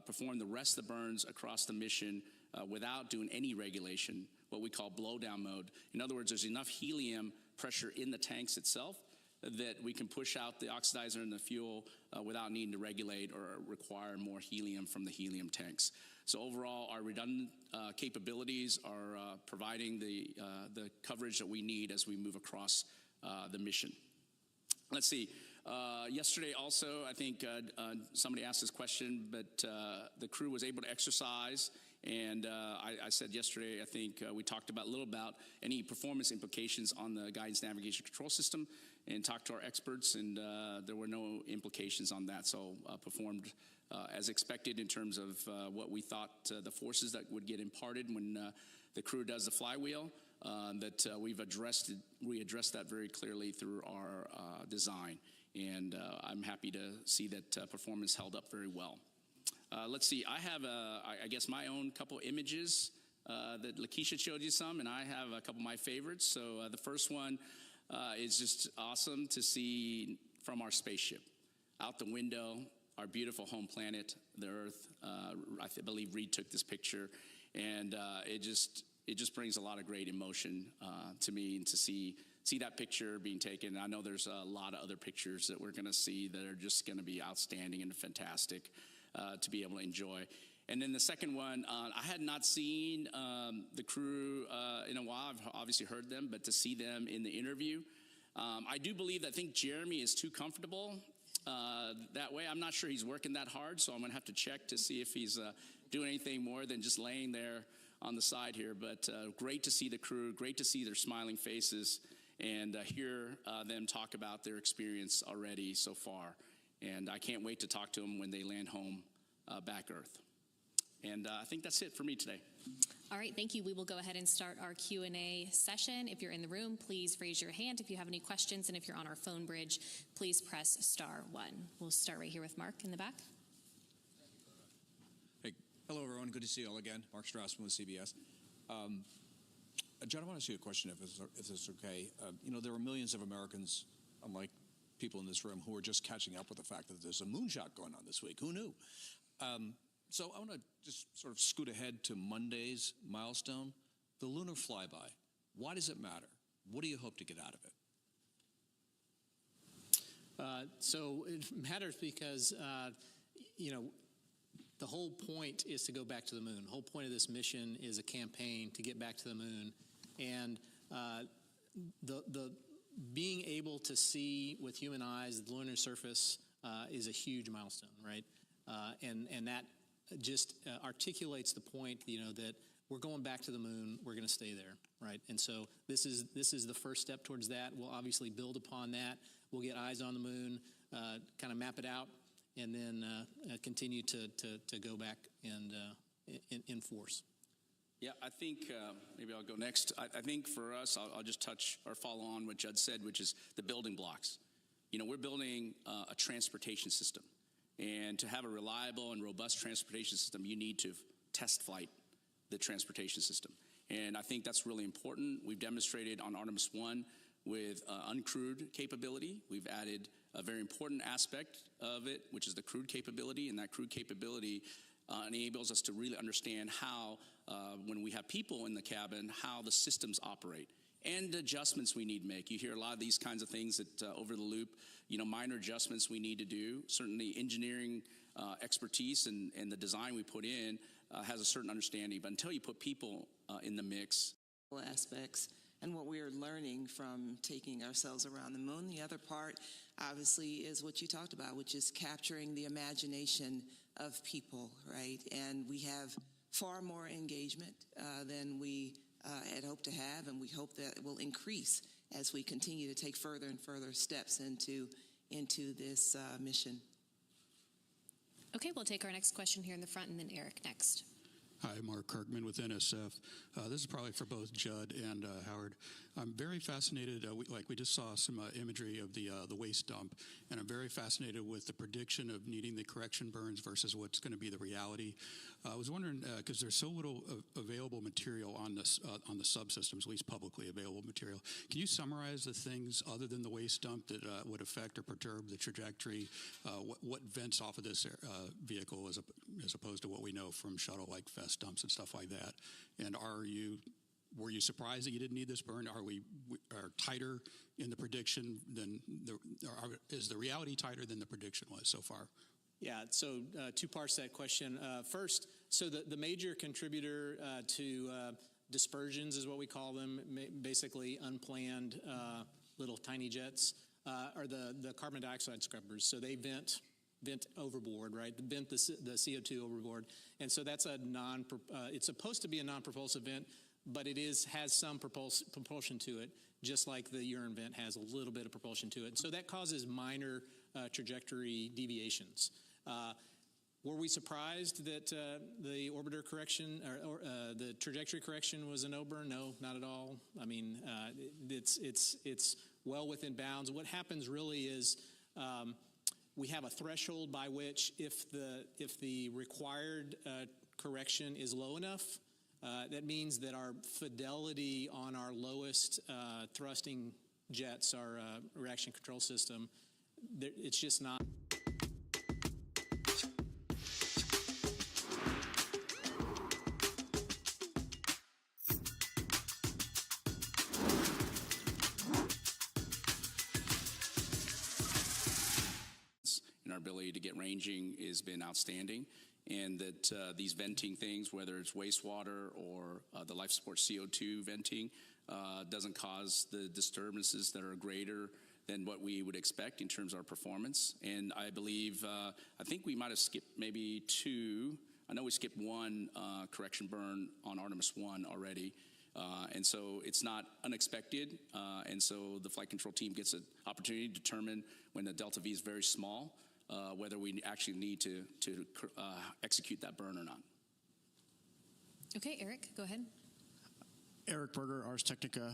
perform the rest of the burns across the mission without doing any regulation, what we call blowdown mode. In other words, there's enough helium pressure in the tanks itself that we can push out the oxidizer and the fuel without needing to regulate or require more helium from the helium tanks. So overall, our redundant capabilities are providing the coverage that we need as we move across the mission. Let's see. Yesterday also, I think somebody asked this question, but the crew was able to exercise. And I said yesterday, I think we talked a little about any performance implications on the guidance navigation control system and talked to our experts, and there were no implications on that. So performed as expected in terms of what we thought the forces that would get imparted when the crew does the flywheel, that we addressed that very clearly through our design. and I'm happy to see that performance held up very well. Let's see, I have, I guess, my own couple images that Lakeisha showed you some, and I have a couple of my favorites. So the first one is just awesome to see from our spaceship. Out the window, our beautiful home planet, the Earth. I believe Reed took this picture, and it just brings a lot of great emotion to me, and to see that picture being taken. I know there's a lot of other pictures that we're going to see that are just going to be outstanding and fantastic to be able to enjoy. And then the second one, I had not seen the crew in a while. I've obviously heard them, but to see them in the interview, I do believe, I think Jeremy is too comfortable that way. I'm not sure he's working that hard, so I'm going to have to check to see if he's doing anything more than just laying there on the side here. But great to see the crew, great to see their smiling faces, and hear them talk about their experience already so far. And I can't wait to talk to them when they land home back Earth. And I think that's it for me today. All right, thank you. We will go ahead and start our Q&A session. If you're in the room, please raise your hand if you have any questions. And if you're on our phone bridge, please press *1. We'll start right here with Mark in the back. Hey, hello, everyone. Good to see you all again. Mark Strassman with CBS. John, I want to ask you a question, if it's okay. You know, there are millions of Americans, unlike people in this room, who are just catching up with the fact that there's a moonshot going on this week. Who knew? So I want to just sort of scoot ahead to Monday's milestone, the lunar flyby. Why does it matter? What do you hope to get out of it? So it matters because, you know, the whole point is to go back to the moon. The whole point of this mission is a campaign to get back to the moon. And the being able to see with human eyes the lunar surface is a huge milestone, right? And that just articulates the point, you know, that we're going back to the moon, we're going to stay there, right? And so this is the first step towards that. We'll obviously build upon that. We'll get eyes on the moon, kind of map it out, and then continue to go back and in force. Yeah, I think maybe I'll go next. I think for us, I'll just touch or follow on what Judd said, which is the building blocks. You know, we're building a transportation system. And to have a reliable and robust transportation system, you need to test flight the transportation system. And I think that's really important. We've demonstrated on Artemis 1 with uncrewed capability. We've added a very important aspect of it, which is the crewed capability. And that crewed capability enables us to really understand how, when we have people in the cabin, how the systems operate and adjustments we need to make. You hear a lot of these kinds of things that over the loop, you know, minor adjustments we need to do. Certainly engineering expertise and the design we put in has a certain understanding, but until you put people in the mix. Aspects and what we are learning from taking ourselves around the moon. The other part, obviously, is what you talked about, which is capturing the imagination of people, right? And we have far more engagement than we had hoped to have, and we hope that it will increase as we continue to take further and further steps into this mission. Okay, we'll take our next question here in the front, and then Eric next. Hi, Mark Kirkman with NSF. This is probably for both Judd and Howard. I'm very fascinated, we just saw some imagery of the waste dump, and I'm very fascinated with the prediction of needing the correction burns versus what's going to be the reality. I was wondering, because there's so little available material on the subsystems, at least publicly available material. Can you summarize the things other than the waste dump that would affect or perturb the trajectory? What vents off of this vehicle as opposed to what we know from shuttle like fest dumps and stuff like that? And were you surprised that you didn't need this burn? Are tighter in the prediction than is the reality tighter than the prediction was so far? Yeah, so two parts to that question. First, so the major contributor to dispersions is what we call them, basically unplanned little tiny jets, are the carbon dioxide scrubbers. So they vent overboard, right? Vent the CO2 overboard. And so that's it's supposed to be a non-propulsive vent, but it has some propulsion to it, just like the urine vent has a little bit of propulsion to it. And so that causes minor trajectory deviations. Were we surprised that the orbiter correction or the trajectory correction was a no-burn? No, not at all. I mean, it's well within bounds. What happens really is We have a threshold by which if the required correction is low enough, that means that our fidelity on our lowest thrusting jets, our reaction control system, it's just not. And our ability to get ranging has been outstanding, and that these venting things, whether it's wastewater or the life support CO2 venting, doesn't cause the disturbances that are greater than what we would expect in terms of our performance. And I believe, I think we might have skipped maybe two. I know we skipped one correction burn on Artemis 1 already. And so it's not unexpected. And so the flight control team gets an opportunity to determine when the delta V is very small, whether we actually need to execute that burn or not. Okay, Eric, go ahead. Eric Berger, Ars Technica.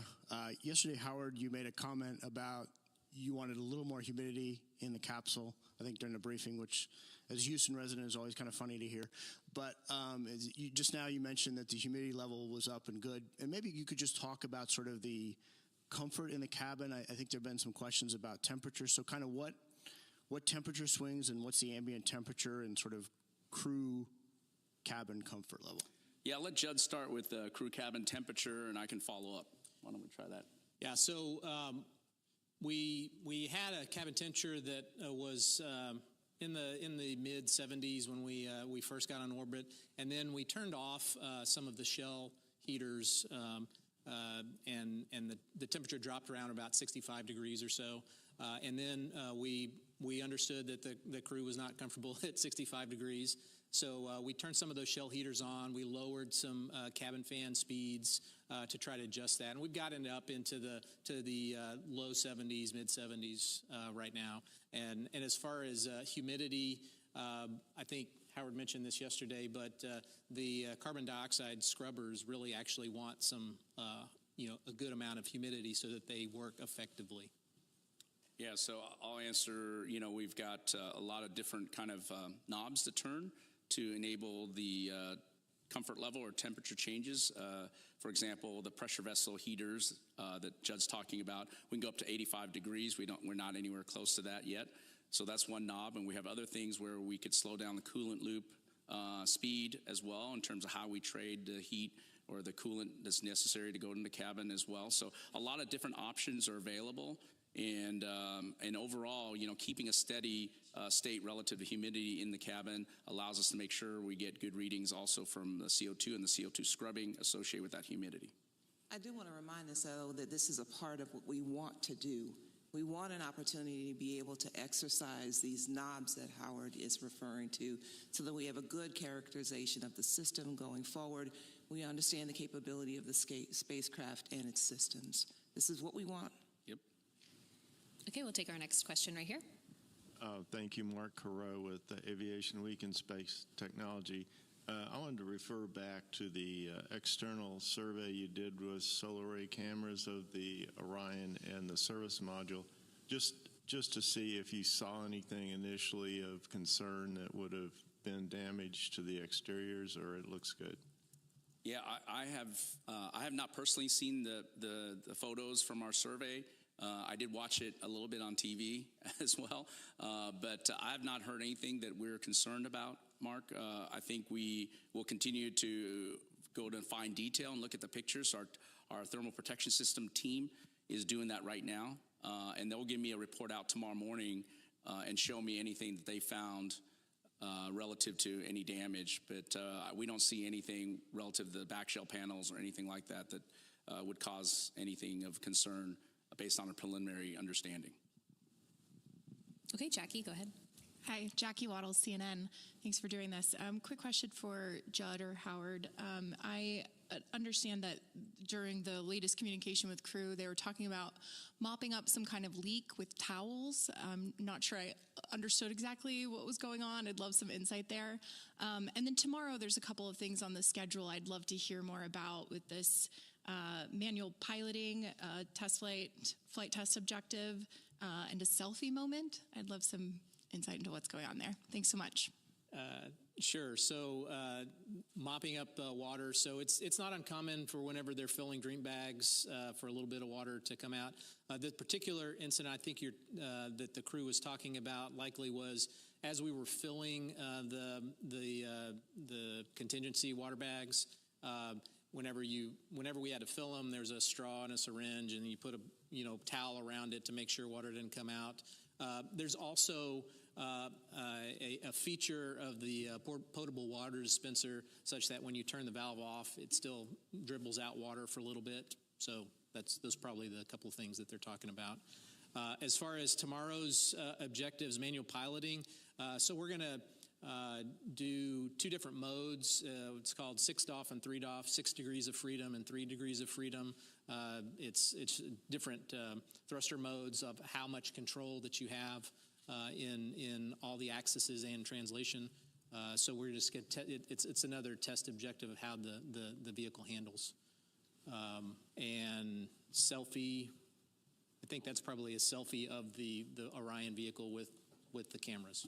Yesterday, Howard, you made a comment about you wanted a little more humidity in the capsule, I think during the briefing, which as a Houston resident is always kind of funny to hear. But just now you mentioned that the humidity level was up and good. And maybe you could just talk about sort of the comfort in the cabin. I think there have been some questions about temperature. So kind of what temperature swings and what's the ambient temperature and sort of crew cabin comfort level? Yeah, I'll let Judd start with the crew cabin temperature, and I can follow up. Why don't we try that? Yeah, so we had a cabin temperature that was in the mid 70s when we first got on orbit, and then we turned off some of the shell heaters, and the temperature dropped around about 65 degrees or so, and then we understood that the crew was not comfortable at 65 degrees. So we turned some of those shell heaters on. We lowered some cabin fan speeds to try to adjust that, and we've gotten it up into the low 70s, mid 70s right now. And as far as humidity, I think Howard mentioned this yesterday, but the carbon dioxide scrubbers really actually want some a good amount of humidity so that they work effectively. Yeah, so I'll answer. We've got a lot of different kind of knobs to turn to enable the comfort level or temperature changes. For example, the pressure vessel heaters that Judd's talking about, we can go up to 85 degrees. We're not anywhere close to that yet. So that's one knob, and we have other things where we could slow down the coolant loop speed as well in terms of how we trade the heat or the coolant that's necessary to go into the cabin as well. So a lot of different options are available. And overall, keeping a steady state relative to humidity in the cabin allows us to make sure we get good readings also from the CO2 and the CO2 scrubbing associated with that humidity. I do want to remind us, though, that this is a part of what we want to do. We want an opportunity to be able to exercise these knobs that Howard is referring to so that we have a good characterization of the system going forward. We understand the capability of the spacecraft and its systems. This is what we want. Okay, we'll take our next question right here. Thank you, Mark Carreau with Aviation Week in Space Technology. I wanted to refer back to the external survey you did with solar array cameras of the Orion and the service module, just to see if you saw anything initially of concern that would have been damage to the exteriors, or it looks good. Yeah, I have not personally seen the photos from our survey. I did watch it a little bit on TV as well, but I have not heard anything that we're concerned about, Mark. I think we will continue to go to fine detail and look at the pictures. Our thermal protection system team is doing that right now, and they'll give me a report out tomorrow morning and show me anything that they found relative to any damage. But we don't see anything relative to the back shell panels or anything like that that would cause anything of concern based on a preliminary understanding. Okay, Jackie, go ahead. Hi, Jackie Waddles, CNN. Thanks for doing this. Quick question for Judd or Howard. I understand that during the latest communication with crew, they were talking about mopping up some kind of leak with towels. I'm not sure I understood exactly what was going on. I'd love some insight there. And then tomorrow, there's a couple of things on the schedule I'd love to hear more about with this manual piloting, flight test objective, and a selfie moment. I'd love some insight into what's going on there. Thanks so much. Sure. So mopping up water. So it's not uncommon for whenever they're filling drink bags for a little bit of water to come out. The particular incident I think that the crew was talking about likely was as we were filling the contingency water bags. Whenever we had to fill them, there's a straw and a syringe, and you put a towel around it to make sure water didn't come out. There's also a feature of the potable water dispenser such that when you turn the valve off, it still dribbles out water for a little bit. So those are probably the couple of things that they're talking about. As far as tomorrow's objectives, manual piloting, so we're going to do 2 different modes. It's called 6 DOF and 3 DOF, 6 degrees of freedom and 3 degrees of freedom. It's different thruster modes of how much control that you have in all the axes and translation. So we're just it's another test objective of how the vehicle handles. And selfie, I think that's probably a selfie of the Orion vehicle with the cameras.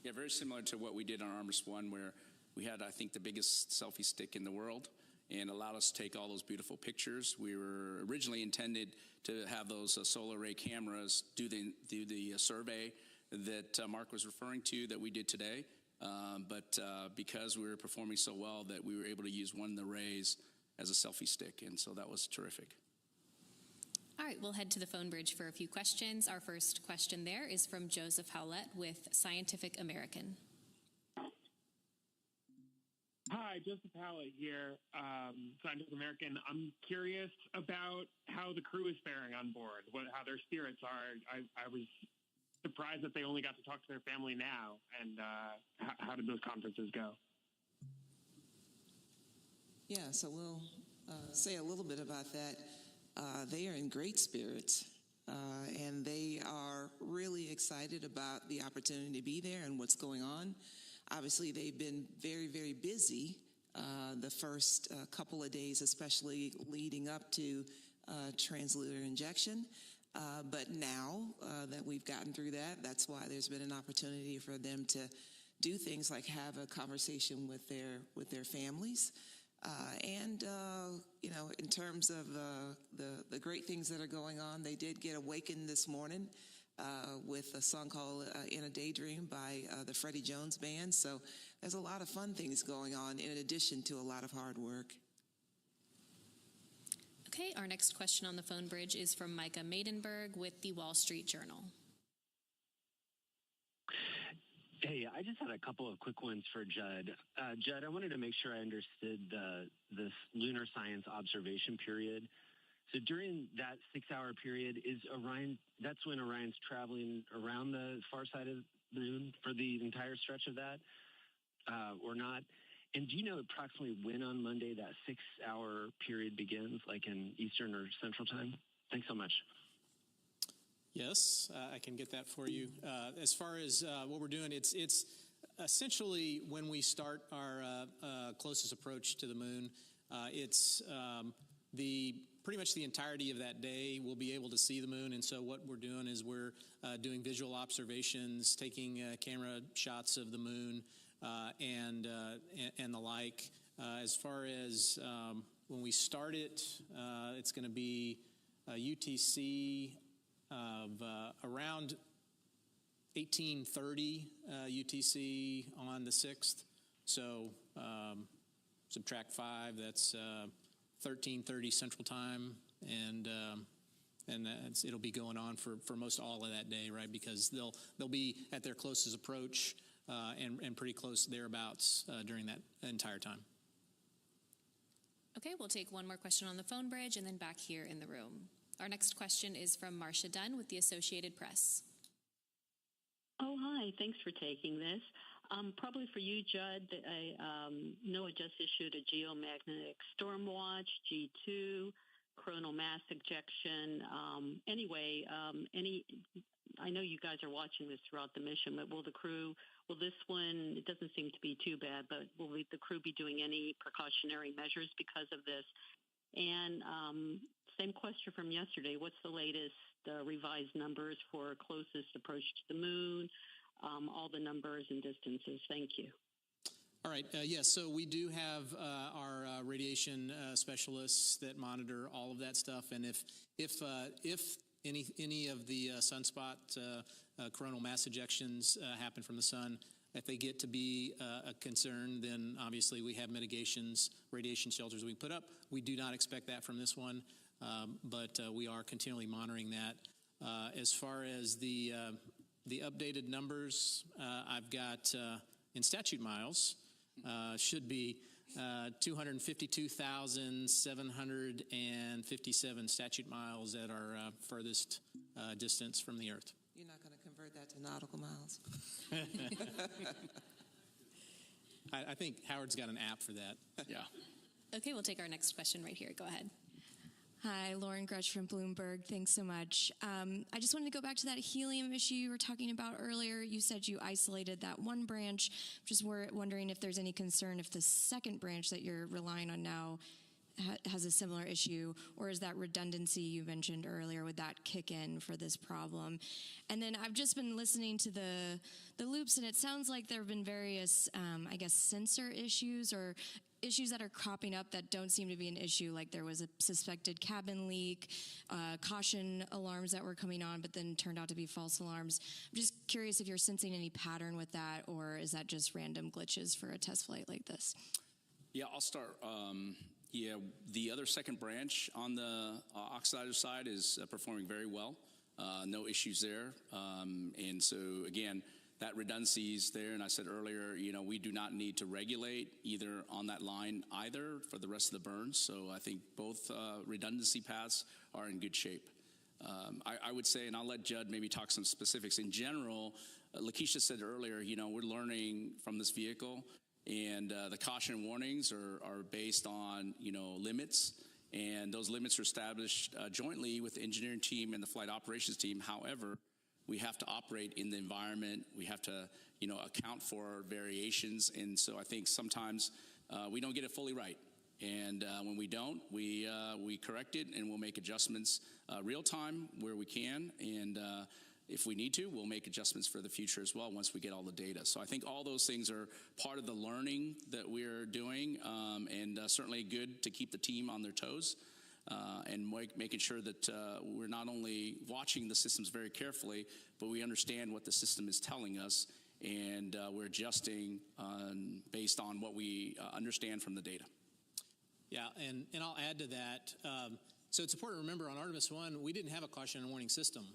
Yeah, very similar to what we did on Artemis 1, where we had, I think, the biggest selfie stick in the world and allowed us to take all those beautiful pictures. We were originally intended to have those solar array cameras do the survey that Mark was referring to that we did today. But because we were performing so well that we were able to use one of the arrays as a selfie stick, and so that was terrific. All right, we'll head to the phone bridge for a few questions. Our first question there is from Joseph Howlett with Scientific American. Hi, Joseph Howlett here, Scientific American. I'm curious about how the crew is faring on board, how their spirits are. I was surprised that they only got to talk to their family now, and how did those conferences go? Yeah, so we'll say a little bit about that. They are in great spirits, and they are really excited about the opportunity to be there and what's going on. Obviously, they've been very, very busy the first couple of days, especially leading up to translunar injection. But now that we've gotten through that, that's why there's been an opportunity for them to do things like have a conversation with their families. And in terms of the great things that are going on, they did get awakened this morning with a song called In a Daydream by the Freddie Jones Band. So there's a lot of fun things going on in addition to a lot of hard work. Okay, our next question on the phone bridge is from Micah Maidenberg with the Wall Street Journal. Hey, I just had a couple of quick ones for Judd. Judd, I wanted to make sure I understood this lunar science observation period. So during that 6-hour period, that's when Orion's traveling around the far side of the moon for the entire stretch of that, or not? And do you know approximately when on Monday that 6-hour period begins, like in Eastern or Central Time? Thanks so much. Yes, I can get that for you. As far as what we're doing, it's essentially when we start our closest approach to the moon. It's pretty much the entirety of that day we'll be able to see the moon. And so what we're doing is we're doing visual observations, taking camera shots of the moon and the like. As far as when we start it, it's going to be UTC of around 1830 UTC on the 6th. So subtract 5, that's 1330 Central Time, and it'll be going on for most all of that day, right? Because they'll be at their closest approach and pretty close thereabouts during that entire time. Okay, we'll take one more question on the phone bridge and then back here in the room. Our next question is from Marcia Dunn with the Associated Press. Oh, hi. Thanks for taking this. Probably for you, Judd. NOAA just issued a geomagnetic storm watch, G2, coronal mass ejection. I know you guys are watching this throughout the mission, but will this one, it doesn't seem to be too bad, but will the crew be doing any precautionary measures because of this? And same question from yesterday. What's the latest revised numbers for closest approach to the moon, all the numbers and distances? Thank you. All right. Yes. So we do have our radiation specialists that monitor all of that stuff, and if any of the sunspot coronal mass ejections happen from the sun, if they get to be a concern, then obviously we have mitigations, radiation shelters we put up. We do not expect that from this one, but we are continually monitoring that. As far as the updated numbers, I've got in statute miles. Should be 252,757 statute miles at our furthest distance from the Earth. You're not going to convert that to nautical miles? I think Howard's got an app for that. Yeah. Okay, we'll take our next question right here. Go ahead. Hi, Lauren Grutch from Bloomberg. Thanks so much. I just wanted to go back to that helium issue you were talking about earlier. You said you isolated that one branch. Just wondering if there's any concern if the second branch that you're relying on now has a similar issue, or is that redundancy you mentioned earlier, would that kick in for this problem? And then I've just been listening to the loops, and it sounds like there have been various, sensor issues or issues that are cropping up that don't seem to be an issue, like there was a suspected cabin leak, caution alarms that were coming on, but then turned out to be false alarms. I'm just curious if you're sensing any pattern with that, or is that just random glitches for a test flight like this? Yeah, I'll start. The other second branch on the oxidizer side is performing very well. No issues there. And so, again, that redundancy is there. And I said earlier, we do not need to regulate either on that line either for the rest of the burns. So I think both redundancy paths are in good shape. I would say, and I'll let Judd maybe talk some specifics. In general, Lakeisha said earlier, we're learning from this vehicle. And the caution warnings are based on, limits. And those limits are established jointly with the engineering team and the flight operations team. However, we have to operate in the environment. We have to, account for variations. And so I think sometimes we don't get it fully right. And when we don't, we correct it, and we'll make adjustments real time where we can. And if we need to, we'll make adjustments for the future as well once we get all the data. So I think all those things are part of the learning that we're doing, and certainly good to keep the team on their toes. And making sure that we're not only watching the systems very carefully, but we understand what the system is telling us, and we're adjusting based on what we understand from the data. Yeah, and I'll add to that. So it's important to remember on Artemis 1, we didn't have a caution and warning system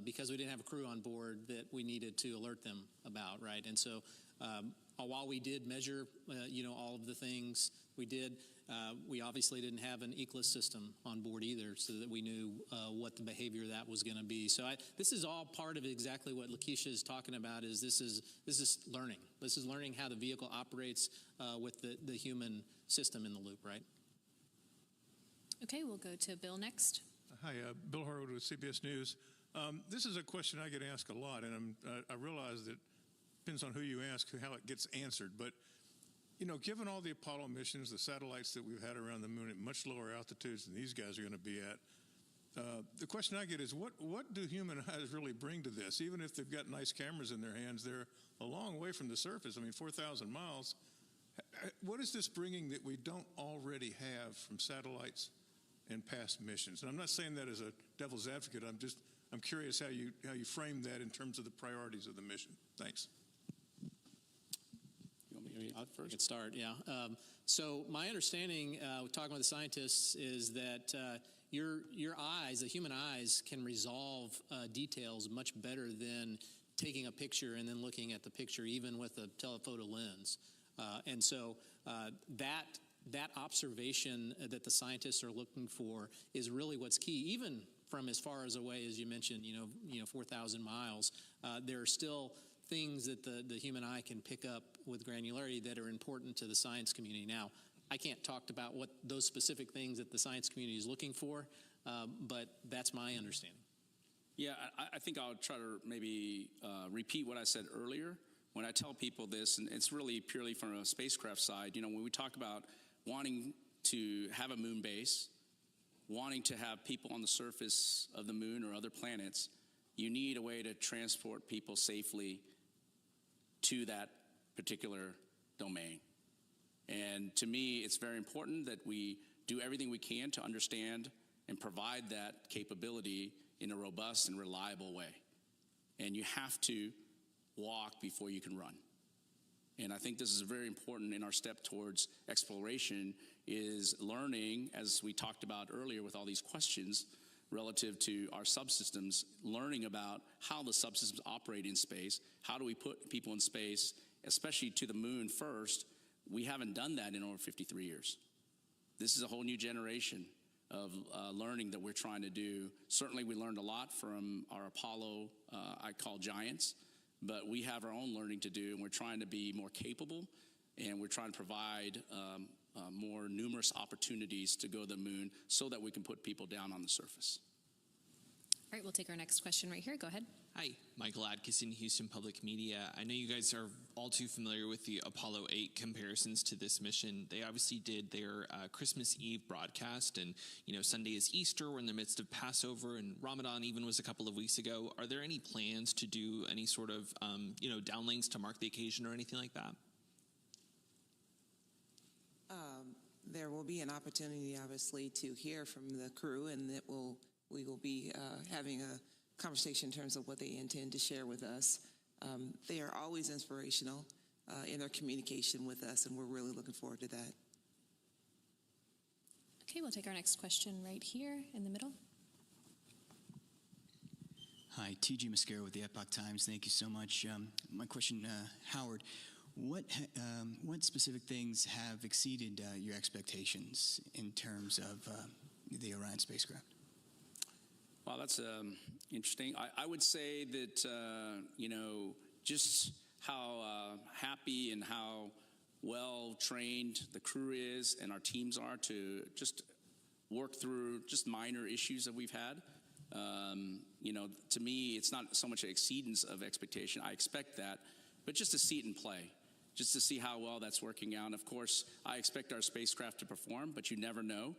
because we didn't have a crew on board that we needed to alert them about, right? And so while we did measure, all of the things we did, we obviously didn't have an ECLIS system on board either, so that we knew what the behavior of that was going to be. So this is all part of exactly what Lakeisha is talking about. Is this is learning. This is learning how the vehicle operates with the human system in the loop, right? Okay, we'll go to Bill next. Hi, Bill Harwood with CBS News. This is a question I get asked a lot, and I realize that it depends on who you ask how it gets answered. But, given all the Apollo missions, the satellites that we've had around the moon at much lower altitudes than these guys are going to be at, the question I get is, what do human eyes really bring to this? Even if they've got nice cameras in their hands, they're a long way from the surface. 4,000 miles. What is this bringing that we don't already have from satellites and past missions? And I'm not saying that as a devil's advocate. I'm curious how you frame that in terms of the priorities of the mission. Thanks. You want me to first? Get start, yeah. So my understanding, talking with the scientists, is that your eyes, the human eyes, can resolve details much better than taking a picture and then looking at the picture, even with a telephoto lens. And so that observation that the scientists are looking for is really what's key, even from as far as away as you mentioned, 4,000 miles. There are still things that the human eye can pick up with granularity that are important to the science community. Now, I can't talk about what those specific things that the science community is looking for, but that's my understanding. Yeah, I think I'll try to maybe repeat what I said earlier. When I tell people this, and it's really purely from a spacecraft side, when we talk about wanting to have a moon base, wanting to have people on the surface of the moon or other planets, you need a way to transport people safely to that particular domain. And to me, it's very important that we do everything we can to understand and provide that capability in a robust and reliable way. And you have to walk before you can run. And I think this is very important in our step towards exploration, is learning, as we talked about earlier with all these questions relative to our subsystems, learning about how the subsystems operate in space. How do we put people in space, especially to the moon first? We haven't done that in over 53 years. This is a whole new generation of learning that we're trying to do. Certainly we learned a lot from our Apollo, I call giants, but we have our own learning to do, and we're trying to be more capable, and we're trying to provide more numerous opportunities to go to the moon so that we can put people down on the surface. All right, we'll take our next question right here. Go ahead. Hi, Michael Adkison, Houston Public Media. I know you guys are all too familiar with the Apollo 8 comparisons to this mission. They obviously did their Christmas Eve broadcast, and Sunday is Easter. We're in the midst of Passover, and Ramadan even was a couple of weeks ago. Are there any plans to do any sort of downlinks to mark the occasion or anything like that? There will be an opportunity, obviously, to hear from the crew, and we will be having a conversation in terms of what they intend to share with us. They are always inspirational in their communication with us, and we're really looking forward to that. Okay, we'll take our next question right here in the middle. Hi, T.G. Mascaro with the Epoch Times. Thank you so much. My question, Howard, what specific things have exceeded your expectations in terms of the Orion spacecraft? Well, that's interesting. I would say that, just how happy and how well trained the crew is and our teams are to just work through just minor issues that we've had. To me, it's not so much an exceedance of expectation. I expect that, but just to see it in play, just to see how well that's working out. Of course, I expect our spacecraft to perform, but you never know.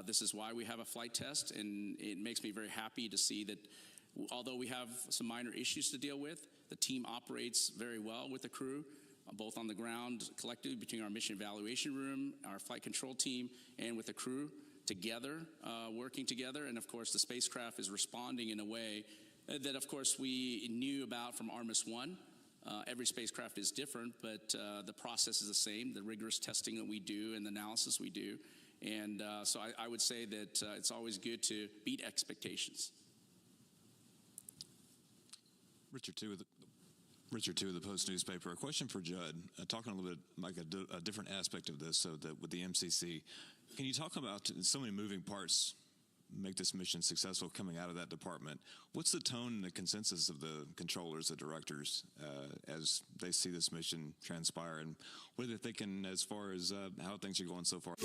This is why we have a flight test, and it makes me very happy to see that although we have some minor issues to deal with, the team operates very well with the crew, both on the ground collectively between our mission evaluation room, our flight control team, and with the crew together, working together. And of course, the spacecraft is responding in a way that, of course, we knew about from Artemis 1. Every spacecraft is different, but the process is the same, the rigorous testing that we do and the analysis we do. And so I would say that it's always good to beat expectations. Richard Two of the Post newspaper. A question for Judd. Talking a little bit like a different aspect of this. So that with the MCC, can you talk about so many moving parts make this mission successful coming out of that department? What's the tone and the consensus of the controllers, the directors, as they see this mission transpire, and what are they thinking as far as how things are going so far?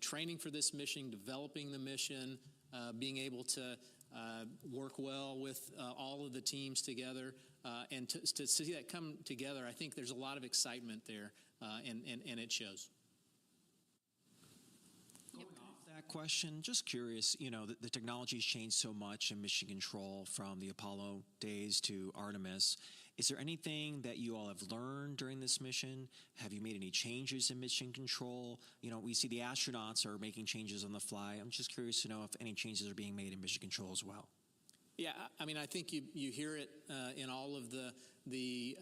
Training for this mission, developing the mission, being able to work well with all of the teams together, and to see that come together, I think there's a lot of excitement there, and it shows. Going off that question, just curious, the technology's changed so much in mission control from the Apollo days to Artemis. Is there anything that you all have learned during this mission? Have you made any changes in mission control? We see the astronauts are making changes on the fly. I'm just curious to know if any changes are being made in mission control as well. Yeah, I mean, I think you hear it in all of the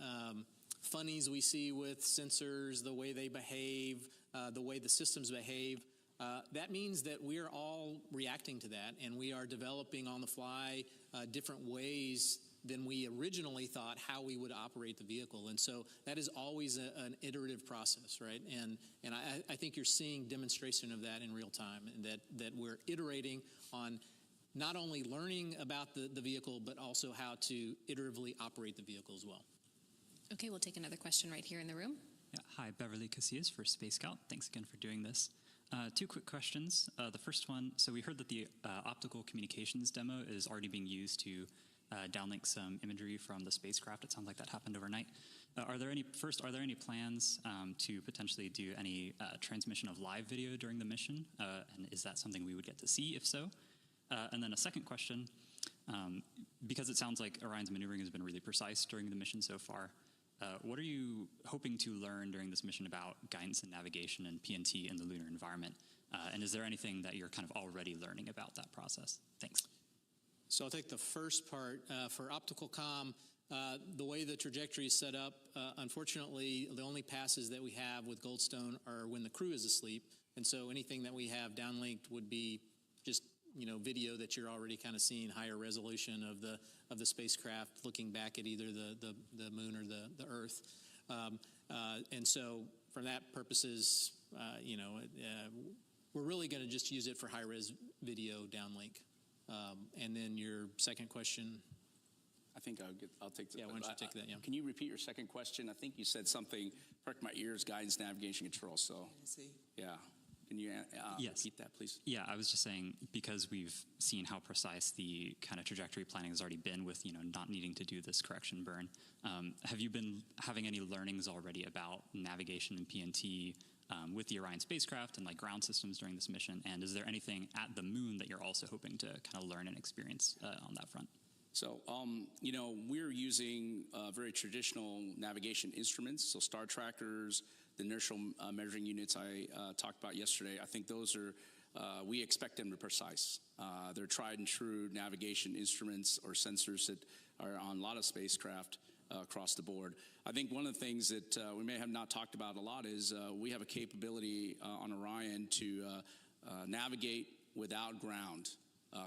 funnies we see with sensors, the way they behave, the way the systems behave. That means that we are all reacting to that, and we are developing on the fly different ways than we originally thought how we would operate the vehicle. And so that is always an iterative process, right? And I think you're seeing demonstration of that in real time, and that we're iterating on not only learning about the vehicle, but also how to iteratively operate the vehicle as well. Okay, we'll take another question right here in the room. Yeah, hi, Beverly Casillas for Space Scout. Thanks again for doing this. Two quick questions. The first one, so we heard that the optical communications demo is already being used to downlink some imagery from the spacecraft. It sounds like that happened overnight. Are there any plans to potentially do any transmission of live video during the mission? And is that something we would get to see, if so? And then a second question, because it sounds like Orion's maneuvering has been really precise during the mission so far, what are you hoping to learn during this mission about guidance and navigation and PNT in the lunar environment? And is there anything that you're kind of already learning about that process? Thanks. So I'll take the first part. For optical comm, the way the trajectory is set up, unfortunately, the only passes that we have with Goldstone are when the crew is asleep. And so anything that we have downlinked would be just video that you're already kind of seeing, higher resolution of the spacecraft looking back at either the moon or the Earth. And so from that purposes, we're really going to just use it for high-res video downlink. And then your second question. I think I'll take that. Yeah, why don't you take that, yeah. Can you repeat your second question? I think you said something, perked my ears, guidance, navigation, control. So, yeah. Can you repeat that, please? Yeah, I was just saying, because we've seen how precise the kind of trajectory planning has already been with, not needing to do this correction burn, have you been having any learnings already about navigation and PNT with the Orion spacecraft and like ground systems during this mission? And is there anything at the moon that you're also hoping to kind of learn and experience on that front? So, we're using very traditional navigation instruments, so star trackers, the inertial measuring units I talked about yesterday. I think those are, we expect them to be precise. They're tried and true navigation instruments or sensors that are on a lot of spacecraft across the board. I think one of the things that we may have not talked about a lot is we have a capability on Orion to navigate without ground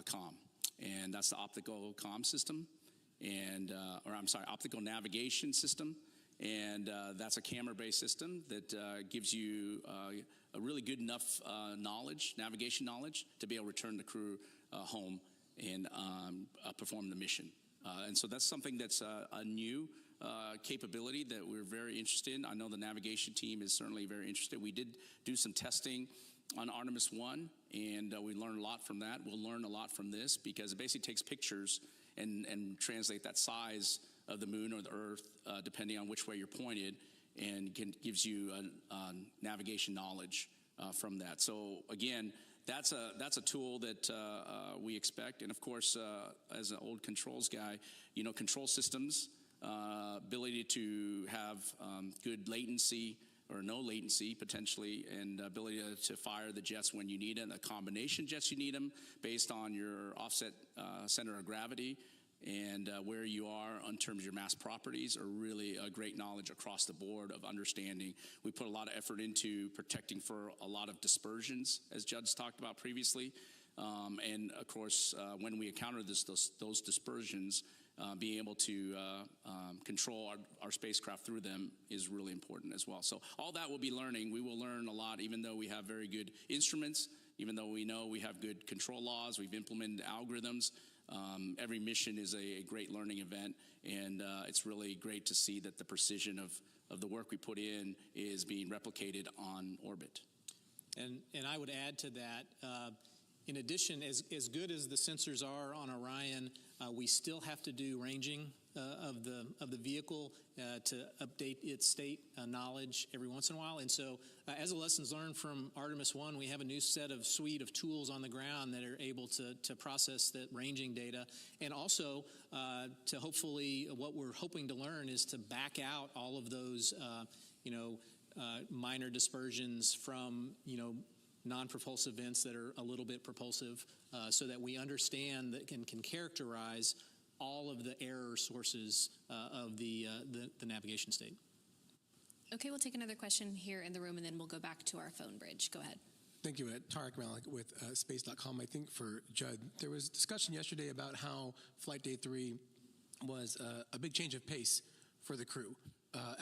comm. And that's the optical comm system, optical navigation system. And that's a camera-based system that gives you a really good enough navigation knowledge, to be able to return the crew home and perform the mission. And so that's something that's a new capability that we're very interested in. I know the navigation team is certainly very interested. We did do some testing on Artemis 1, and we learned a lot from that. We'll learn a lot from this, because it basically takes pictures and translate that size of the moon or the Earth, depending on which way you're pointed, and gives you navigation knowledge from that. So again, that's a tool that we expect. And of course, as an old controls guy, control systems, ability to have good latency or no latency potentially, and ability to fire the jets when you need them, the combination jets you need them based on your offset center of gravity and where you are in terms of your mass properties, are really a great knowledge across the board of understanding. We put a lot of effort into protecting for a lot of dispersions, as Judd's talked about previously. And of course, when we encounter those dispersions, being able to control our spacecraft through them is really important as well. So all that we'll be learning. We will learn a lot, even though we have very good instruments, even though we know we have good control laws, we've implemented algorithms. Every mission is a great learning event, and it's really great to see that the precision of the work we put in is being replicated on orbit. And I would add to that, in addition, as good as the sensors are on Orion, we still have to do ranging of the vehicle to update its state knowledge every once in a while. And so as a lessons learned from Artemis 1, we have a new suite of tools on the ground that are able to process that ranging data. And also to hopefully, what we're hoping to learn is to back out all of those, minor dispersions from, non-propulsive events that are a little bit propulsive, so that we understand that can characterize all of the error sources of the navigation state. Okay, we'll take another question here in the room, and then we'll go back to our phone bridge. Go ahead. Thank you, Tarek Malik with space.com. I think for Judd, there was discussion yesterday about how Flight Day 3 was a big change of pace for the crew.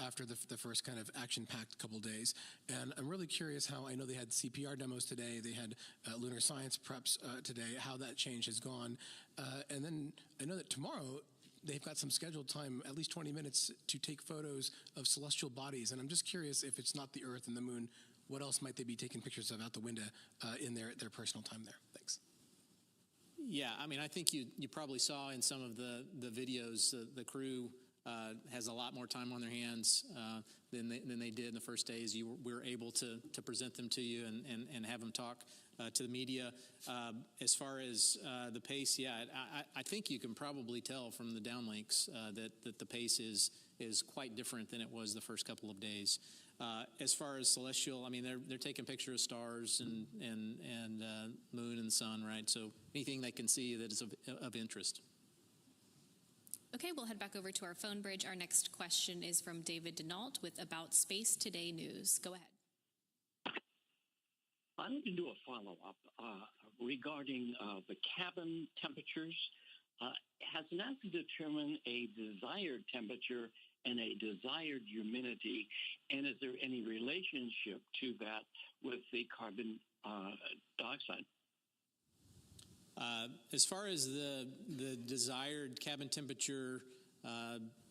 After the first kind of action-packed couple days. And I'm really curious how, I know they had CPR demos today, they had lunar science preps today, how that change has gone. And then I know that tomorrow, they've got some scheduled time, at least 20 minutes, to take photos of celestial bodies. And I'm just curious, if it's not the Earth and the Moon, what else might they be taking pictures of out the window in their personal time there? Thanks. Yeah, I mean, I think you probably saw in some of the videos the crew has a lot more time on their hands than they did in the first days. We were able to present them to you and have them talk to the media. As far as the pace, yeah, I think you can probably tell from the downlinks that the pace is quite different than it was the first couple of days. As far as celestial, I mean, they're taking pictures of stars and moon and sun, right? So anything they can see that is of interest. Okay, we'll head back over to our phone bridge. Our next question is from David Denault with About Space Today News. Go ahead. I need to do a follow-up regarding the cabin temperatures. Has NASA determined a desired temperature and a desired humidity, and is there any relationship to that with the carbon dioxide? As far as the desired cabin temperature,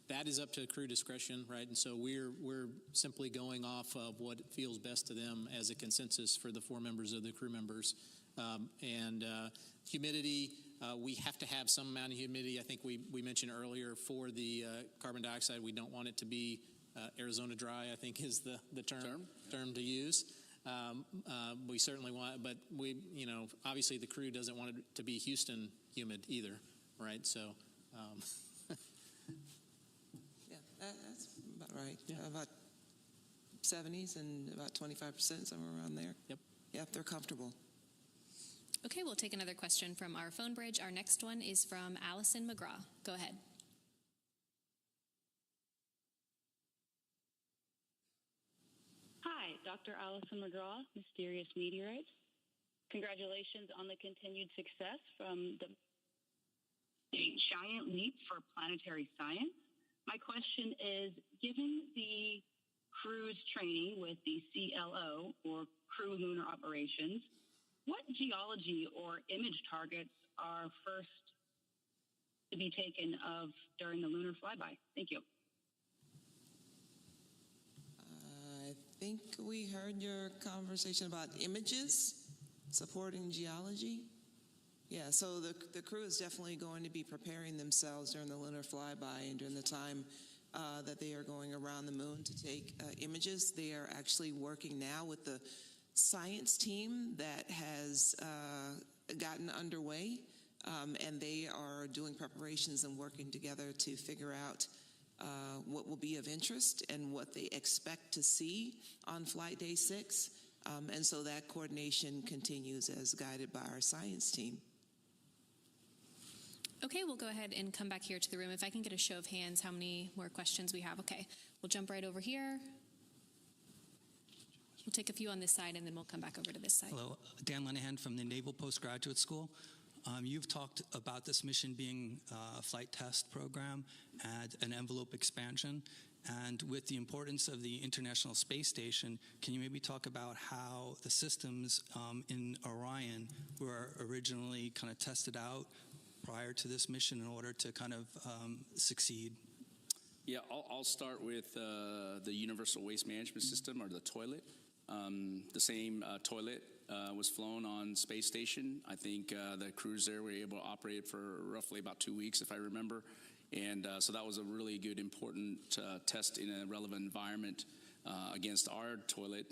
that is up to crew discretion, right? And so we're simply going off of what feels best to them as a consensus for the 4 members of the crew members. And humidity, we have to have some amount of humidity. I think we mentioned earlier for the carbon dioxide, we don't want it to be Arizona dry, I think is the term to use. We certainly want, but obviously the crew doesn't want it to be Houston humid either, right? So, yeah, that's about right. Yeah. About 70s and about 25%, somewhere around there. Yep. Yep, they're comfortable. Okay, we'll take another question from our phone bridge. Our next one is from Allison McGraw. Go ahead. Hi, Dr. Allison McGraw, Mysterious Meteorites. Congratulations on the continued success from the giant leap for planetary science. My question is, given the crew's training with the CLO, or Crew Lunar Operations, what geology or image targets are first to be taken of during the lunar flyby? Thank you. I think we heard your conversation about images supporting geology. Yeah, so the crew is definitely going to be preparing themselves during the lunar flyby and during the time that they are going around the moon to take images. They are actually working now with the science team that has gotten underway, and they are doing preparations and working together to figure out what will be of interest and what they expect to see on flight day 6. And so that coordination continues as guided by our science team. Okay, we'll go ahead and come back here to the room. If I can get a show of hands, how many more questions we have? Okay, we'll jump right over here. We'll take a few on this side, and then we'll come back over to this side. Hello, Dan Lenahan from the Naval Postgraduate School. You've talked about this mission being a flight test program and an envelope expansion. And with the importance of the International Space Station, can you maybe talk about how the systems in Orion were originally kind of tested out prior to this mission in order to kind of succeed? Yeah, I'll start with the Universal Waste Management System, or the toilet. The same toilet was flown on space station. I think the crews there were able to operate it for roughly about 2 weeks, if I remember. And so that was a really good, important test in a relevant environment against our toilet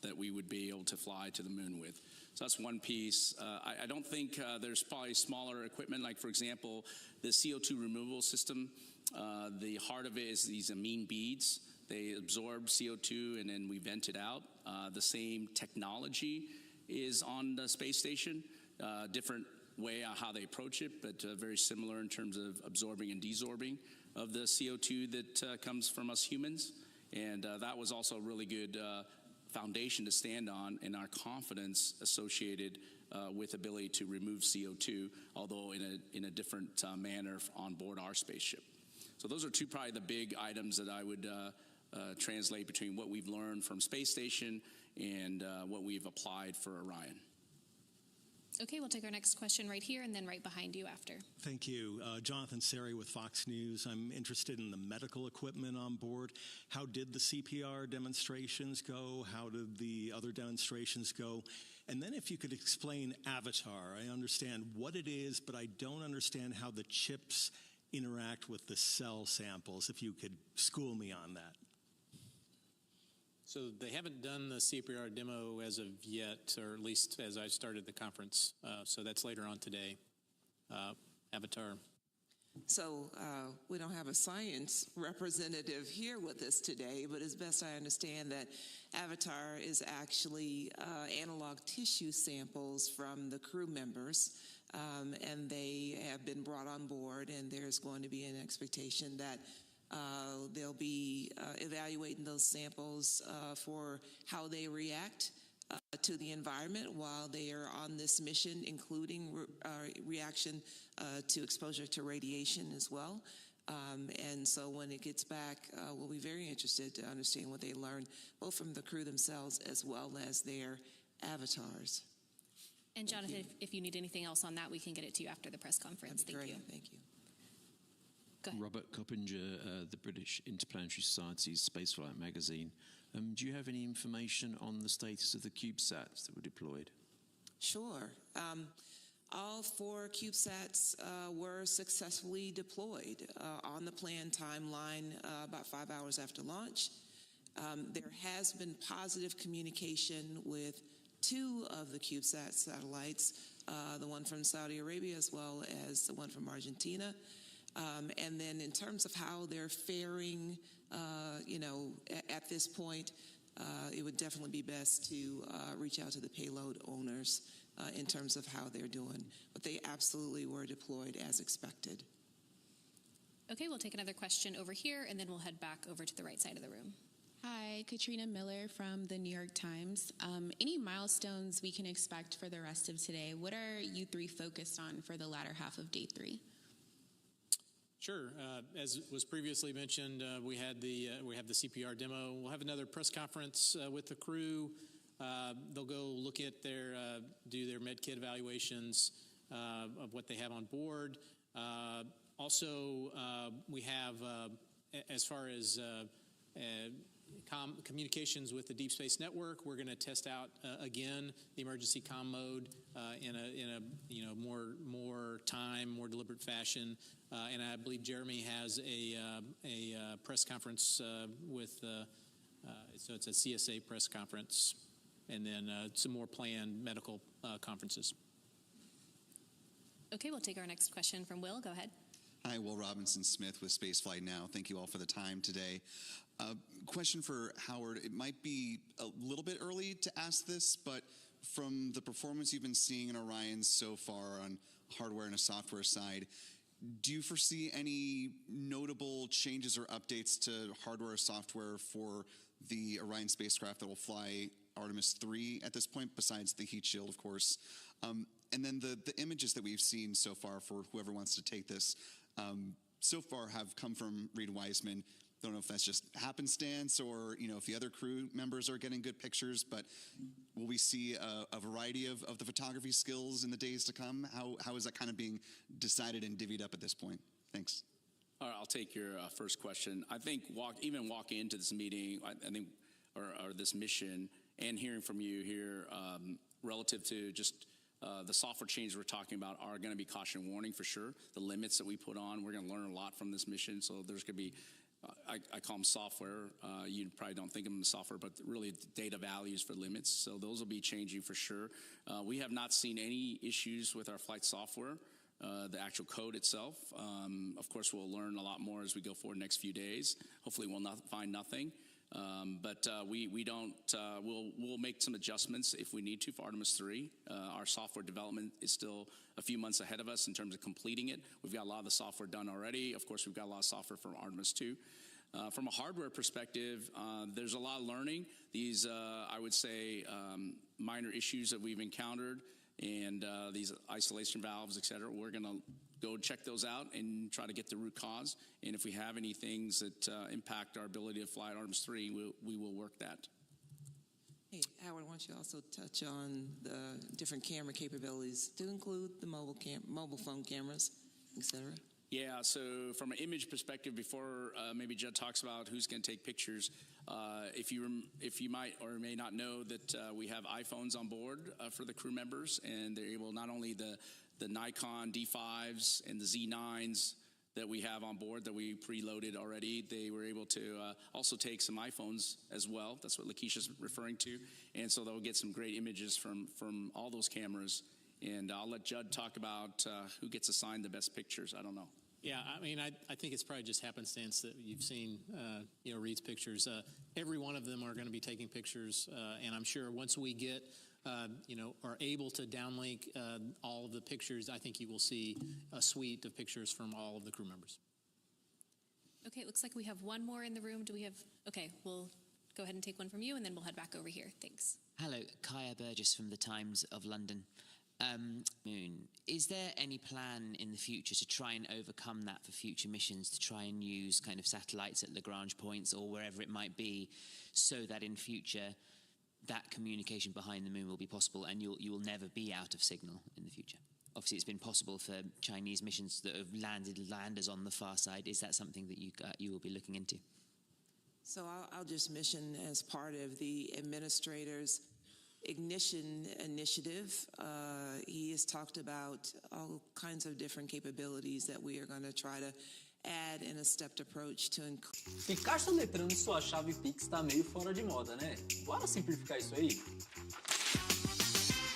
that we would be able to fly to the moon with. So that's one piece. I don't think there's probably smaller equipment, like, for example, the CO2 removal system. The heart of it is these amine beads. They absorb CO2 and then we vent it out. The same technology is on the space station. Different way how they approach it, but very similar in terms of absorbing and desorbing of the CO2 that comes from us humans. And that was also a really good foundation to stand on in our confidence associated with ability to remove CO2, although in a different manner on board our spaceship. So those are two probably the big items that I would translate between what we've learned from space station and what we've applied for Orion. Okay, we'll take our next question right here and then right behind you after. Thank you. Jonathan Seri with Fox News. I'm interested in the medical equipment on board. How did the CPR demonstrations go? How did the other demonstrations go? And then if you could explain Avatar. I understand what it is, but I don't understand how the chips interact with the cell samples. If you could school me on that. So they haven't done the CPR demo as of yet, or at least as I started the conference. So that's later on today. Avatar. So we don't have a science representative here with us today, but as best I understand that Avatar is actually analog tissue samples from the crew members, and they have been brought on board, and there's going to be an expectation that they'll be evaluating those samples for how they react to the environment while they are on this mission, including reaction to exposure to radiation as well. And so when it gets back, we'll be very interested to understand what they learned, both from the crew themselves as well as their avatars. And Jonathan, if you need anything else on that, we can get it to you after the press conference. Thank you. Thank you. Robert Coppinger, the British Interplanetary Society's Spaceflight magazine. Do you have any information on the status of the CubeSats that were deployed? Sure. All 4 CubeSats were successfully deployed on the planned timeline about 5 hours after launch. There has been positive communication with 2 of the CubeSat satellites, the one from Saudi Arabia as well as the one from Argentina. And then in terms of how they're faring, at this point, it would definitely be best to reach out to the payload owners in terms of how they're doing. But they absolutely were deployed as expected. Okay, we'll take another question over here, and then we'll head back over to the right side of the room. Hi, Katrina Miller from the New York Times. Any milestones we can expect for the rest of today? What are you 3 focused on for the latter half of day 3? Sure. As was previously mentioned, we have the CPR demo. We'll have another press conference with the crew. They'll go look at do their med kit evaluations of what they have on board. Also, we have, as far as communications with the Deep Space Network, we're going to test out again the emergency comm mode in a more deliberate fashion. And I believe Jeremy has a press conference so it's a CSA press conference, and then some more planned medical conferences. Okay, we'll take our next question from Will. Go ahead. Hi, Will Robinson-Smith with Spaceflight Now. Thank you all for the time today. Question for Howard. It might be a little bit early to ask this, but from the performance you've been seeing in Orion so far on hardware and a software side, do you foresee any notable changes or updates to hardware or software for the Orion spacecraft that will fly Artemis III at this point, besides the heat shield, of course? And then the images that we've seen so far, for whoever wants to take this, so far have come from Reed Wiseman. Don't know if that's just happenstance or, if the other crew members are getting good pictures, but will we see a variety of the photography skills in the days to come? How is that kind of being decided and divvied up at this point? Thanks. All right, I'll take your first question. I think walking into this meeting, or this mission, and hearing from you here relative to just the software changes we're talking about are going to be caution and warning for sure. The limits that we put on, we're going to learn a lot from this mission. So there's going to be, I call them software. You probably don't think of them as software, but really data values for limits. So those will be changing for sure. We have not seen any issues with our flight software, the actual code itself. Of course, we'll learn a lot more as we go forward next few days. Hopefully we'll find nothing. But we'll make some adjustments if we need to for Artemis III. Our software development is still a few months ahead of us in terms of completing it. We've got a lot of the software done already. Of course, we've got a lot of software from Artemis II. From a hardware perspective, there's a lot of learning. These, I would say, minor issues that we've encountered and these isolation valves, et cetera, we're going to go check those out and try to get the root cause. And if we have any things that impact our ability to fly at Artemis III, we will work that. Hey, Howard, why don't you also touch on the different camera capabilities to include the mobile phone cameras, etc.? Yeah, so from an image perspective, before maybe Judd talks about who's going to take pictures, if you might or may not know that we have iPhones on board for the crew members, and they're able, not only the Nikon D5s and the Z9s that we have on board that we preloaded already, they were able to also take some iPhones as well. That's what Lakeisha's referring to. And so they'll get some great images from all those cameras. And I'll let Judd talk about who gets assigned the best pictures. I don't know. Yeah, I mean, I think it's probably just happenstance that you've seen, Reed's pictures. Every one of them are going to be taking pictures, and I'm sure once we get, are able to downlink all of the pictures, I think you will see a suite of pictures from all of the crew members. Okay, it looks like we have one more in the room. Do we have? Okay, we'll go ahead and take one from you, and then we'll head back over here. Thanks. Hello, Kaya Burgess from the Times of London. Moon, is there any plan in the future to try and overcome that for future missions, to try and use kind of satellites at Lagrange points or wherever it might be, so that in future that communication behind the moon will be possible and you will never be out of signal in the future? Obviously, it's been possible for Chinese missions that have landed landers on the far side. Is that something that you will be looking into? So I'll just mention, as part of the administrator's Ignition initiative, he has talked about all kinds of different capabilities that we are going to try to add in a stepped approach to Ficar soletrando sua chave Pix tá meio fora de moda, né? Bora simplificar isso aí?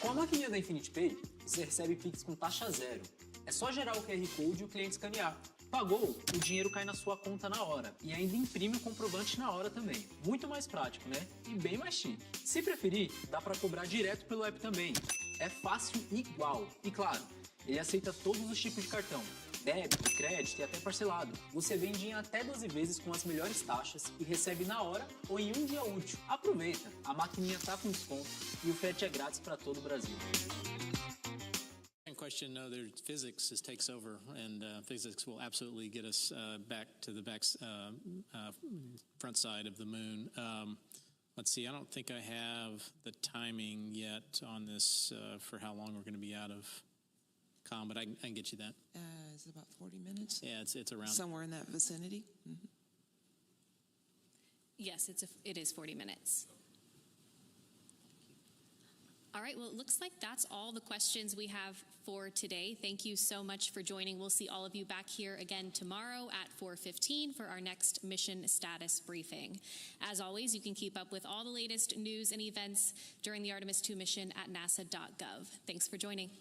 Com a maquininha da Infinity Pay, você recebe Pix com taxa zero. É só gerar o QR Code e o cliente escanear. Pagou, o dinheiro cai na sua conta na hora e ainda imprime o comprovante na hora também. Muito mais prático, né? E bem mais chique. Se preferir, dá para cobrar direto pelo app também. É fácil igual. E claro, ele aceita todos os tipos de cartão. Débito, crédito e até parcelado. Você vende em até 12 vezes com as melhores taxas e recebe na hora ou em um dia útil. Aproveita! A maquininha tá com desconto e o frete é grátis para todo o Brasil. Question, no, there's physics takes over, and physics will absolutely get us back to the front side of the moon. Let's see, I don't think I have the timing yet on this for how long we're going to be out of comm, but I can get you that. It's about 40 minutes? Yeah, it's around. Somewhere in that vicinity? Mm-hmm. Yes, it is 40 minutes. All right, well, it looks like that's all the questions we have for today. Thank you so much for joining. We'll see all of you back here again tomorrow at 4:15 for our next mission status briefing. As always, you can keep up with all the latest news and events during the Artemis II mission at nasa.gov. Thanks for joining.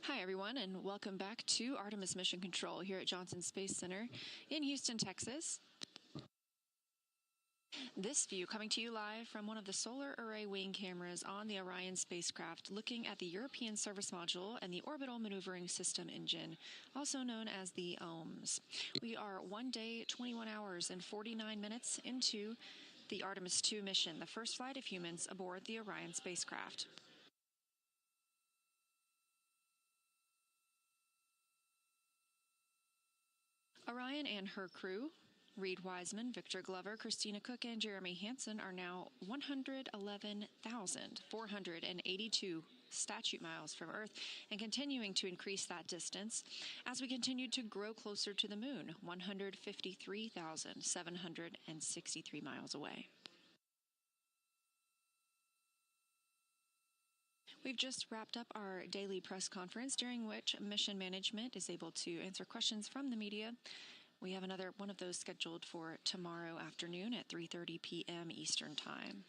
Hi, everyone, and welcome back to Artemis Mission Control here at Johnson Space Center in Houston, Texas. This view coming to you live from one of the solar array wing cameras on the Orion spacecraft, looking at the European Service Module and the Orbital Maneuvering System engine, also known as the OMS. We are 1 day, 21 hours, and 49 minutes into the Artemis II mission, the first flight of humans aboard the Orion spacecraft. Orion and her crew, Reed Wiseman, Victor Glover, Christina Cook, and Jeremy Hansen, are now 111,482 statute miles from Earth and continuing to increase that distance as we continue to grow closer to the moon, 153,763 miles away. We've just wrapped up our daily press conference, during which mission management is able to answer questions from the media. We have another one of those scheduled for tomorrow afternoon at 3:30 p.m. Eastern Time.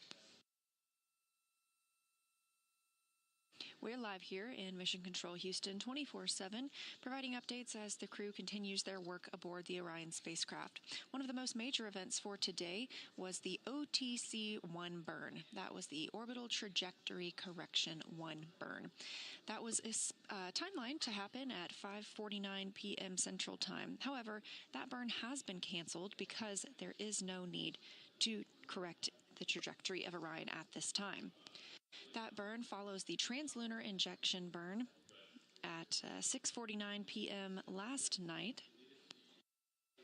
We're live here in Mission Control Houston 24/7, providing updates as the crew continues their work aboard the Orion spacecraft. One of the most major events for today was the OTC-1 burn. That was the Orbital Trajectory Correction 1 burn. That was timeline to happen at 5:49 p.m. Central Time. However, that burn has been canceled because there is no need to correct the trajectory of Orion at this time. That burn follows the translunar injection burn at 6:49 p.m. last night.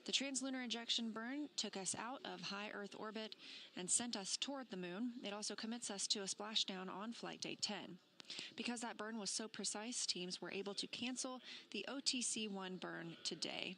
The translunar injection burn took us out of high Earth orbit and sent us toward the moon. It also commits us to a splashdown on Flight Day 10. Because that burn was so precise, teams were able to cancel the OTC-1 burn today.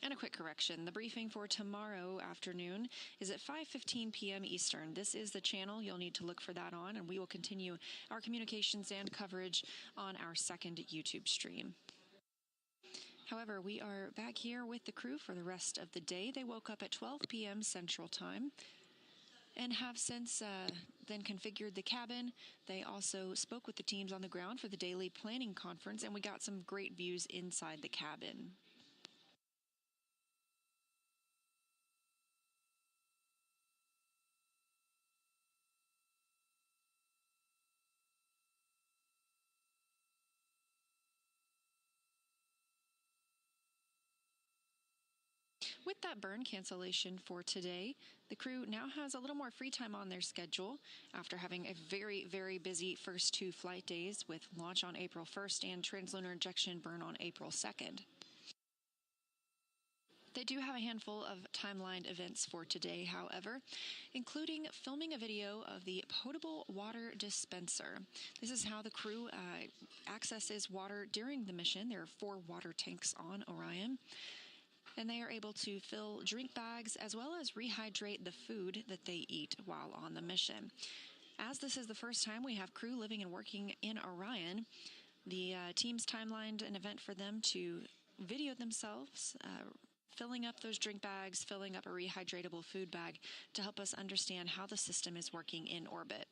And a quick correction, the briefing for tomorrow afternoon is at 5:15 p.m. Eastern. This is the channel. You'll need to look for that on, and we will continue our communications and coverage on our second YouTube stream. However, we are back here with the crew for the rest of the day. They woke up at 12 p.m. Central Time and have since then configured the cabin. They also spoke with the teams on the ground for the daily planning conference, and we got some great views inside the cabin. With that burn cancellation for today, the crew now has a little more free time on their schedule after having a very, very busy first two flight days with launch on April 1st and translunar injection burn on April 2nd. They do have a handful of timelined events for today, however, including filming a video of the potable water dispenser. This is how the crew accesses water during the mission. There are 4 water tanks on Orion, and they are able to fill drink bags as well as rehydrate the food that they eat while on the mission. As this is the first time we have crew living and working in Orion, the team's timelined an event for them to video themselves filling up those drink bags, filling up a rehydratable food bag to help us understand how the system is working in orbit.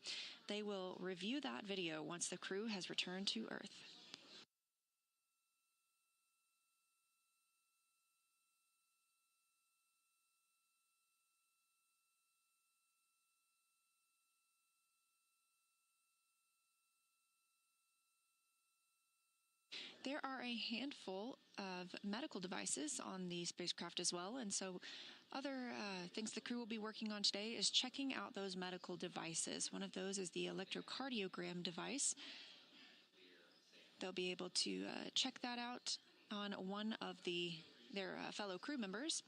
They will review that video once the crew has returned to Earth. There are a handful of medical devices on the spacecraft as well, and so other things the crew will be working on today is checking out those medical devices. One of those is the electrocardiogram device. They'll be able to check that out on one of their fellow crew members.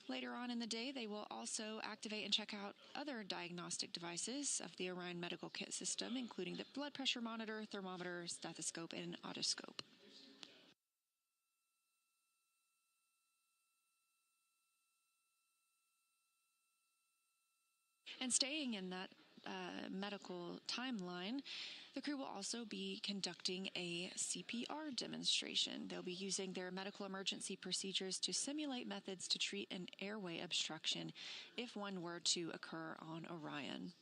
Later on in the day, they will also activate and check out other diagnostic devices of the Orion medical kit system, including the blood pressure monitor, thermometer, stethoscope, and otoscope. And staying in that medical timeline, the crew will also be conducting a CPR demonstration. They'll be using their medical emergency procedures to simulate methods to treat an airway obstruction if one were to occur on Orion.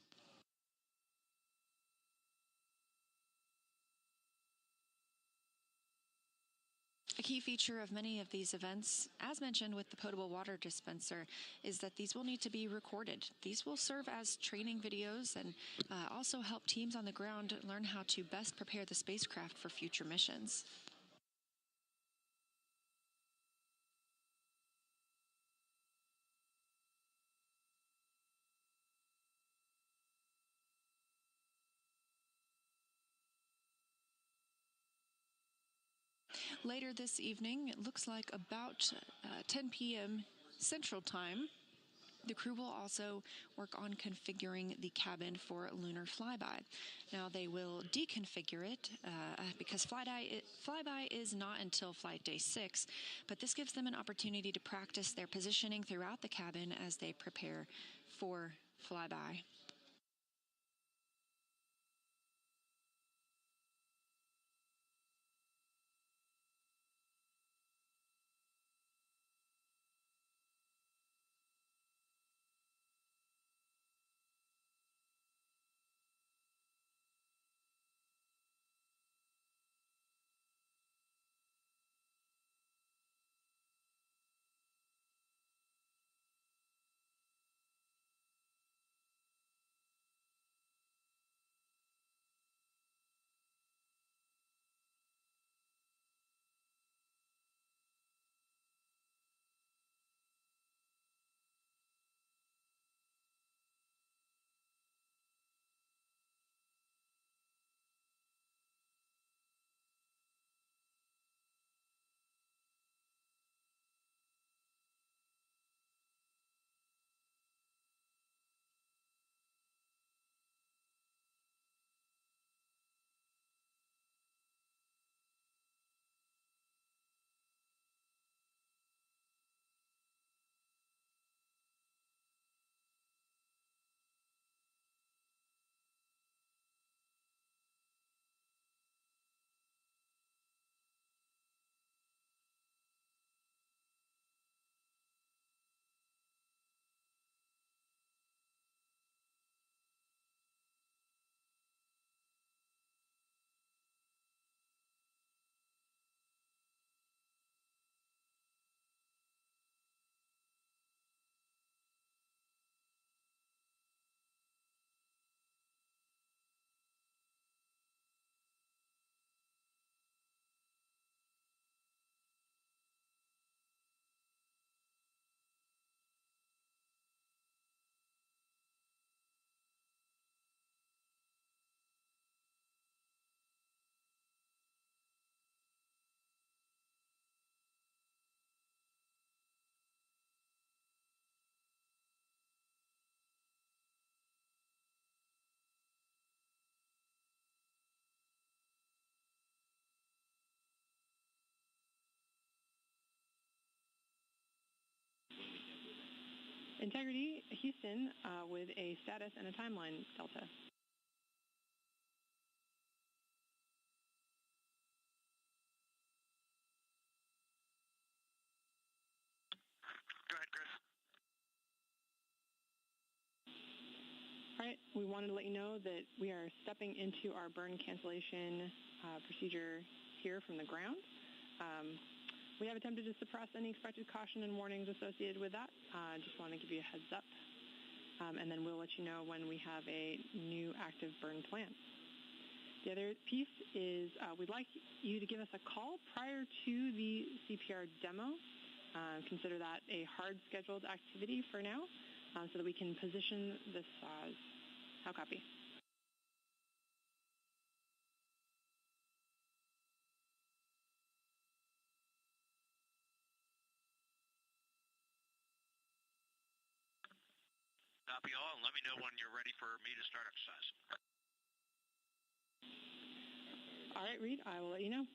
A key feature of many of these events, as mentioned with the potable water dispenser, is that these will need to be recorded. These will serve as training videos and also help teams on the ground learn how to best prepare the spacecraft for future missions. Later this evening, it looks like about 10 p.m. Central Time, The crew will also work on configuring the cabin for lunar flyby. Now, they will deconfigure it because flyby is not until flight day 6, but this gives them an opportunity to practice their positioning throughout the cabin as they prepare for flyby. Integrity, Houston, with a status and a timeline, Delta. Go ahead, Chris. All right, we wanted to let you know that we are stepping into our burn cancellation procedure here from the ground. We have attempted to suppress any expected caution and warnings associated with that. Just want to give you a heads up. And then we'll let you know when we have a new active burn plan. The other piece is we'd like you to give us a call prior to the CPR demo. Consider that a hard scheduled activity for now so that we can position this. How copy? Copy all, and let me know when you're ready for me to start exercise. All right, Reed, I will let you know.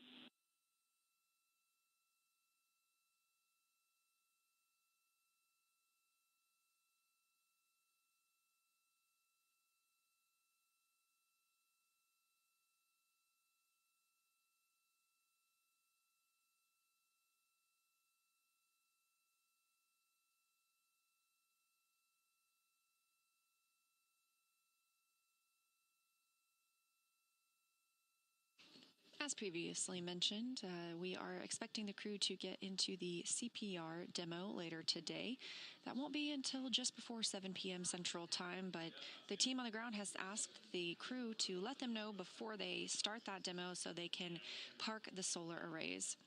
As previously mentioned, we are expecting the crew to get into the CPR demo later today. That won't be until just before 7 p.m. Central Time, but the team on the ground has asked the crew to let them know before they start that demo so they can park the solar arrays.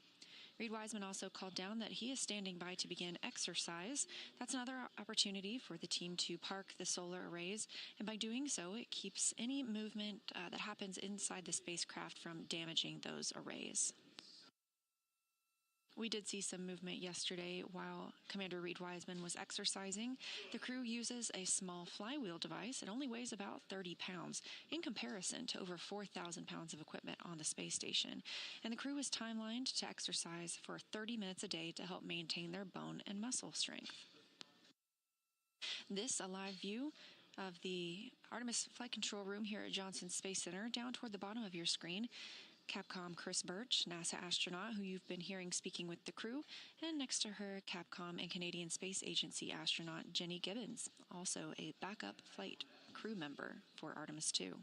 Reed Wiseman also called down that he is standing by to begin exercise. That's another opportunity for the team to park the solar arrays, and by doing so, it keeps any movement that happens inside the spacecraft from damaging those arrays. We did see some movement yesterday while Commander Reed Wiseman was exercising. The crew uses a small flywheel device. It only weighs about 30 pounds in comparison to over 4,000 pounds of equipment on the space station. And the crew is timelined to exercise for 30 minutes a day to help maintain their bone and muscle strength. This, a live view of the Artemis Flight Control Room here at Johnson Space Center. Down toward the bottom of your screen, Capcom Chris Birch, NASA astronaut who you've been hearing speaking with the crew, and next to her, Capcom and Canadian Space Agency astronaut Jenny Gibbons, also a backup flight crew member for Artemis II.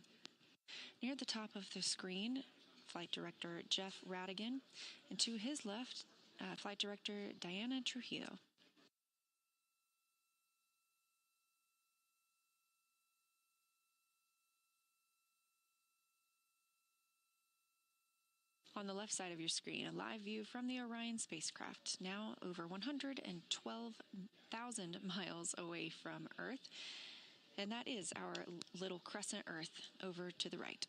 Near the top of the screen, Flight Director Jeff Radigan, and to his left, Flight Director Diana Trujillo. On the left side of your screen, a live view from the Orion spacecraft, now over 112,000 miles away from Earth. And that is our little crescent Earth over to the right.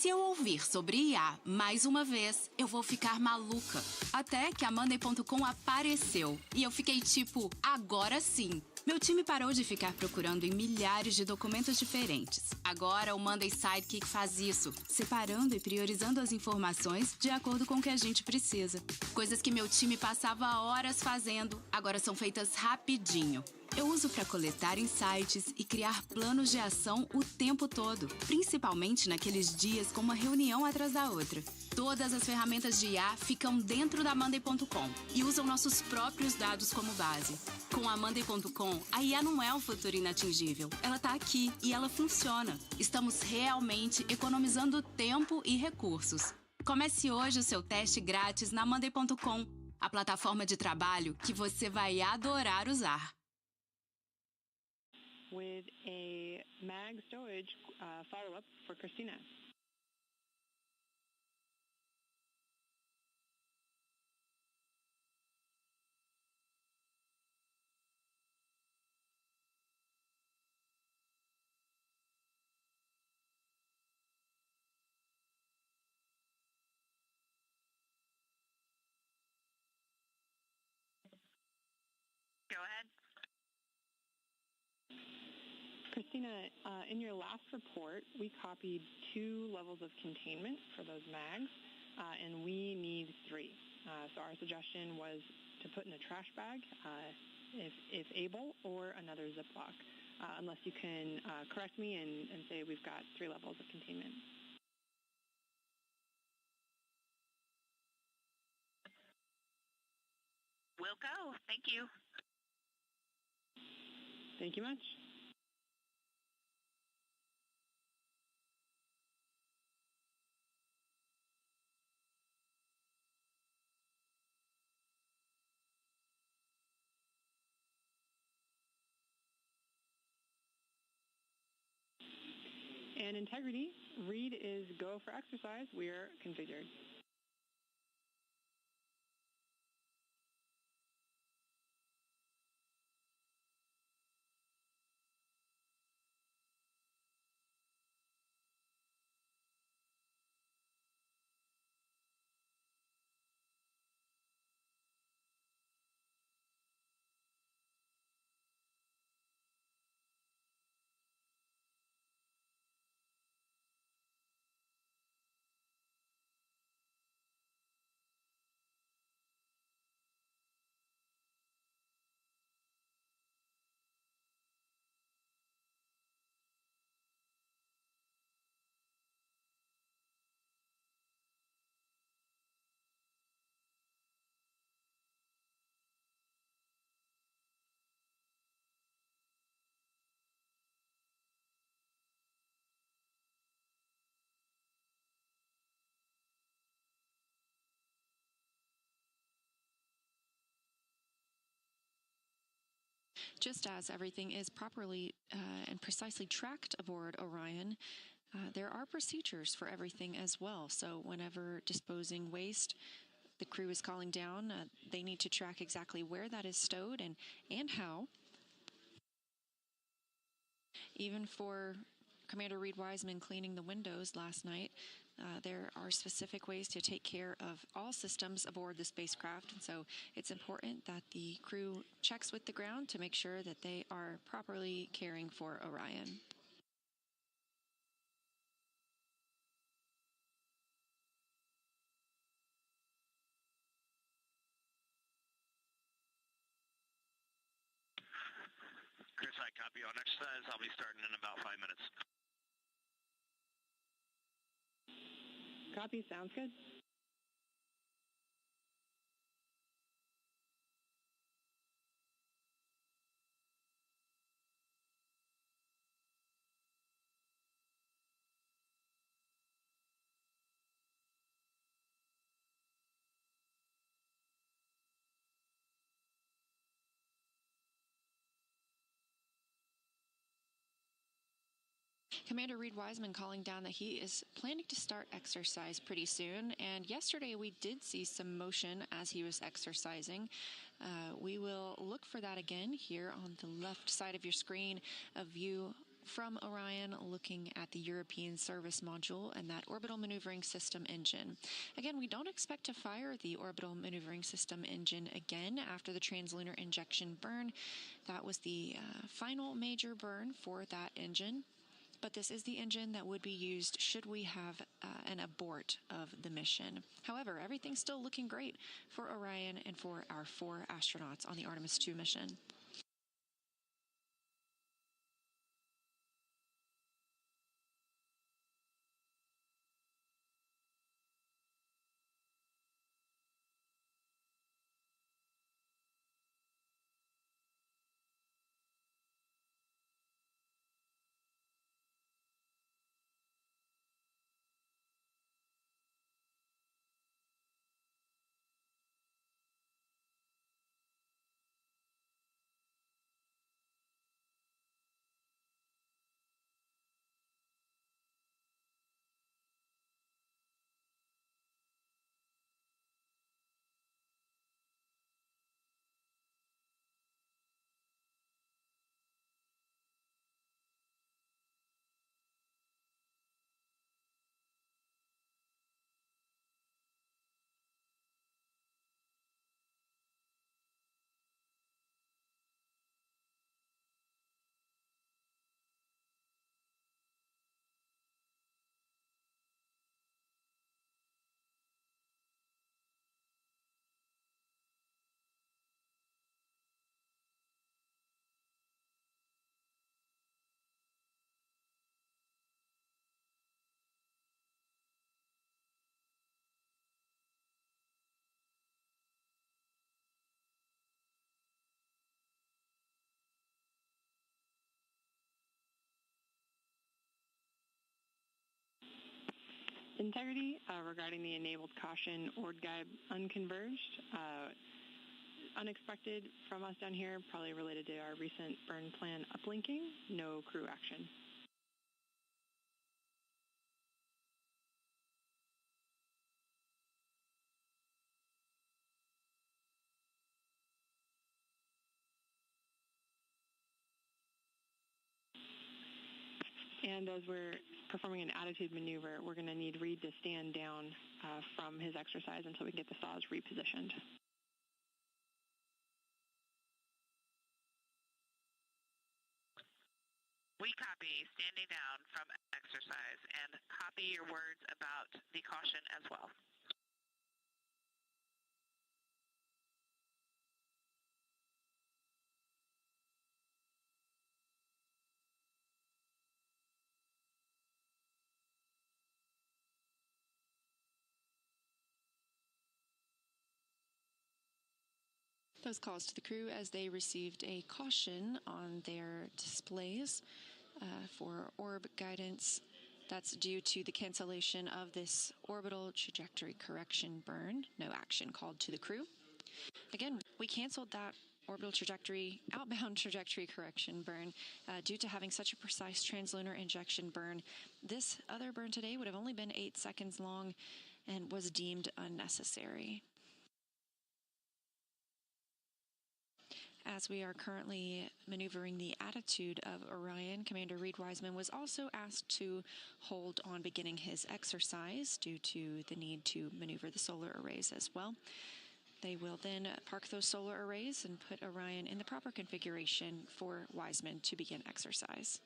Se eu ouvir sobre IA mais uma vez, eu vou ficar maluca. Até que a Monday.com apareceu. E eu fiquei tipo, agora sim. Meu time parou de ficar procurando em milhares de documentos diferentes. Agora o Monday Sidekick faz isso, separando e priorizando as informações de acordo com o que a gente precisa. Coisas que meu time passava horas fazendo, agora são feitas rapidinho. Eu uso para coletar insights e criar planos de ação o tempo todo, principalmente naqueles dias com uma reunião atrás da outra. Todas as ferramentas de IA ficam dentro da Monday.com e usam nossos próprios dados como base. Com a Monday.com, a IA não é um futuro inatingível. Ela está aqui e ela funciona. Estamos realmente economizando tempo e recursos. Comece hoje o seu teste grátis na Monday.com, a plataforma de trabalho que você vai adorar usar. With a mag stowage follow-up for Christina. Go ahead. Christina, in your last report, we copied 2 levels of containment for those mags, and we need 3. So our suggestion was to put in a trash bag, if able, or another Ziploc, unless you can correct me and say we've got 3 levels of containment. Will go. Thank you. Thank you much. And integrity, read is go for exercise. We are configured. Just as everything is properly and precisely tracked aboard Orion, there are procedures for everything as well. So whenever disposing waste, the crew is calling down, they need to track exactly where that is stowed and how. Even for Commander Reed Wiseman cleaning the windows last night, there are specific ways to take care of all systems aboard the spacecraft, and so it's important that the crew checks with the ground to make sure that they are properly caring for Orion. Chris, I copy on exercise. I'll be starting in about 5 minutes. Copy, sounds good. Commander Reed Wiseman calling down that he is planning to start exercise pretty soon, and yesterday we did see some motion as he was exercising. We will look for that again here on the left side of your screen, a view from Orion, looking at the European Service Module and that Orbital Maneuvering System engine. Again, we don't expect to fire the Orbital Maneuvering System engine again after the translunar injection burn. That was the final major burn for that engine. But this is the engine that would be used should we have an abort of the mission. However, everything's still looking great for Orion and for our 4 astronauts on the Artemis II mission. Integrity regarding the enabled caution ORD guide unconverged. Unexpected from us down here, probably related to our recent burn plan uplinking. No crew action. And as we're performing an attitude maneuver, we're going to need Reed to stand down from his exercise until we can get the saws repositioned. We copy standing down from exercise and copy your words about the caution as well. Those calls to the crew as they received a caution on their displays for orb guidance. That's due to the cancellation of this orbital trajectory correction burn. No action called to the crew. Again, we canceled that orbital trajectory, outbound trajectory correction burn due to having such a precise translunar injection burn. This other burn today would have only been 8 seconds long and was deemed unnecessary. As we are currently maneuvering the attitude of Orion, Commander Reed Wiseman was also asked to hold on beginning his exercise due to the need to maneuver the solar arrays as well. They will then park those solar arrays and put Orion in the proper configuration for Wiseman to begin exercise.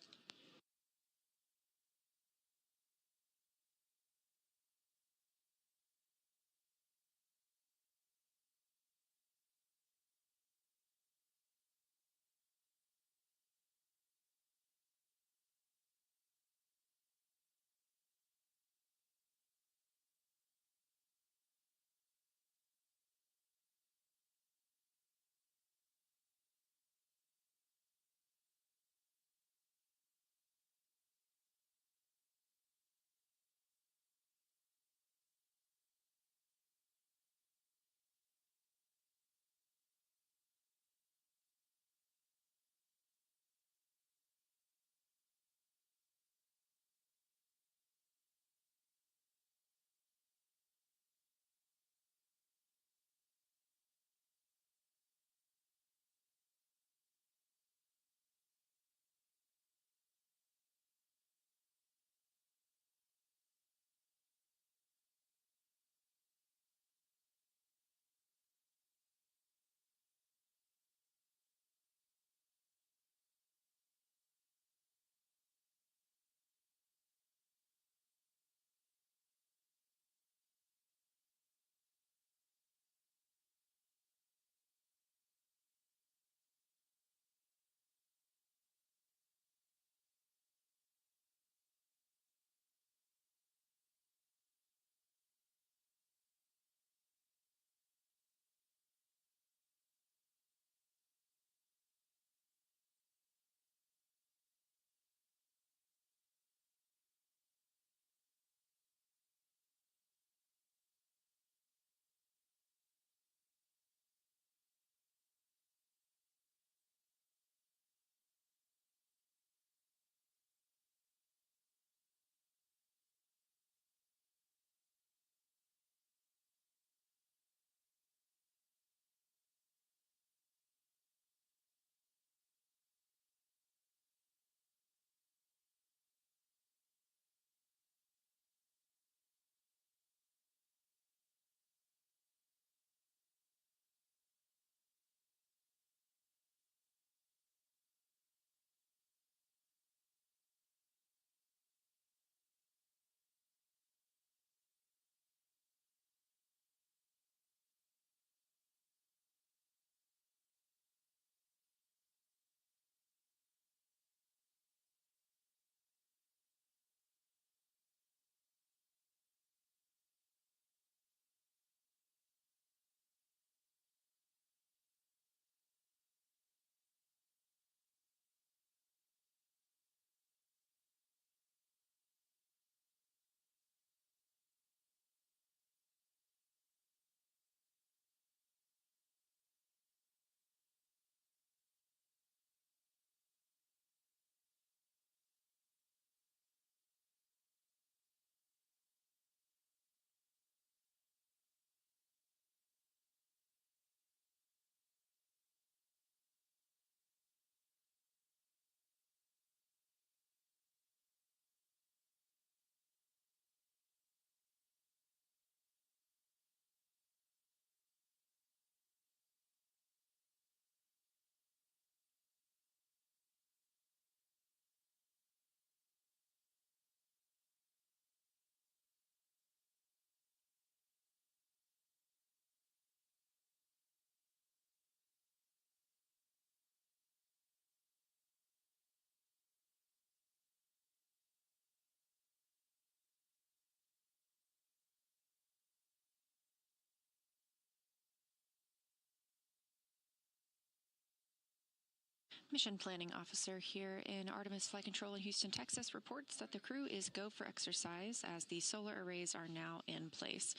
Mission Planning Officer here in Artemis Flight Control in Houston, Texas, reports that the crew is go for exercise as the solar arrays are now in place.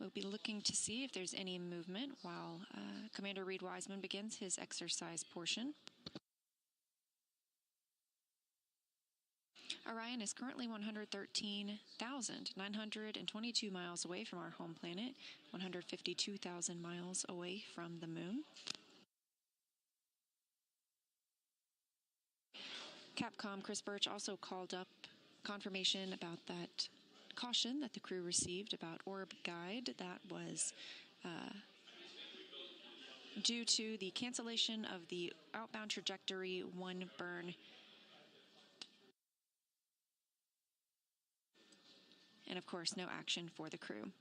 We'll be looking to see if there's any movement while Commander Reed Wiseman begins his exercise portion. Orion is currently 113,922 miles away from our home planet, 152,000 miles away from the moon. Capcom Chris Birch also called up confirmation about that caution that the crew received about orb guide that was due to the cancellation of the outbound trajectory 1 burn. And of course, no action for the crew.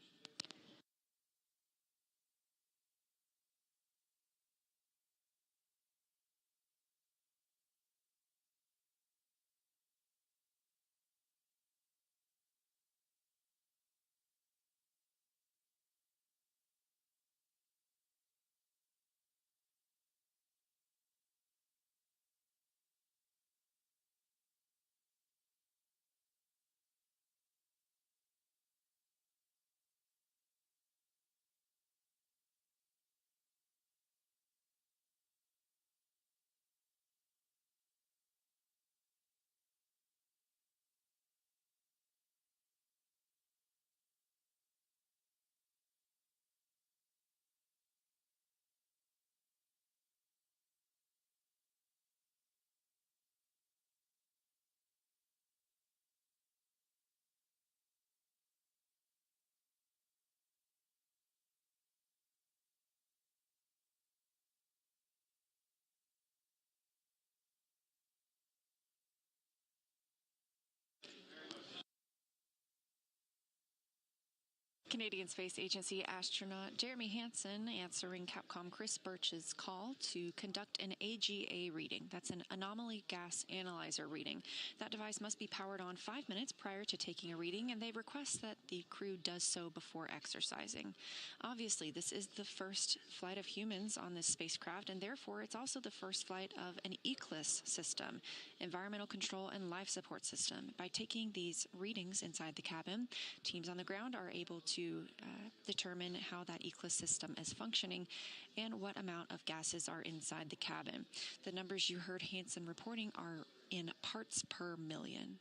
Canadian Space Agency astronaut Jeremy Hansen answering Capcom Chris Birch's call to conduct an AGA reading. That's an anomaly gas analyzer reading. That device must be powered on 5 minutes prior to taking a reading, and they request that the crew does so before exercising. Obviously, this is the first flight of humans on this spacecraft, and therefore it's also the first flight of an ECLIS system, environmental control and life support system. By taking these readings inside the cabin, teams on the ground are able to determine how that ECLIS system is functioning and what amount of gases are inside the cabin. The numbers you heard Hansen reporting are in parts per million.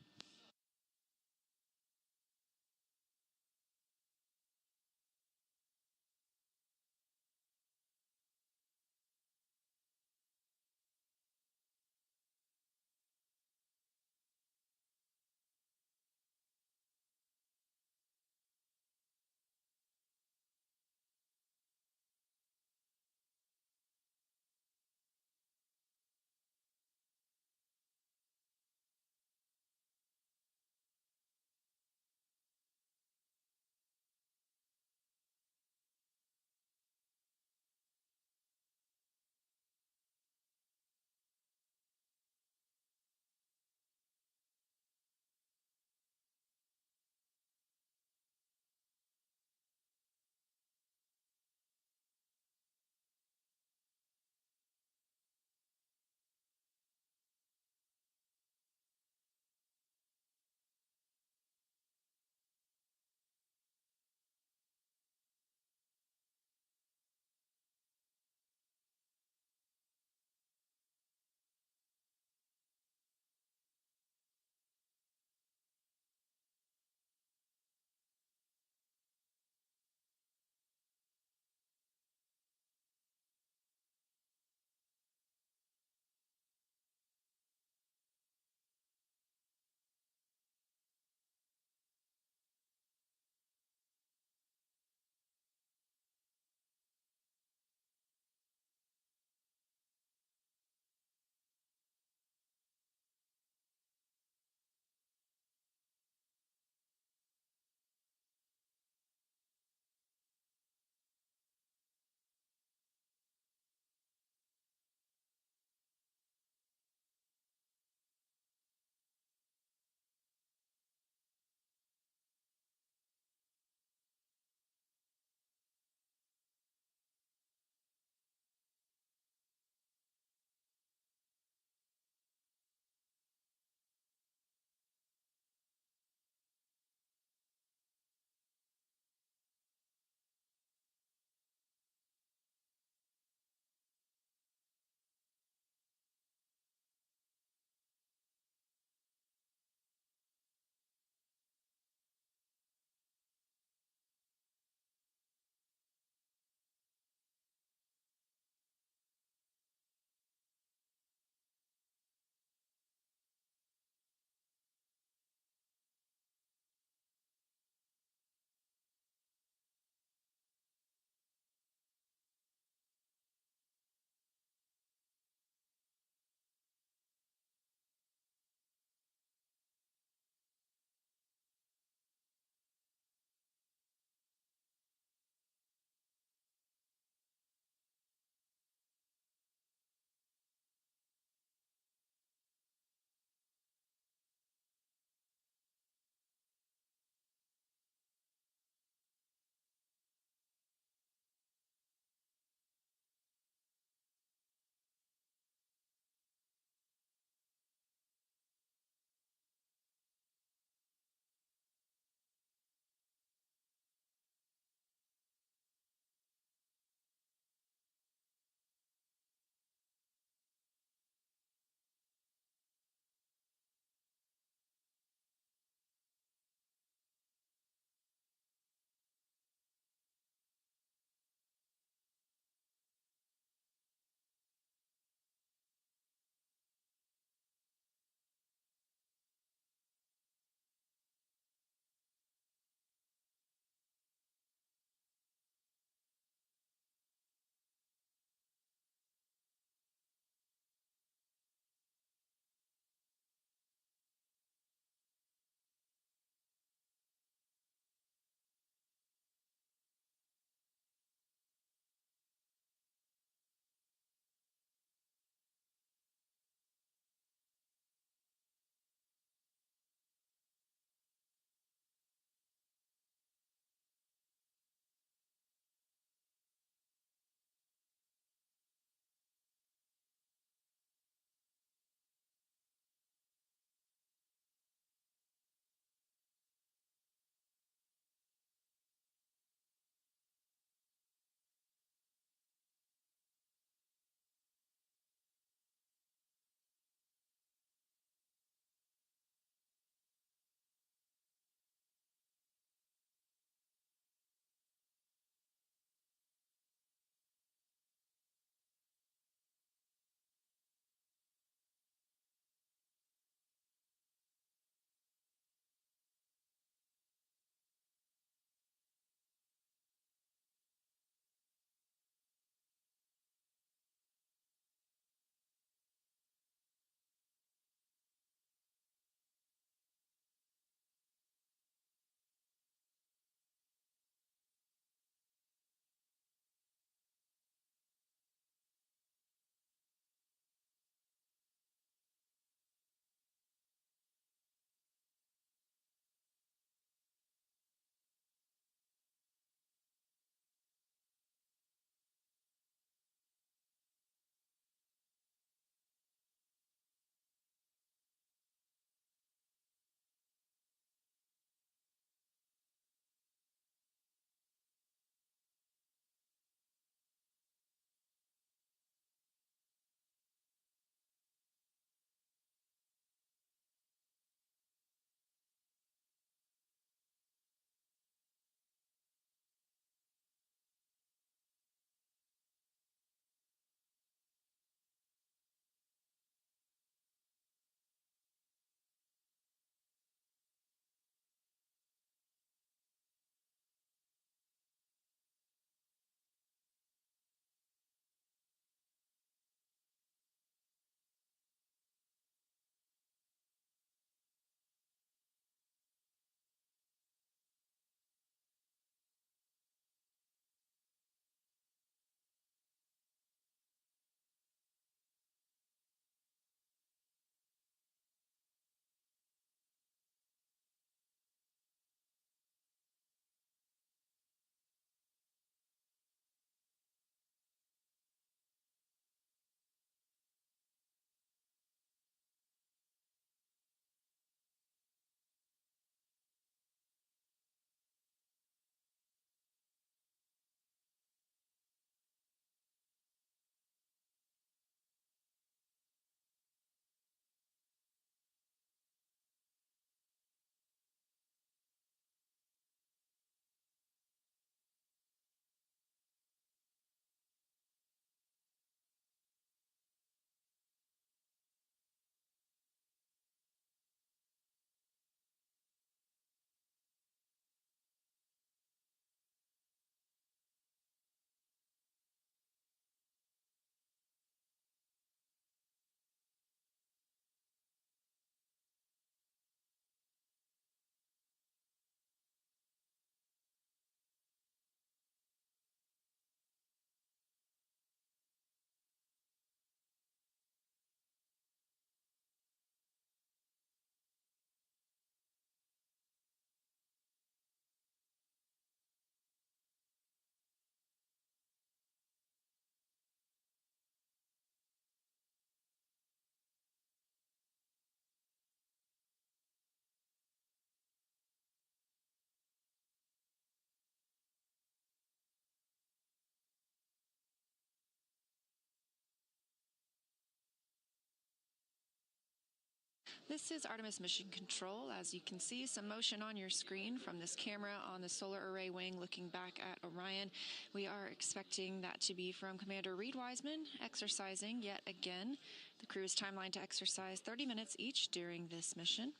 This is Artemis Mission Control. As you can see, some motion on your screen from this camera on the solar array wing looking back at Orion. We are expecting that to be from Commander Reed Wiseman, exercising yet again. The crew is timelined to exercise 30 minutes each during this mission.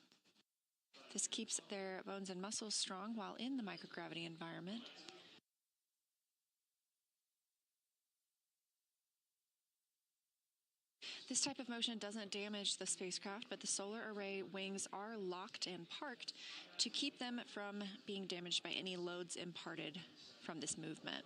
This keeps their bones and muscles strong while in the microgravity environment. This type of motion doesn't damage the spacecraft, but the solar array wings are locked and parked to keep them from being damaged by any loads imparted from this movement.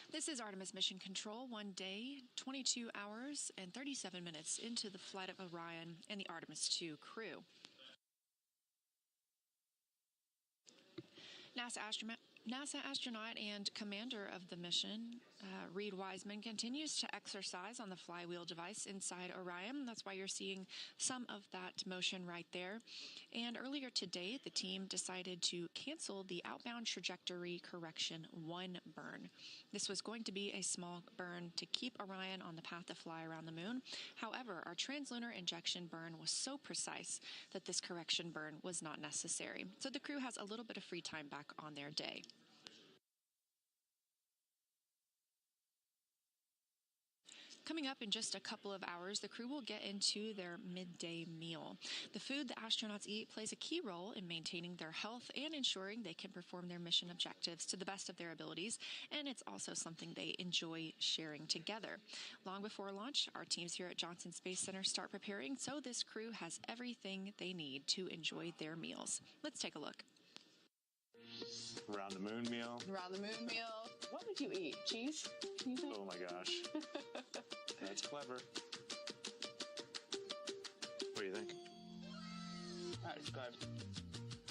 This is Artemis Mission Control, one day, 22 hours, and 37 minutes into the flight of Orion and the Artemis II crew. NASA astronaut and commander of the mission, Reed Wiseman, continues to exercise on the flywheel device inside Orion. That's why you're seeing some of that motion right there. And earlier today, the team decided to cancel the outbound trajectory correction 1 burn. This was going to be a small burn to keep Orion on the path to fly around the moon. However, our translunar injection burn was so precise that this correction burn was not necessary. So the crew has a little bit of free time back on their day. Coming up in just a couple of hours, the crew will get into their midday meal. The food the astronauts eat plays a key role in maintaining their health and ensuring they can perform their mission objectives to the best of their abilities, and it's also something they enjoy sharing together. Long before launch, our teams here at Johnson Space Center start preparing, so this crew has everything they need to enjoy their meals. Let's take a look. Around the moon meal. Around the moon meal. What would you eat? Cheese? You think? Oh my gosh. That's clever. What do you think? That's good.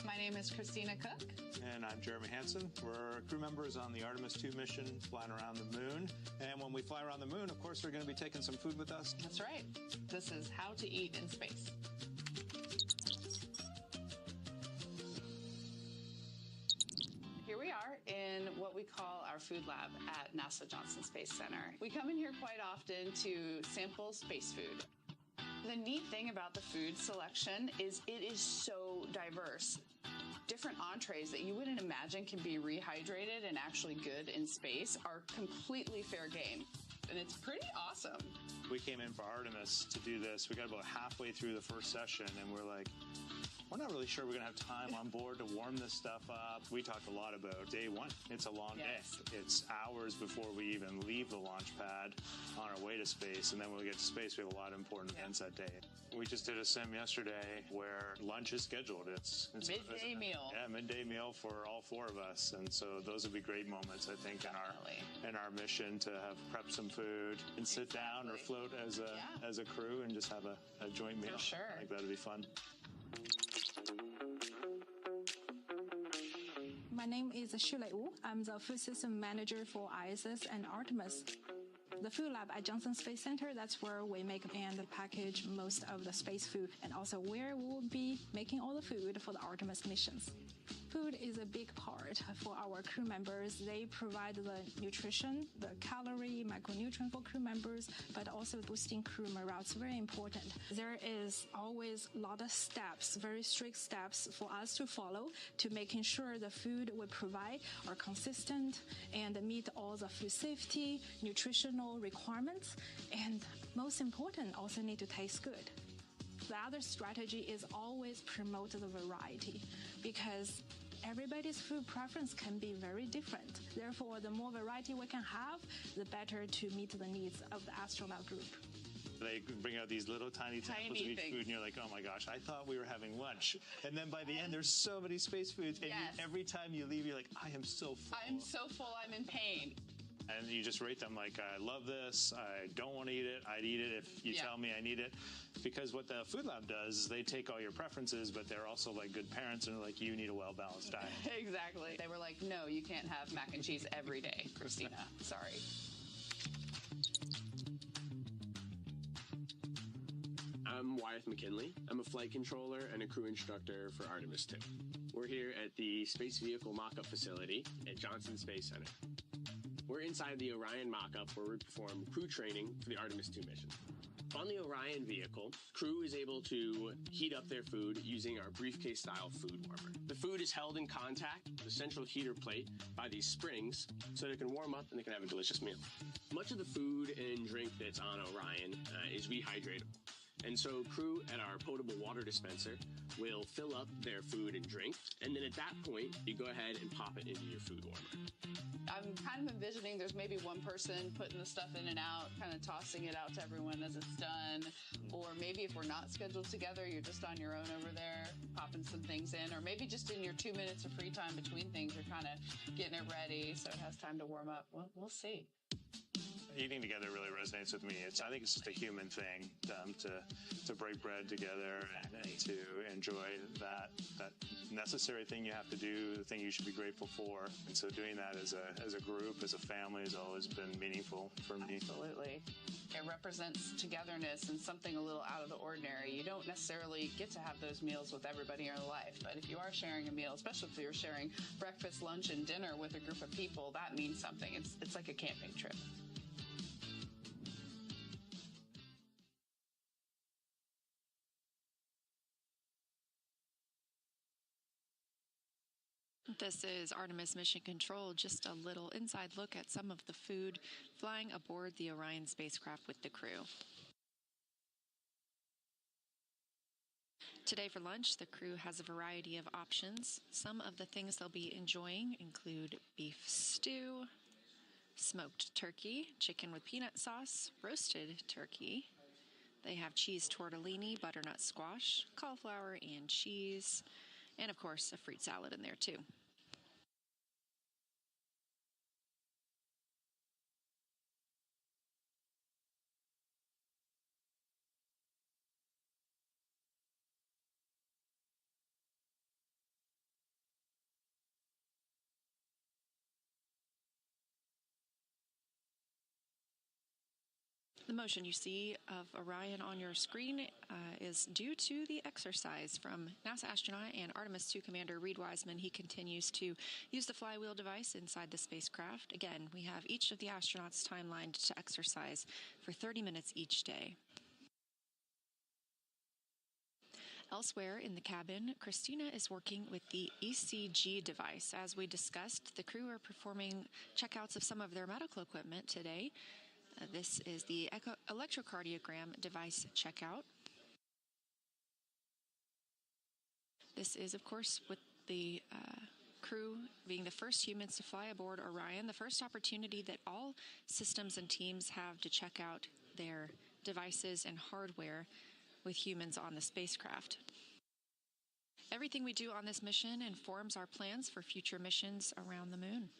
My name is Christina Cook. And I'm Jeremy Hansen. We're crew members on the Artemis II mission flying around the moon. And when we fly around the moon, of course, we're going to be taking some food with us. That's right. This is how to eat in space. Here we are in what we call our food lab at NASA Johnson Space Center. We come in here quite often to sample space food. The neat thing about the food selection is it is so diverse. Different entrees that you wouldn't imagine can be rehydrated and actually good in space are completely fair game. And it's pretty awesome. We came in for Artemis to do this. We got about halfway through the first session, and we're like, we're not really sure we're going to have time on board to warm this stuff up. We talked a lot about day one. It's a long day. It's hours before we even leave the launch pad on our way to space. And then when we get to space, we have a lot of important events that day. We just did a sim yesterday where lunch is scheduled. It's midday meal. Yeah, midday meal for all 4 of us. And so those would be great moments, I think, in our mission to have prep some food and sit down or float as a crew and just have a joint meal. For sure. I think that'd be fun. My name is Shulei Wu. I'm the food system manager for Essas and Artemis. The food lab at Johnson Space Center, that's where we make and package most of the space food, and also where we will be making all the food for the Artemis missions. Food is a big part for our crew members. They provide the nutrition, the calorie, micronutrient for crew members, but also boosting crew morale. It's very important. There is always a lot of steps, very strict steps for us to follow to making sure the food we provide are consistent and meet all the food safety, nutritional requirements, and most important, also need to taste good. The other strategy is always promote the variety, because everybody's food preference can be very different. Therefore, the more variety we can have, the better to meet the needs of the astronaut group. They bring out these little tiny samples of each food, and you're like, oh my gosh, I thought we were having lunch. And then by the end, there's so many space foods, and every time you leave, you're like, I am so full. I'm so full, I'm in pain. And you just rate them like, I love this, I don't want to eat it, I'd eat it if you tell me I need it. Because what the food lab does is they take all your preferences, but they're also like good parents, and they're like, you need a well-balanced diet. Exactly. They were like, no, you can't have mac and cheese every day, Christina. Sorry. I'm Wyeth McKinley. I'm a flight controller and a crew instructor for Artemis II. We're here at the Space Vehicle Mock-Up Facility at Johnson Space Center. We're inside the Orion mock-up where we perform crew training for the Artemis II mission. On the Orion vehicle, crew is able to heat up their food using our briefcase-style food warmer. The food is held in contact with the central heater plate by these springs so they can warm up and they can have a delicious meal. Much of the food and drink that's on Orion is rehydratable. And so crew at our potable water dispenser will fill up their food and drink, and then at that point, you go ahead and pop it into your food warmer. I'm kind kind of envisioning there's maybe one person putting the stuff in and out, kind of tossing it out to everyone as it's done. Or maybe if we're not scheduled together, you're just on your own over there, popping some things in. Or maybe just in your 2 minutes of free time between things, you're kind of getting it ready so it has time to warm up. We'll see. Eating together really resonates with me. I think it's just a human thing to break bread together and to enjoy that necessary thing you have to do, the thing you should be grateful for. And so doing that as a group, as a family, has always been meaningful for me. Absolutely. It represents togetherness and something a little out of the ordinary. You don't necessarily get to have those meals with everybody in your life, but if you are sharing a meal, especially if you're sharing breakfast, lunch, and dinner with a group of people, that means something. It's like a camping trip. This is Artemis Mission Control, just a little inside look at some of the food flying aboard the Orion spacecraft with the crew. Today for lunch, the crew has a variety of options. Some of the things they'll be enjoying include beef stew, smoked turkey, chicken with peanut sauce, roasted turkey. They have cheese tortellini, butternut squash, cauliflower and cheese, and of course a fruit salad in there too. The motion you see of Orion on your screen is due to the exercise from NASA astronaut and Artemis II commander Reed Wiseman. He continues to use the flywheel device inside the spacecraft. Again, we have each of the astronauts timelined to exercise for 30 minutes each day. Elsewhere in the cabin, Christina is working with the ECG device. As we discussed, the crew are performing checkouts of some of their medical equipment today. This is the electrocardiogram device checkout. This is, of course, with the crew being the first humans to fly aboard Orion, the first opportunity that all systems and teams have to check out their devices and hardware with humans on the spacecraft. Everything we do on this mission informs our plans for future missions around the moon.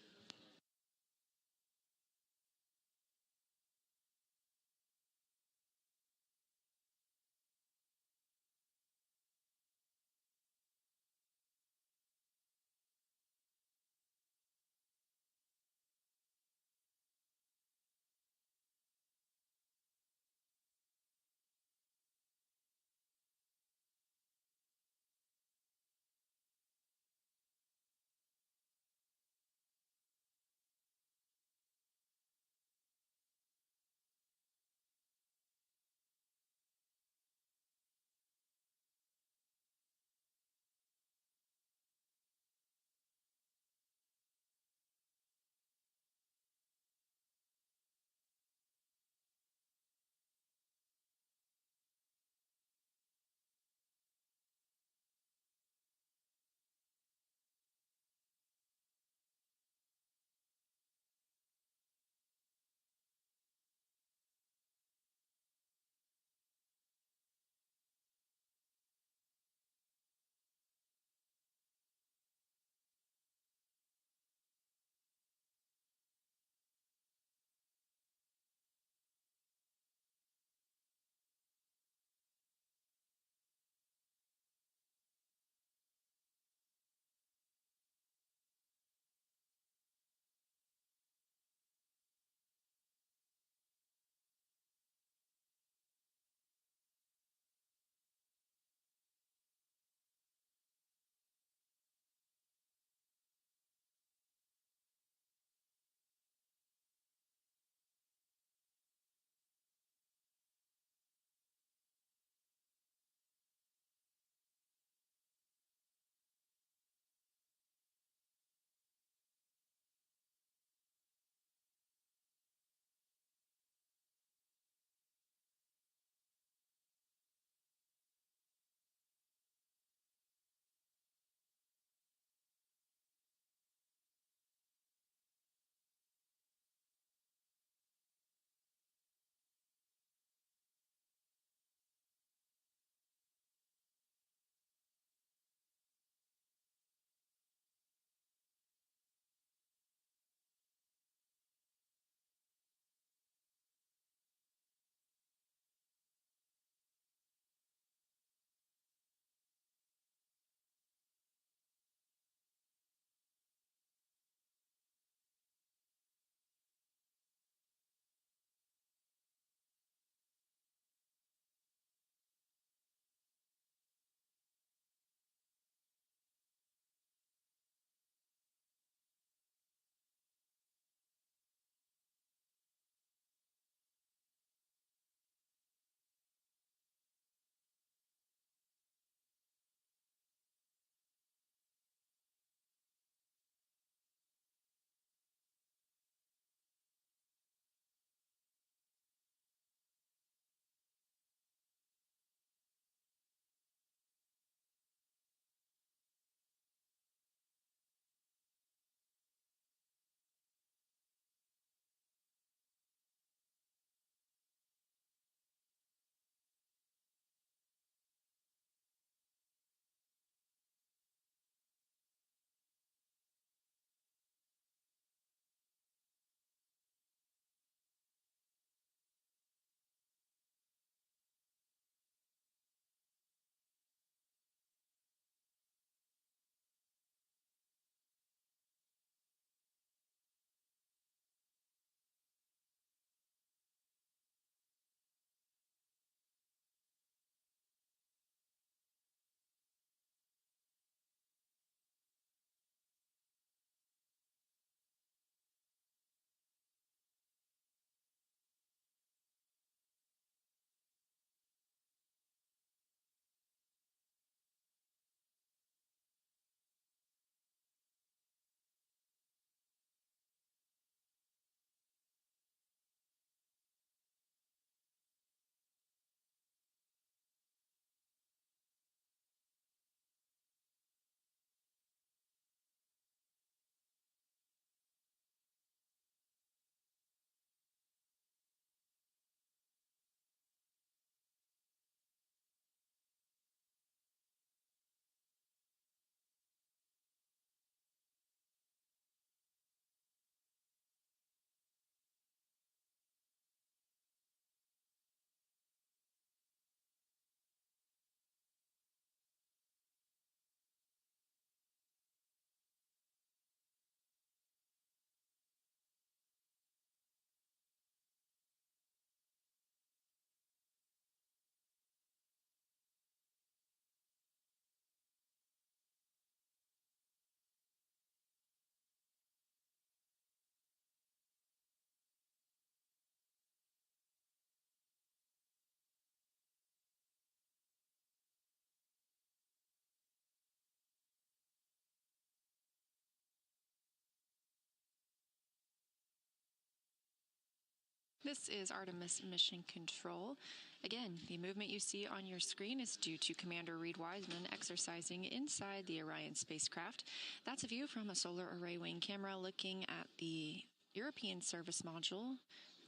This is Artemis Mission Control. Again, the movement you see on your screen is due to Commander Reed Wiseman exercising inside the Orion spacecraft. That's a view from a solar array wing camera looking at the European service module,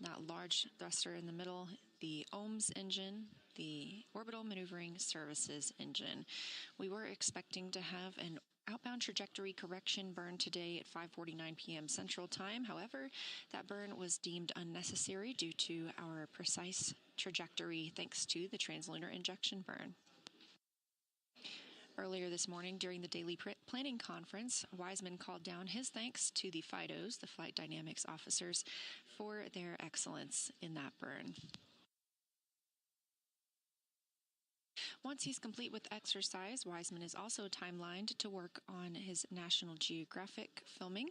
that large thruster in the middle, the OMS engine, the Orbital Maneuvering Services engine. We were expecting to have an outbound trajectory correction burn today at 5:49 p.m. Central Time. However, that burn was deemed unnecessary due to our precise trajectory thanks to the translunar injection burn. Earlier this morning, during the daily planning conference, Wiseman called down his thanks to the FIDOs, the Flight Dynamics Officers, for their excellence in that burn. Once he's complete with exercise, Wiseman is also timelined to work on his National Geographic filming.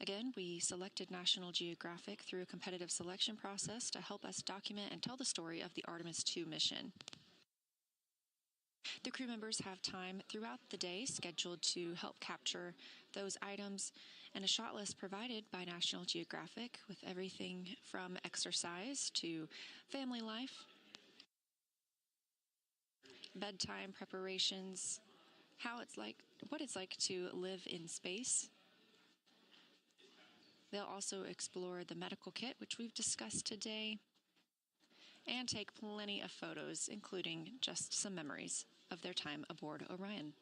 Again, we selected National Geographic through a competitive selection process to help us document and tell the story of the Artemis II mission. The crew members have time throughout the day scheduled to help capture those items, and a shot list provided by National Geographic with everything from exercise to family life, bedtime preparations, what it's like to live in space. They'll also explore the medical kit, which we've discussed today, and take plenty of photos, including just some memories of their time aboard Orion.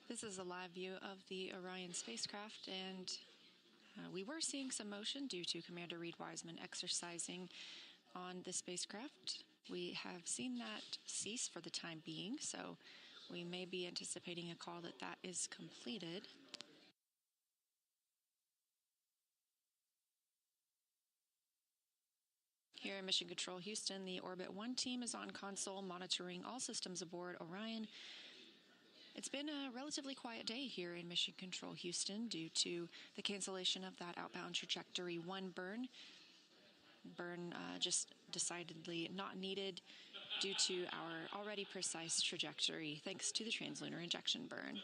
This is a live view of the Orion spacecraft, and we were seeing some motion due to Commander Reed Wiseman exercising on the spacecraft. We have seen that cease for the time being, so we may be anticipating a call that that is completed. Here in Mission Control Houston, the Orbit 1 team is on console monitoring all systems aboard Orion. It's been a relatively quiet day here in Mission Control Houston due to the cancellation of that outbound trajectory 1 burn. Just decidedly not needed due to our already precise trajectory thanks to the translunar injection burn.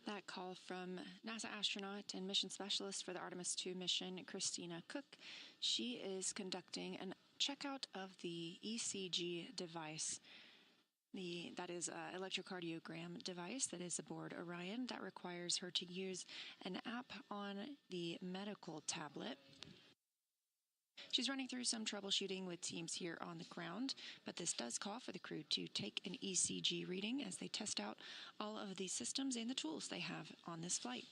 That call from NASA astronaut and mission specialist for the Artemis II mission, Christina Cook. She is conducting a checkout of the ECG device. That is an electrocardiogram device that is aboard Orion that requires her to use an app on the medical tablet. She's running through some troubleshooting with teams here on the ground, but this does call for the crew to take an ECG reading as they test out all of the systems and the tools they have on this flight.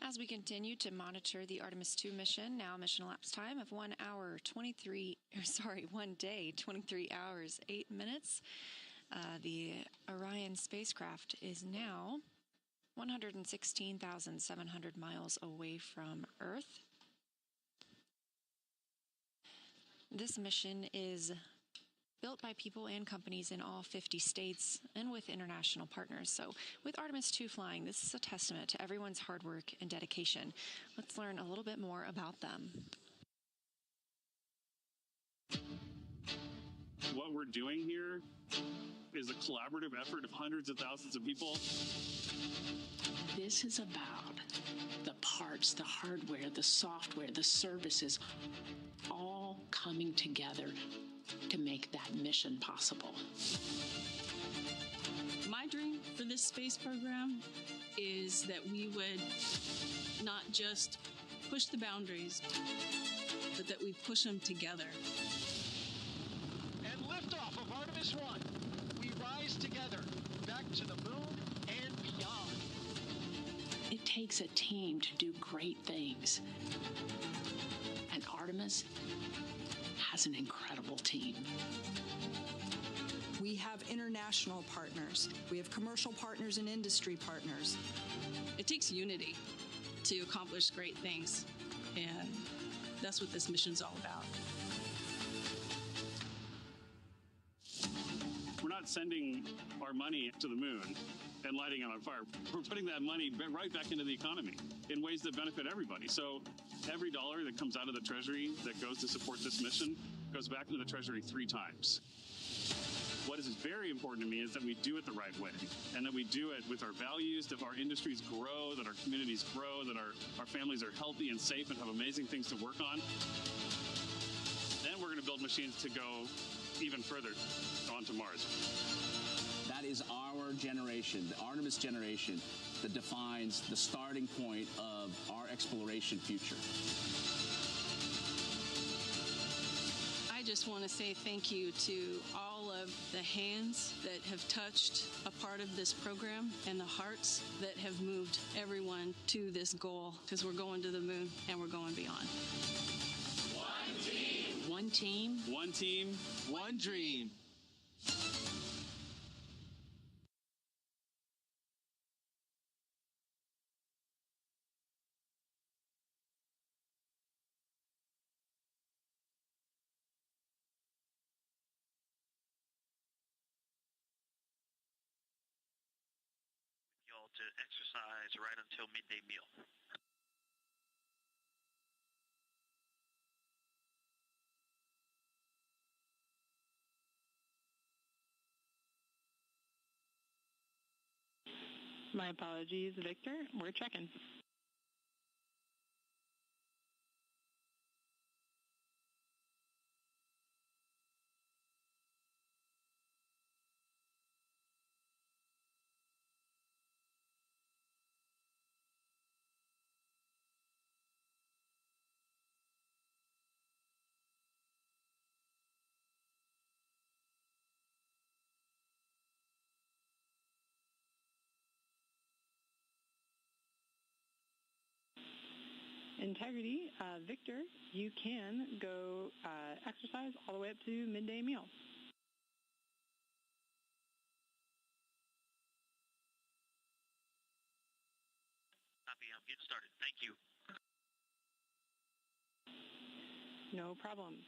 As we continue to monitor the Artemis II mission, now mission elapsed time of 1 day, 23 hours, 8 minutes. The Orion spacecraft is now 116,700 miles away from Earth. This mission is built by people and companies in all 50 states and with international partners. So with Artemis II flying, this is a testament to everyone's hard work and dedication. Let's learn a little bit more about them. What we're doing here is a collaborative effort of hundreds of thousands of people. This is about the parts, the hardware, the software, the services, all coming together to make that mission possible. My dream for this space program is that we would not just push the boundaries, but that we push them together. And liftoff of Artemis 1. We rise together back to the moon and beyond. It takes a team to do great things. And Artemis has an incredible team. We have international partners. We have commercial partners and industry partners. It takes unity to accomplish great things, and that's what this mission's all about. We're not sending our money to the moon and lighting it on fire. We're putting that money right back into the economy in ways that benefit everybody. So every dollar that comes out of the Treasury that goes to support this mission goes back into the Treasury 3 times. What is very important to me is that we do it the right way, and that we do it with our values, that our industries grow, that our communities grow, that our families are healthy and safe and have amazing things to work on. Then we're going to build machines to go even further onto Mars. That is our generation, the Artemis generation, that defines the starting point of our exploration future. I just want to say thank you to all of the hands that have touched a part of this program and the hearts that have moved everyone to this goal, because we're going to the moon and we're going beyond. One team. One team. One team. One dream. to exercise right until midday meal. My apologies, Victor. We're checking. Integrity, Victor, you can go exercise all the way up to midday meal. Copy, I'm getting started. Thank you. No problem.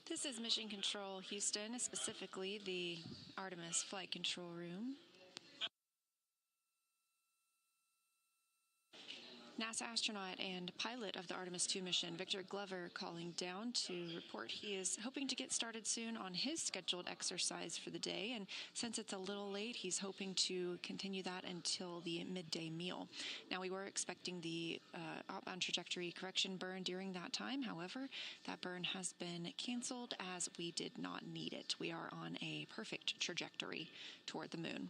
This is Mission Control Houston, specifically the Artemis Flight Control Room. NASA astronaut and pilot of the Artemis II mission, Victor Glover, calling down to report he is hoping to get started soon on his scheduled exercise for the day. And since it's a little late, he's hoping to continue that until the midday meal. Now, we were expecting the outbound trajectory correction burn during that time. However, that burn has been canceled as we did not need it. We are on a perfect trajectory toward the moon.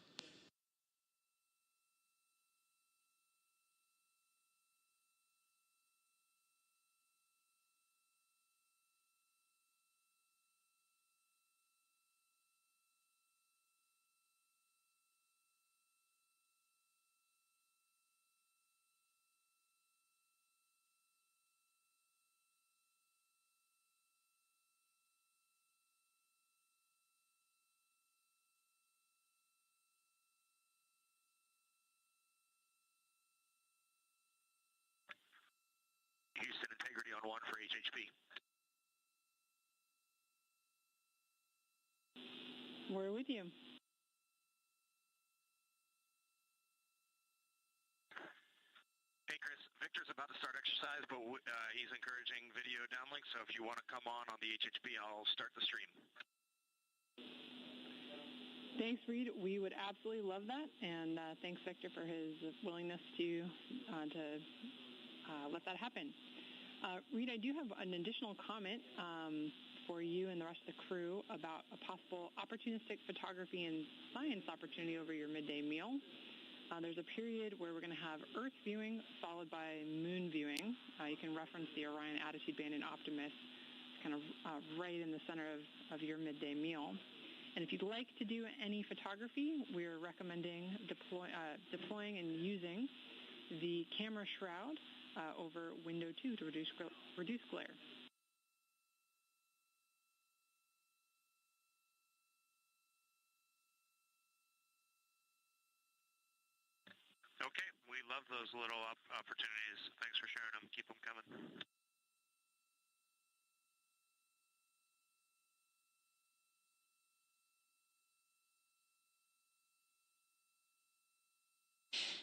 Houston, integrity on 1 for HHP. We're with you. Hey, Chris. Victor's about to start exercise, but he's encouraging video downlink, so if you want to come on the HHP, I'll start the stream. Thanks, Reed. We would absolutely love that, and thanks, Victor, for his willingness to let that happen. Reed, I do have an additional comment for you and the rest of the crew about a possible opportunistic photography and science opportunity over your midday meal. There's a period where we're going to have Earth viewing followed by moon viewing. You can reference the Orion attitude band in Optimus, kind of right in the center of your midday meal. And if you'd like to do any photography, we're recommending deploying and using the camera shroud over window 2 to reduce glare. Okay, we love those little opportunities. Thanks for sharing them. Keep them coming.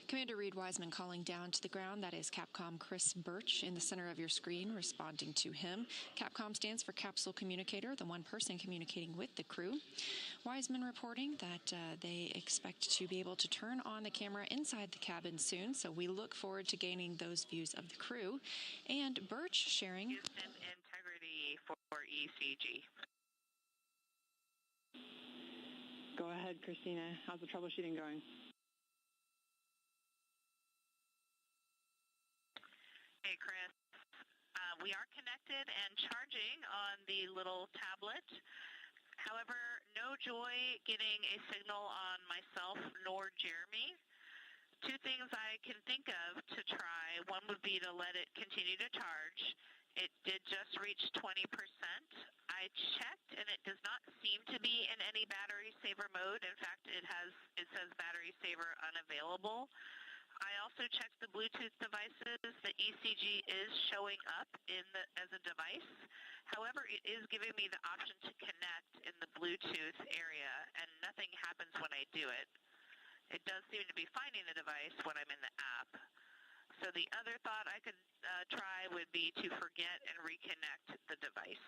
Commander Reed Wiseman calling down to the ground. That is Capcom Chris Birch in the center of your screen responding to him. Capcom stands for Capsule Communicator, the one person communicating with the crew. Wiseman reporting that they expect to be able to turn on the camera inside the cabin soon, so we look forward to gaining those views of the crew. And Birch sharing Houston integrity for ECG. Go ahead, Christina. How's the troubleshooting going? Hey, Chris. We are connected and charging on the little tablet. However, no joy getting a signal on myself nor Jeremy. Two things I can think of to try. One would be to let it continue to charge. It did just reach 20%. I checked, and it does not seem to be in any battery saver mode. In fact, it says battery saver unavailable. I also checked the Bluetooth devices. The ECG is showing up as a device. However, it is giving me the option to connect in the Bluetooth area, and nothing happens when I do it. It does seem to be finding the device when I'm in the app. So the other thought I could try would be to forget and reconnect the device.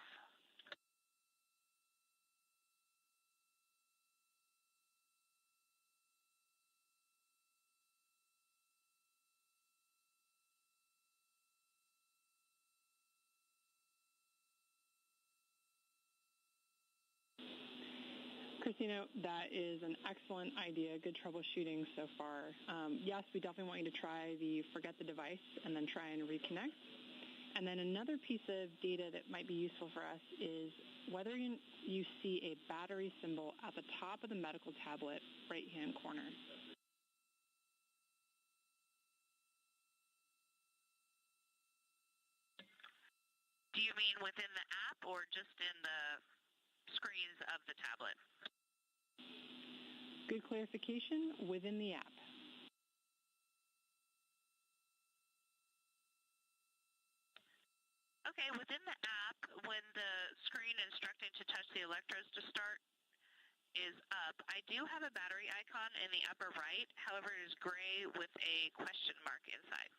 Christina, that is an excellent idea. Good troubleshooting so far. Yes, we definitely want you to try the forget the device and then try and reconnect. And then another piece of data that might be useful for us is whether you see a battery symbol at the top of the medical tablet right-hand corner. Do you mean within the app or just in the screens of the tablet? Good clarification, within the app. Okay, within the app, when the screen instructing to touch the electrodes to start is up, I do have a battery icon in the upper right. However, it is gray with a question mark inside.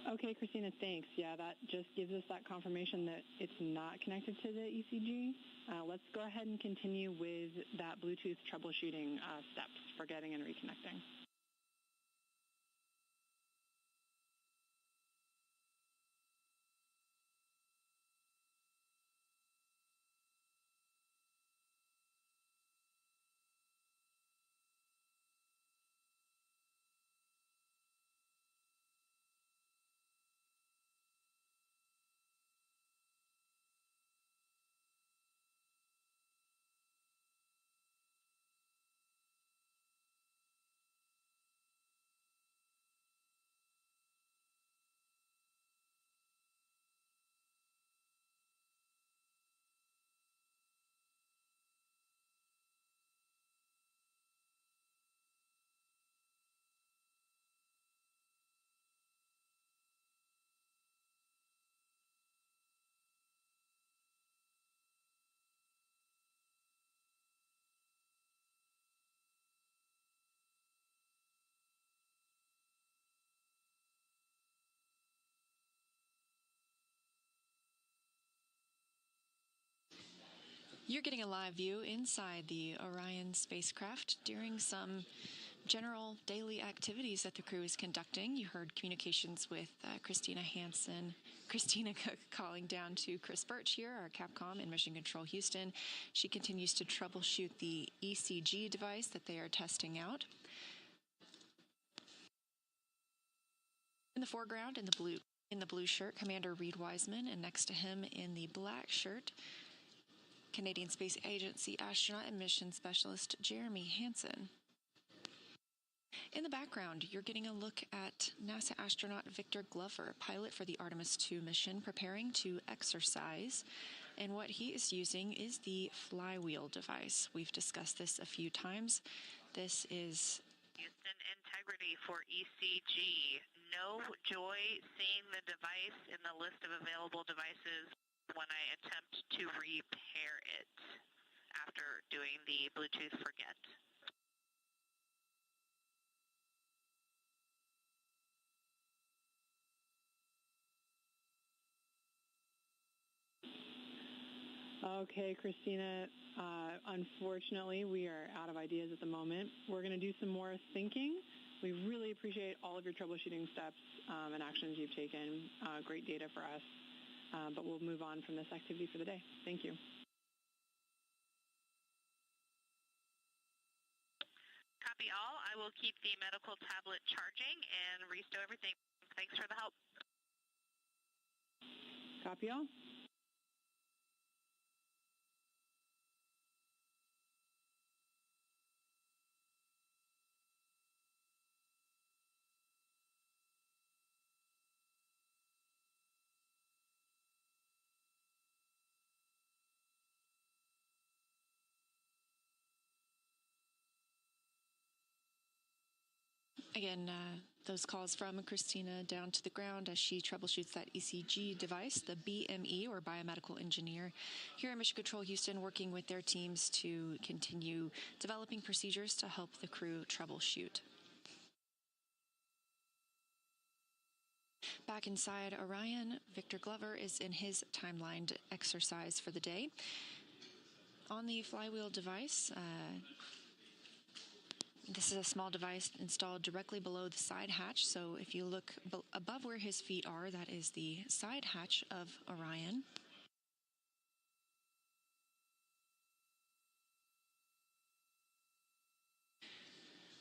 Okay, Christina, thanks. Yeah, that just gives us that confirmation that it's not connected to the ECG. Let's go ahead and continue with that Bluetooth troubleshooting steps for getting and reconnecting. You're getting a live view inside the Orion spacecraft during some general daily activities that the crew is conducting. You heard communications with Christina Hansen, Christina Cook calling down to Chris Birch here, our Capcom in Mission Control Houston. She continues to troubleshoot the ECG device that they are testing out. In the foreground, in the blue shirt, Commander Reed Wiseman, and next to him in the black shirt, Canadian Space Agency astronaut and mission specialist Jeremy Hansen. In the background, you're getting a look at NASA astronaut Victor Glover, pilot for the Artemis II mission, preparing to exercise. And what he is using is the flywheel device. We've discussed this a few times. This is Houston, integrity for ECG. No joy seeing the device in the list of available devices when I attempt to repair it after doing the Bluetooth forget. Okay, Christina, unfortunately, we are out of ideas at the moment. We're going to do some more thinking. We really appreciate all of your troubleshooting steps and actions you've taken. Great data for us, but we'll move on from this activity for the day. Thank you. Copy all. I will keep the medical tablet charging and restow everything. Thanks for the help. Copy all. Again, those calls from Christina down to the ground as she troubleshoots that ECG device, the BME, or biomedical engineer, here at Mission Control Houston, working with their teams to continue developing procedures to help the crew troubleshoot. Back inside Orion, Victor Glover is in his timelined exercise for the day. On the flywheel device, this is a small device installed directly below the side hatch, so if you look above where his feet are, that is the side hatch of Orion.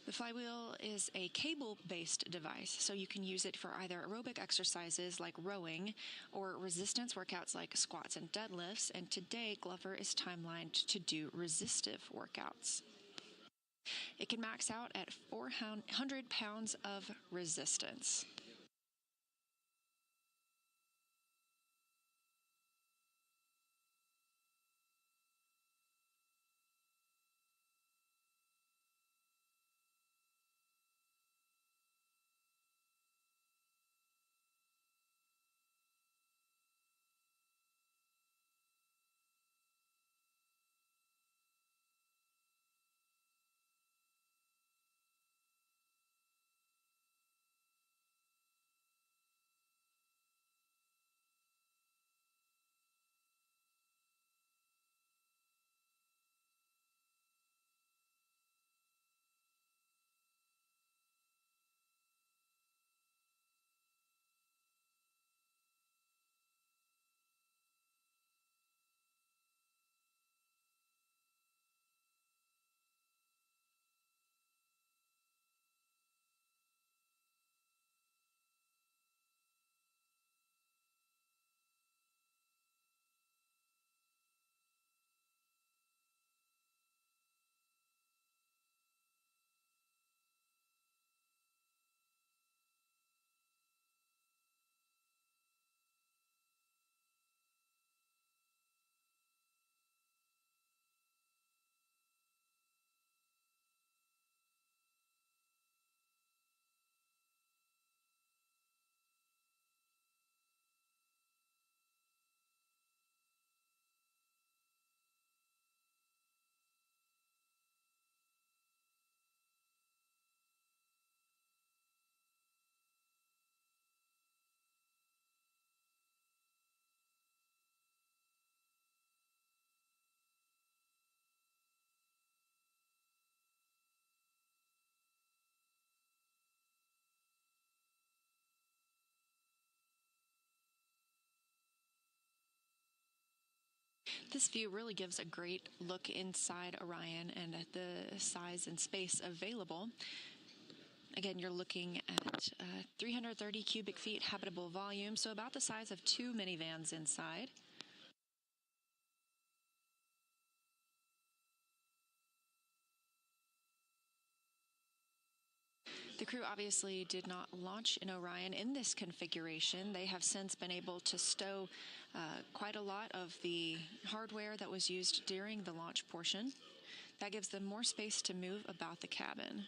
The flywheel is a cable-based device, so you can use it for either aerobic exercises like rowing or resistance workouts like squats and deadlifts, and today Glover is timelined to do resistive workouts. It can max out at 400 pounds of resistance. This view really gives a great look inside Orion and at the size and space available. Again, you're looking at 330 cubic feet habitable volume, so about the size of 2 minivans inside. The crew obviously did not launch in Orion in this configuration. They have since been able to stow quite a lot of the hardware that was used during the launch portion. That gives them more space to move about the cabin.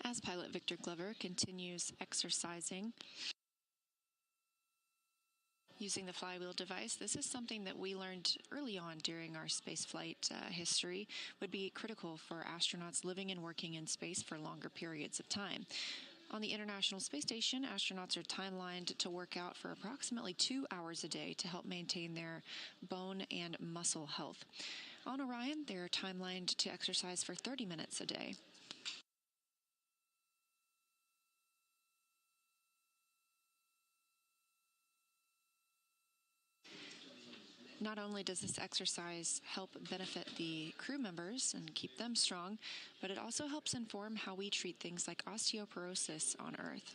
As pilot Victor Glover continues exercising using the flywheel device, this is something that we learned early on during our spaceflight history would be critical for astronauts living and working in space for longer periods of time. On the International Space Station, astronauts are timelined to work out for approximately 2 hours a day to help maintain their bone and muscle health. On Orion, they're timelined to exercise for 30 minutes a day. Not only does this exercise help benefit the crew members and keep them strong, but it also helps inform how we treat things like osteoporosis on Earth.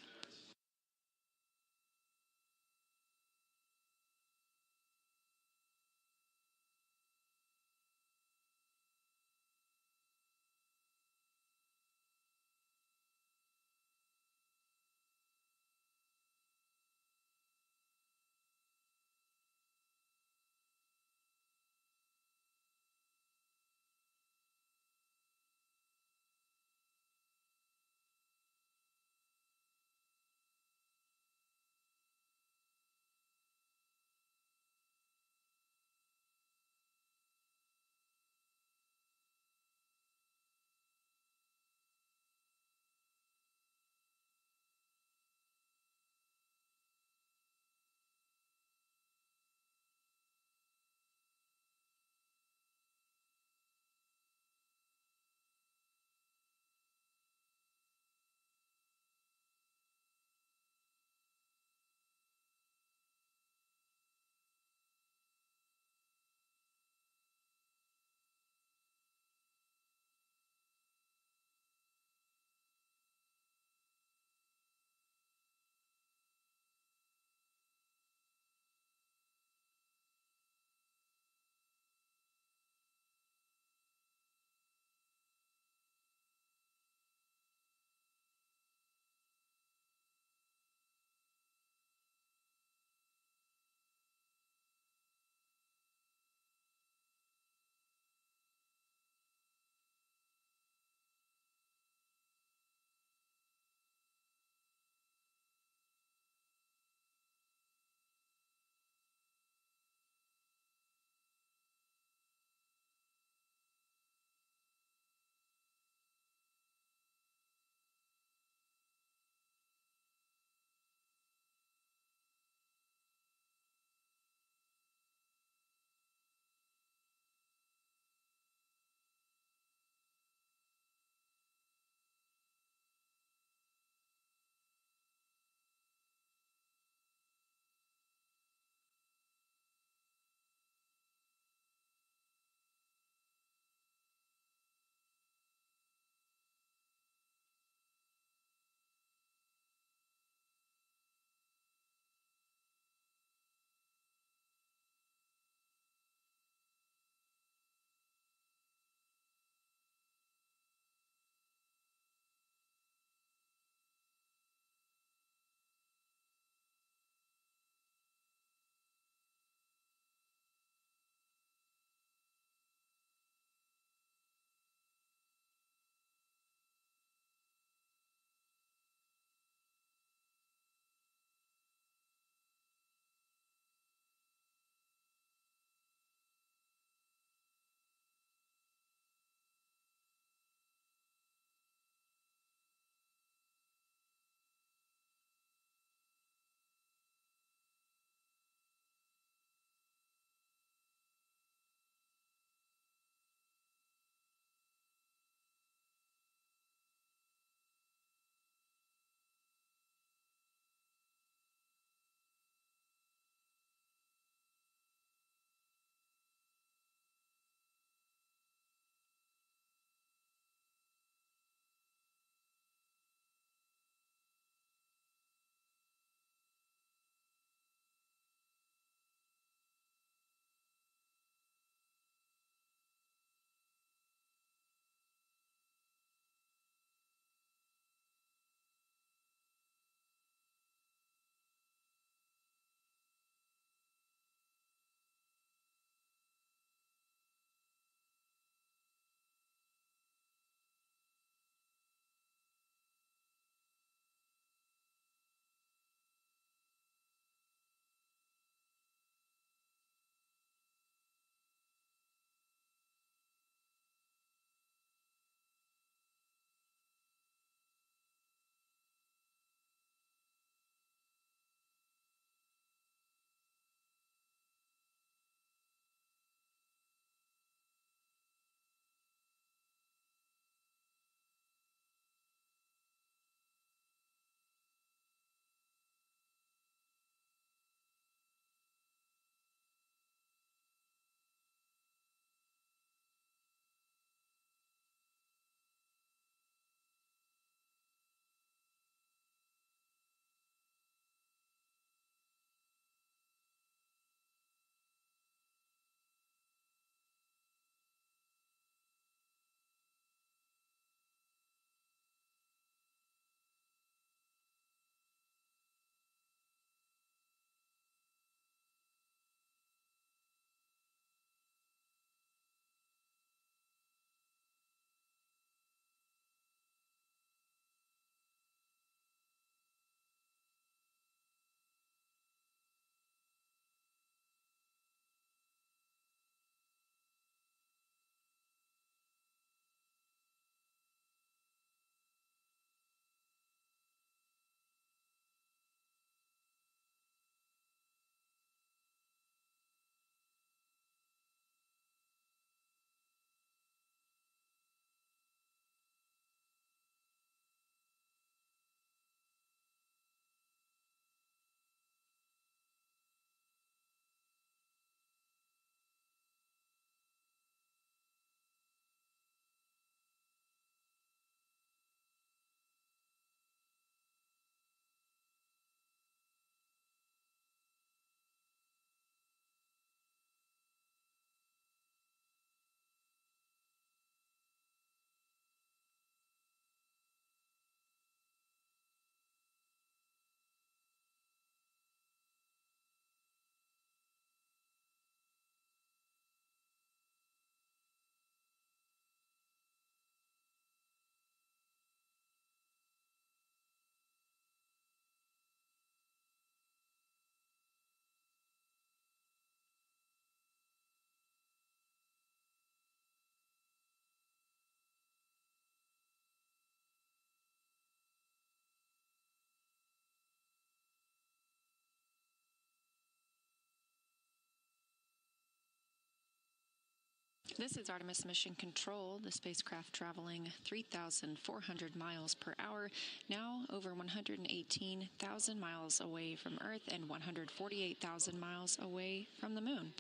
This is Artemis Mission Control, the spacecraft traveling 3,400 miles per hour, now over 118,000 miles away from Earth and 148,000 miles away from the Moon.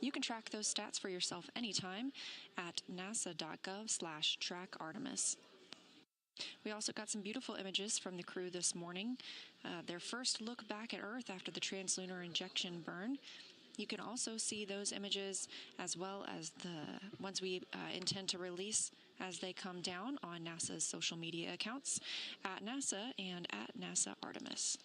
You can track those stats for yourself anytime at nasa.gov/trackartemis. We also got some beautiful images from the crew this morning. Their first look back at Earth after the translunar injection burn. You can also see those images as well as the ones we intend to release as they come down on NASA's social media accounts at NASA and at NASA Artemis.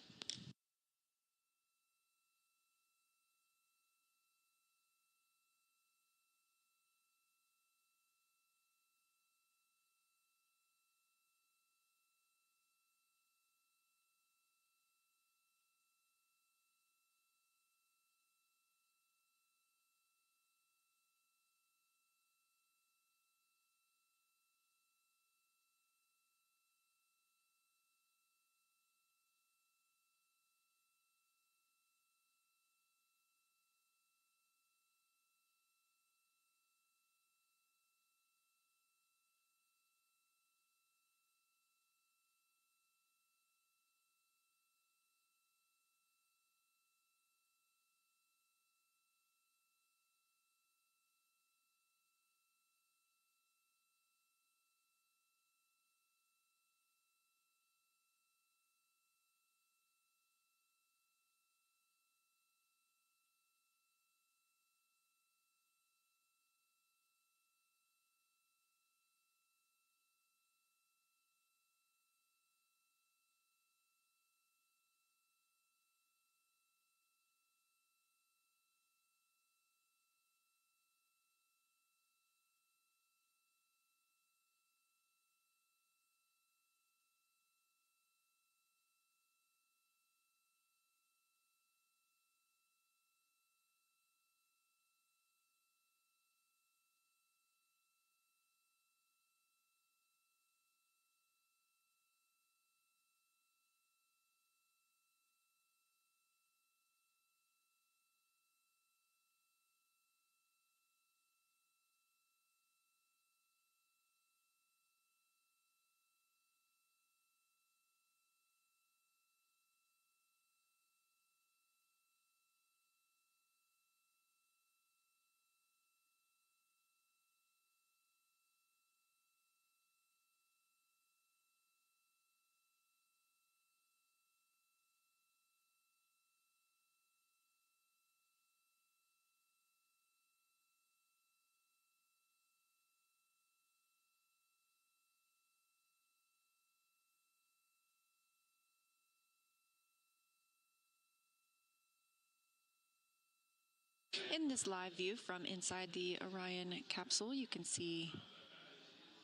In this live view from inside the Orion capsule, you can see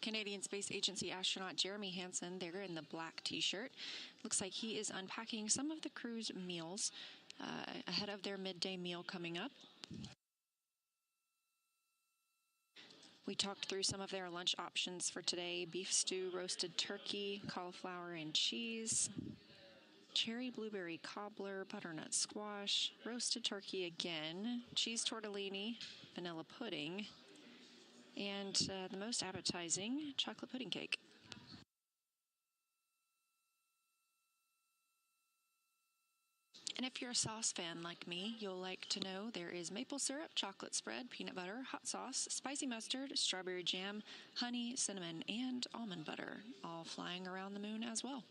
Canadian Space Agency astronaut Jeremy Hansen there in the black t-shirt. Looks like he is unpacking some of the crew's meals ahead of their midday meal coming up. We talked through some of their lunch options for today: beef stew, roasted turkey, cauliflower and cheese, cherry blueberry cobbler, butternut squash, roasted turkey again, cheese tortellini, vanilla pudding, and the most appetizing, chocolate pudding cake. And if you're a sauce fan like me, you'll like to know there is maple syrup, chocolate spread, peanut butter, hot sauce, spicy mustard, strawberry jam, honey, cinnamon, and almond butter, all flying around the moon as well.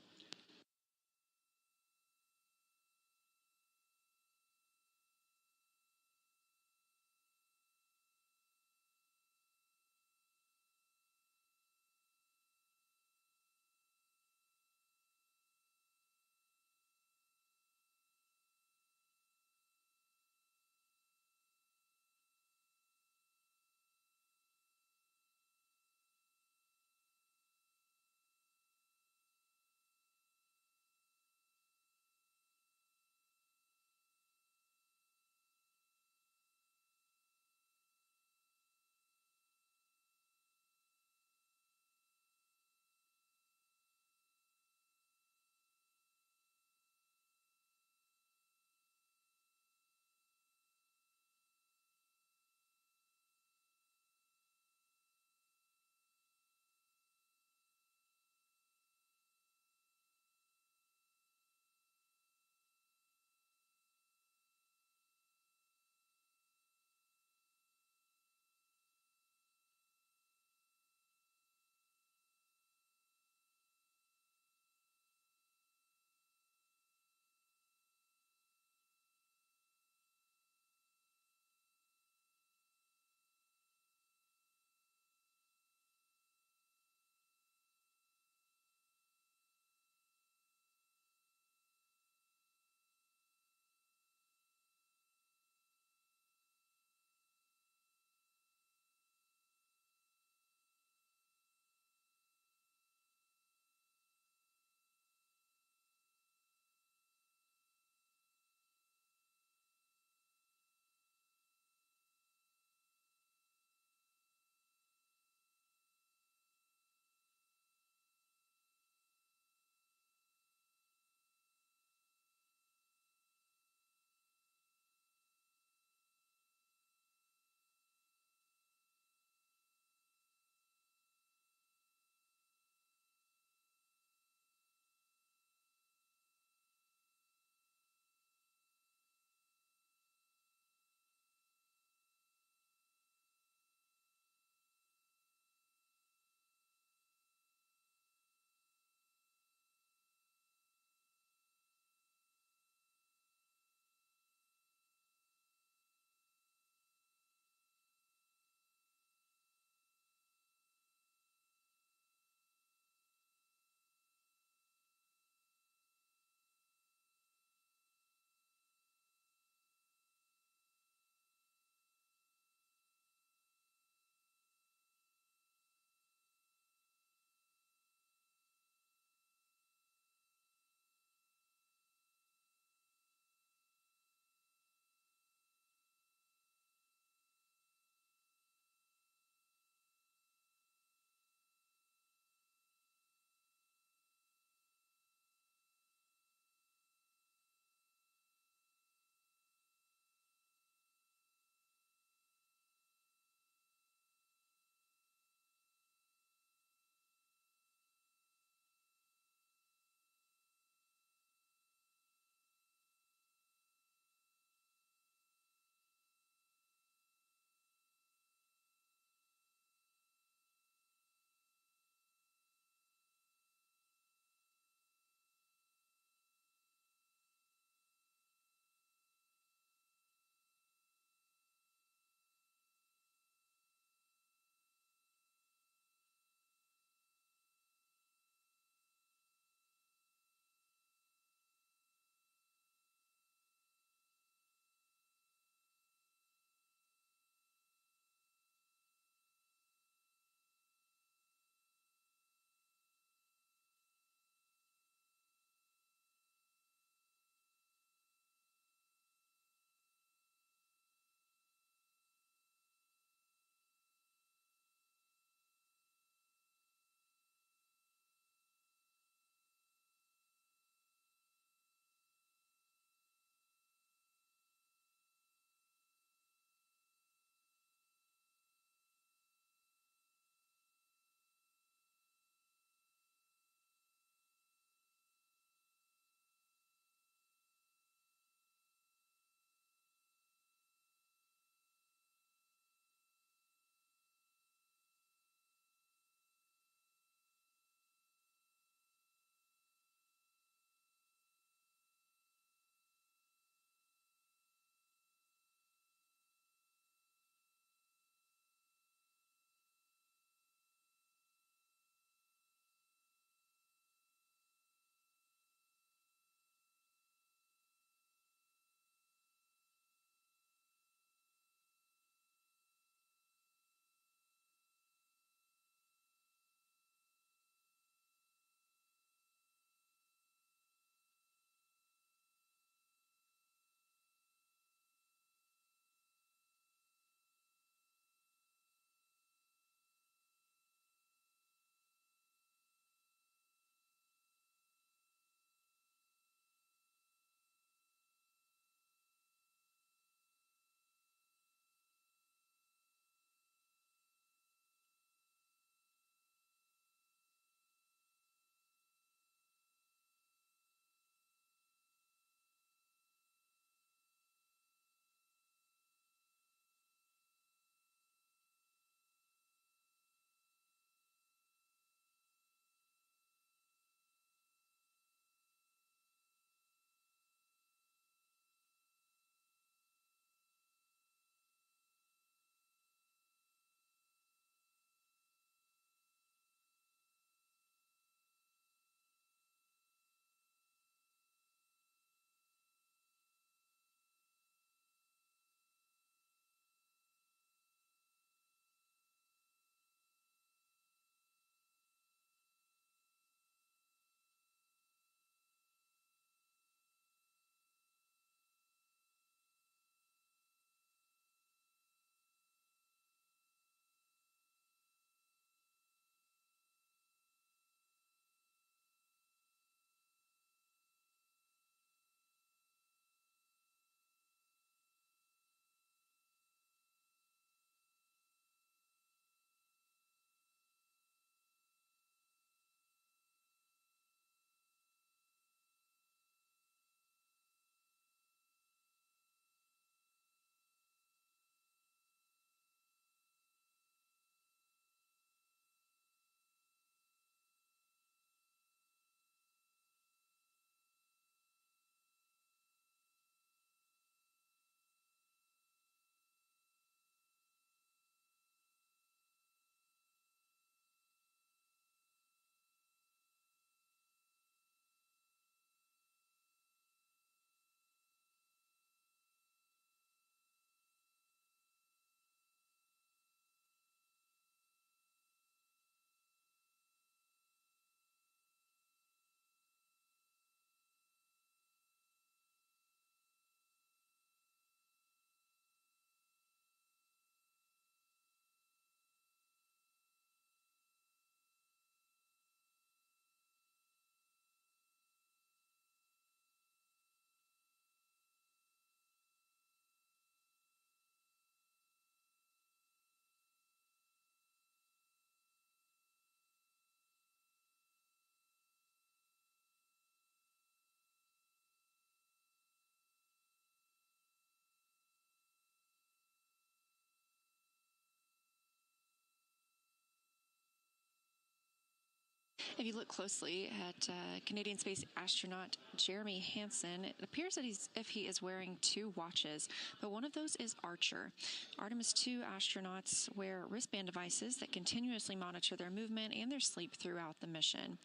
If you look closely at Canadian space astronaut Jeremy Hansen, it appears that he is wearing two watches, but one of those is Archer. Artemis II astronauts wear wristband devices that continuously monitor their movement and their sleep throughout the mission.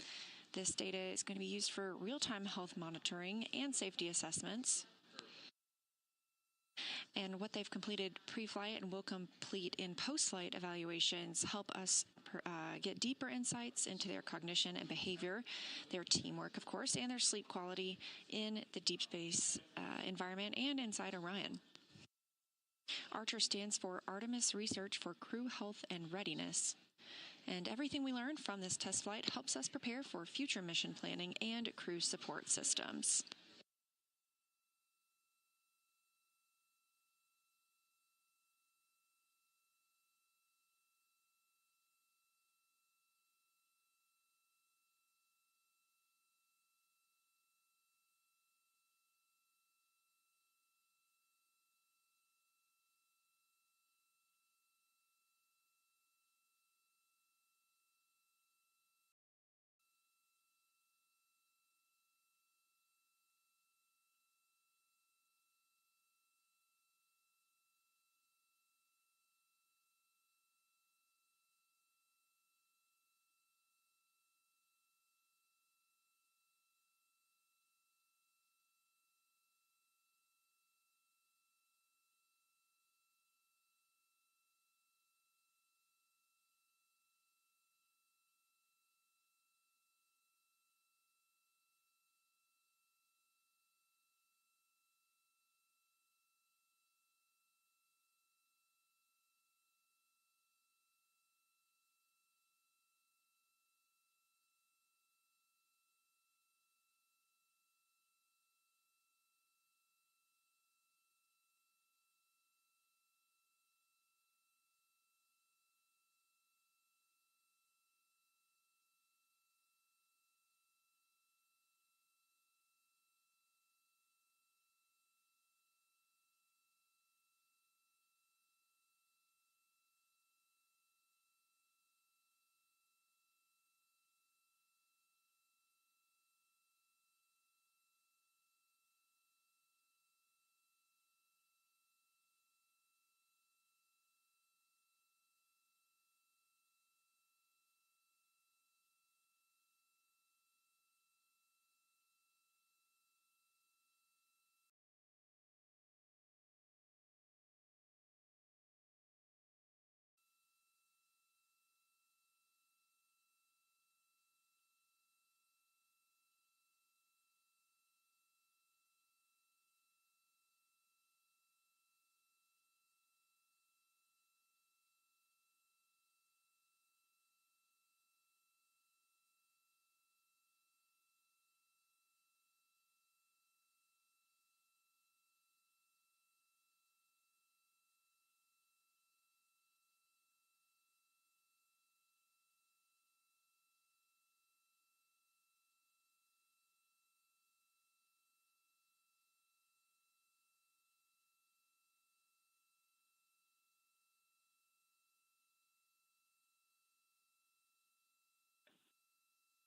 This data is going to be used for real-time health monitoring and safety assessments. And what they've completed pre-flight and will complete in post-flight evaluations help us get deeper insights into their cognition and behavior, their teamwork, of course, and their sleep quality in the deep space environment and inside Orion. Archer stands for Artemis Research for Crew Health and Readiness. And everything we learned from this test flight helps us prepare for future mission planning and crew support systems.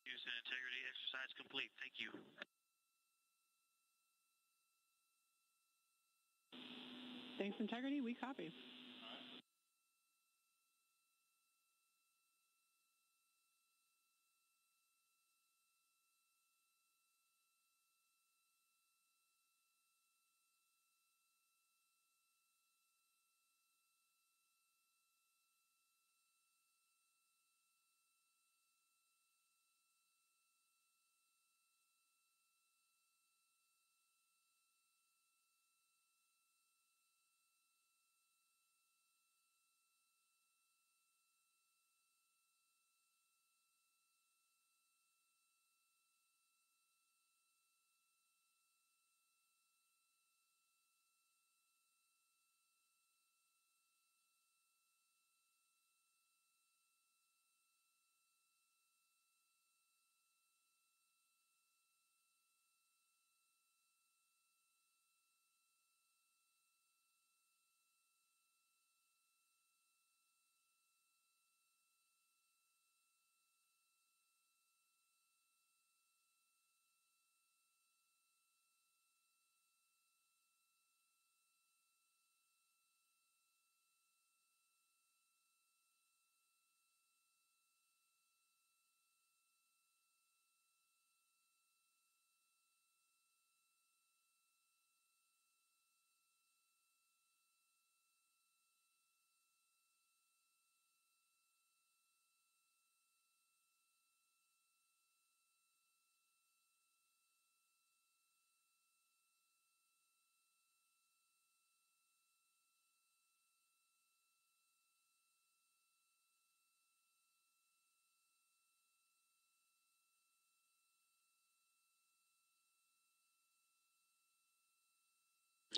Use and integrity exercise complete. Thank you. Thanks, integrity. We copy.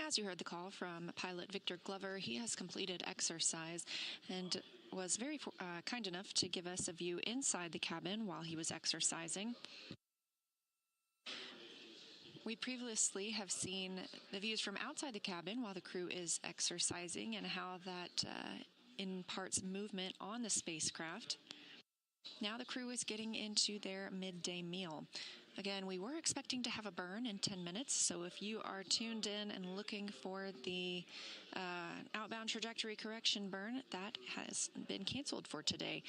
As you heard the call from pilot Victor Glover, he has completed exercise and was very kind enough to give us a view inside the cabin while he was exercising. We previously have seen the views from outside the cabin while the crew is exercising and how that imparts movement on the spacecraft. Now the crew is getting into their midday meal. Again, we were expecting to have a burn in 10 minutes, so if you are tuned in and looking for the outbound trajectory correction burn, that has been canceled for today.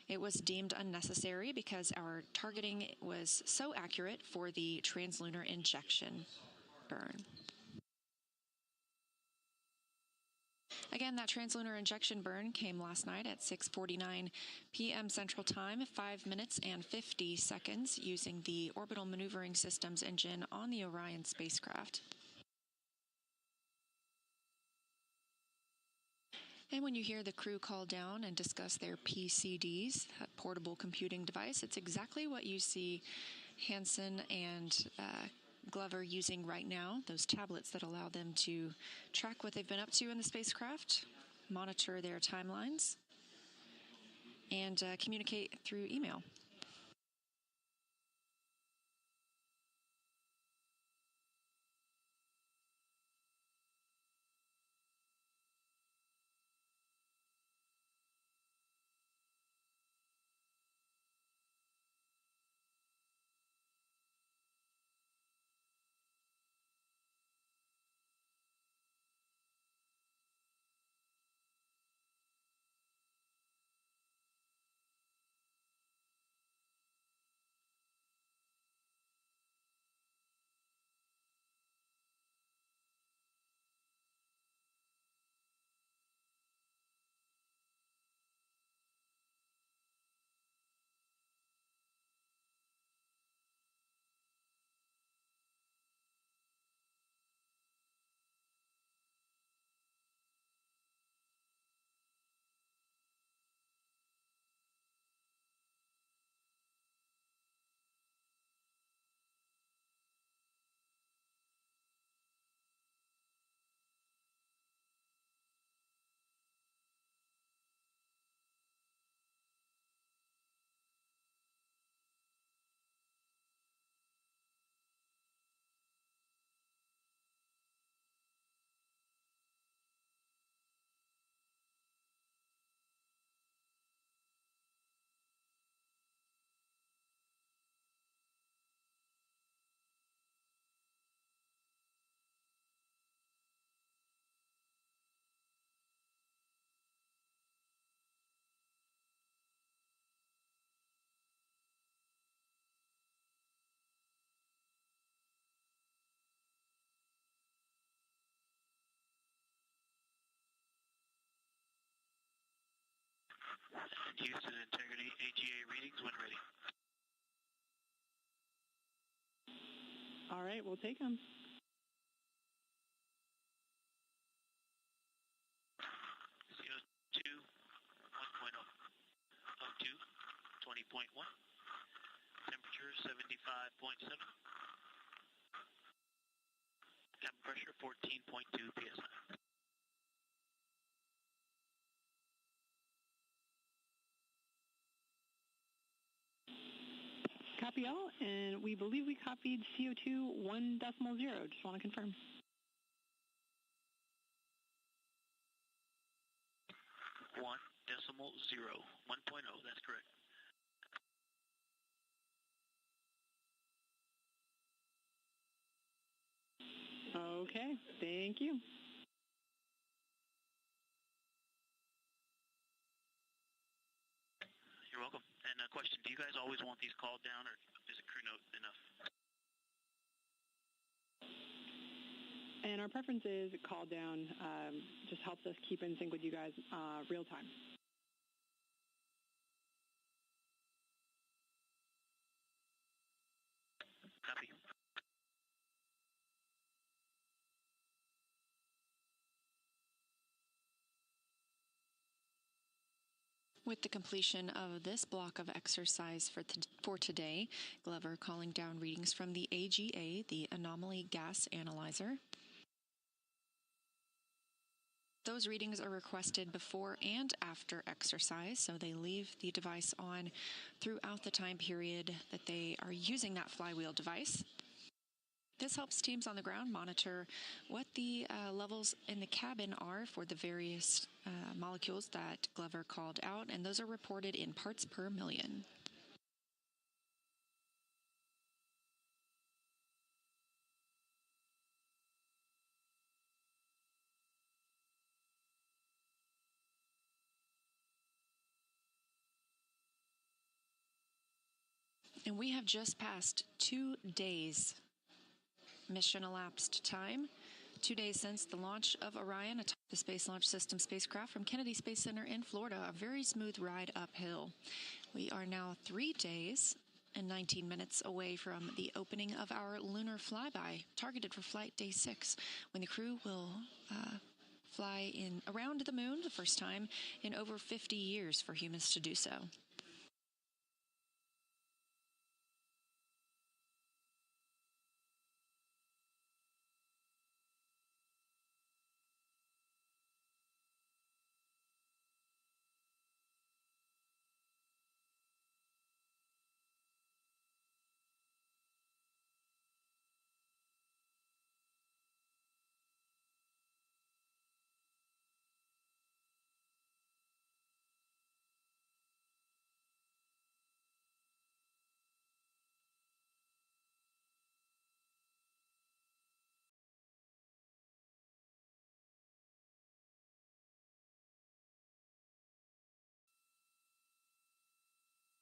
It was deemed unnecessary because our targeting was so accurate for the translunar injection burn. Again, that translunar injection burn came last night at 6:49 p.m. Central Time, 5 minutes and 50 seconds, using the orbital maneuvering systems engine on the Orion spacecraft. And when you hear the crew call down and discuss their PCDs, that portable computing device, it's exactly what you see Hansen and Glover using right now, those tablets that allow them to track what they've been up to in the spacecraft, monitor their timelines, and communicate through email. Houston Integrity AGA readings when ready. All right, we'll take them. CO2 1.0. O2 20.1. Temperature 75.7. Cabin pressure 14.2 psi. Copy all, and we believe we copied CO2 1.0. Just want to confirm. 1.0, that's correct. Okay, thank you. You're welcome. And a question, do you guys always want these called down, or is a crew note enough? And our preference is call down. Just helps us keep in sync with you guys real time. Copy. With the completion of this block of exercise for today, Glover calling down readings from the AGA, the Anomaly Gas Analyzer. Those readings are requested before and after exercise, so they leave the device on throughout the time period that they are using that flywheel device. This helps teams on the ground monitor what the levels in the cabin are for the various molecules that Glover called out, and those are reported in parts per million. And we have just passed 2 days mission elapsed time. 2 days since the launch of Orion, the Space Launch System spacecraft from Kennedy Space Center in Florida, a very smooth ride uphill. We are now 3 days and 19 minutes away from the opening of our lunar flyby, targeted for flight day 6, when the crew will fly around the moon the first time in over 50 years for humans to do so.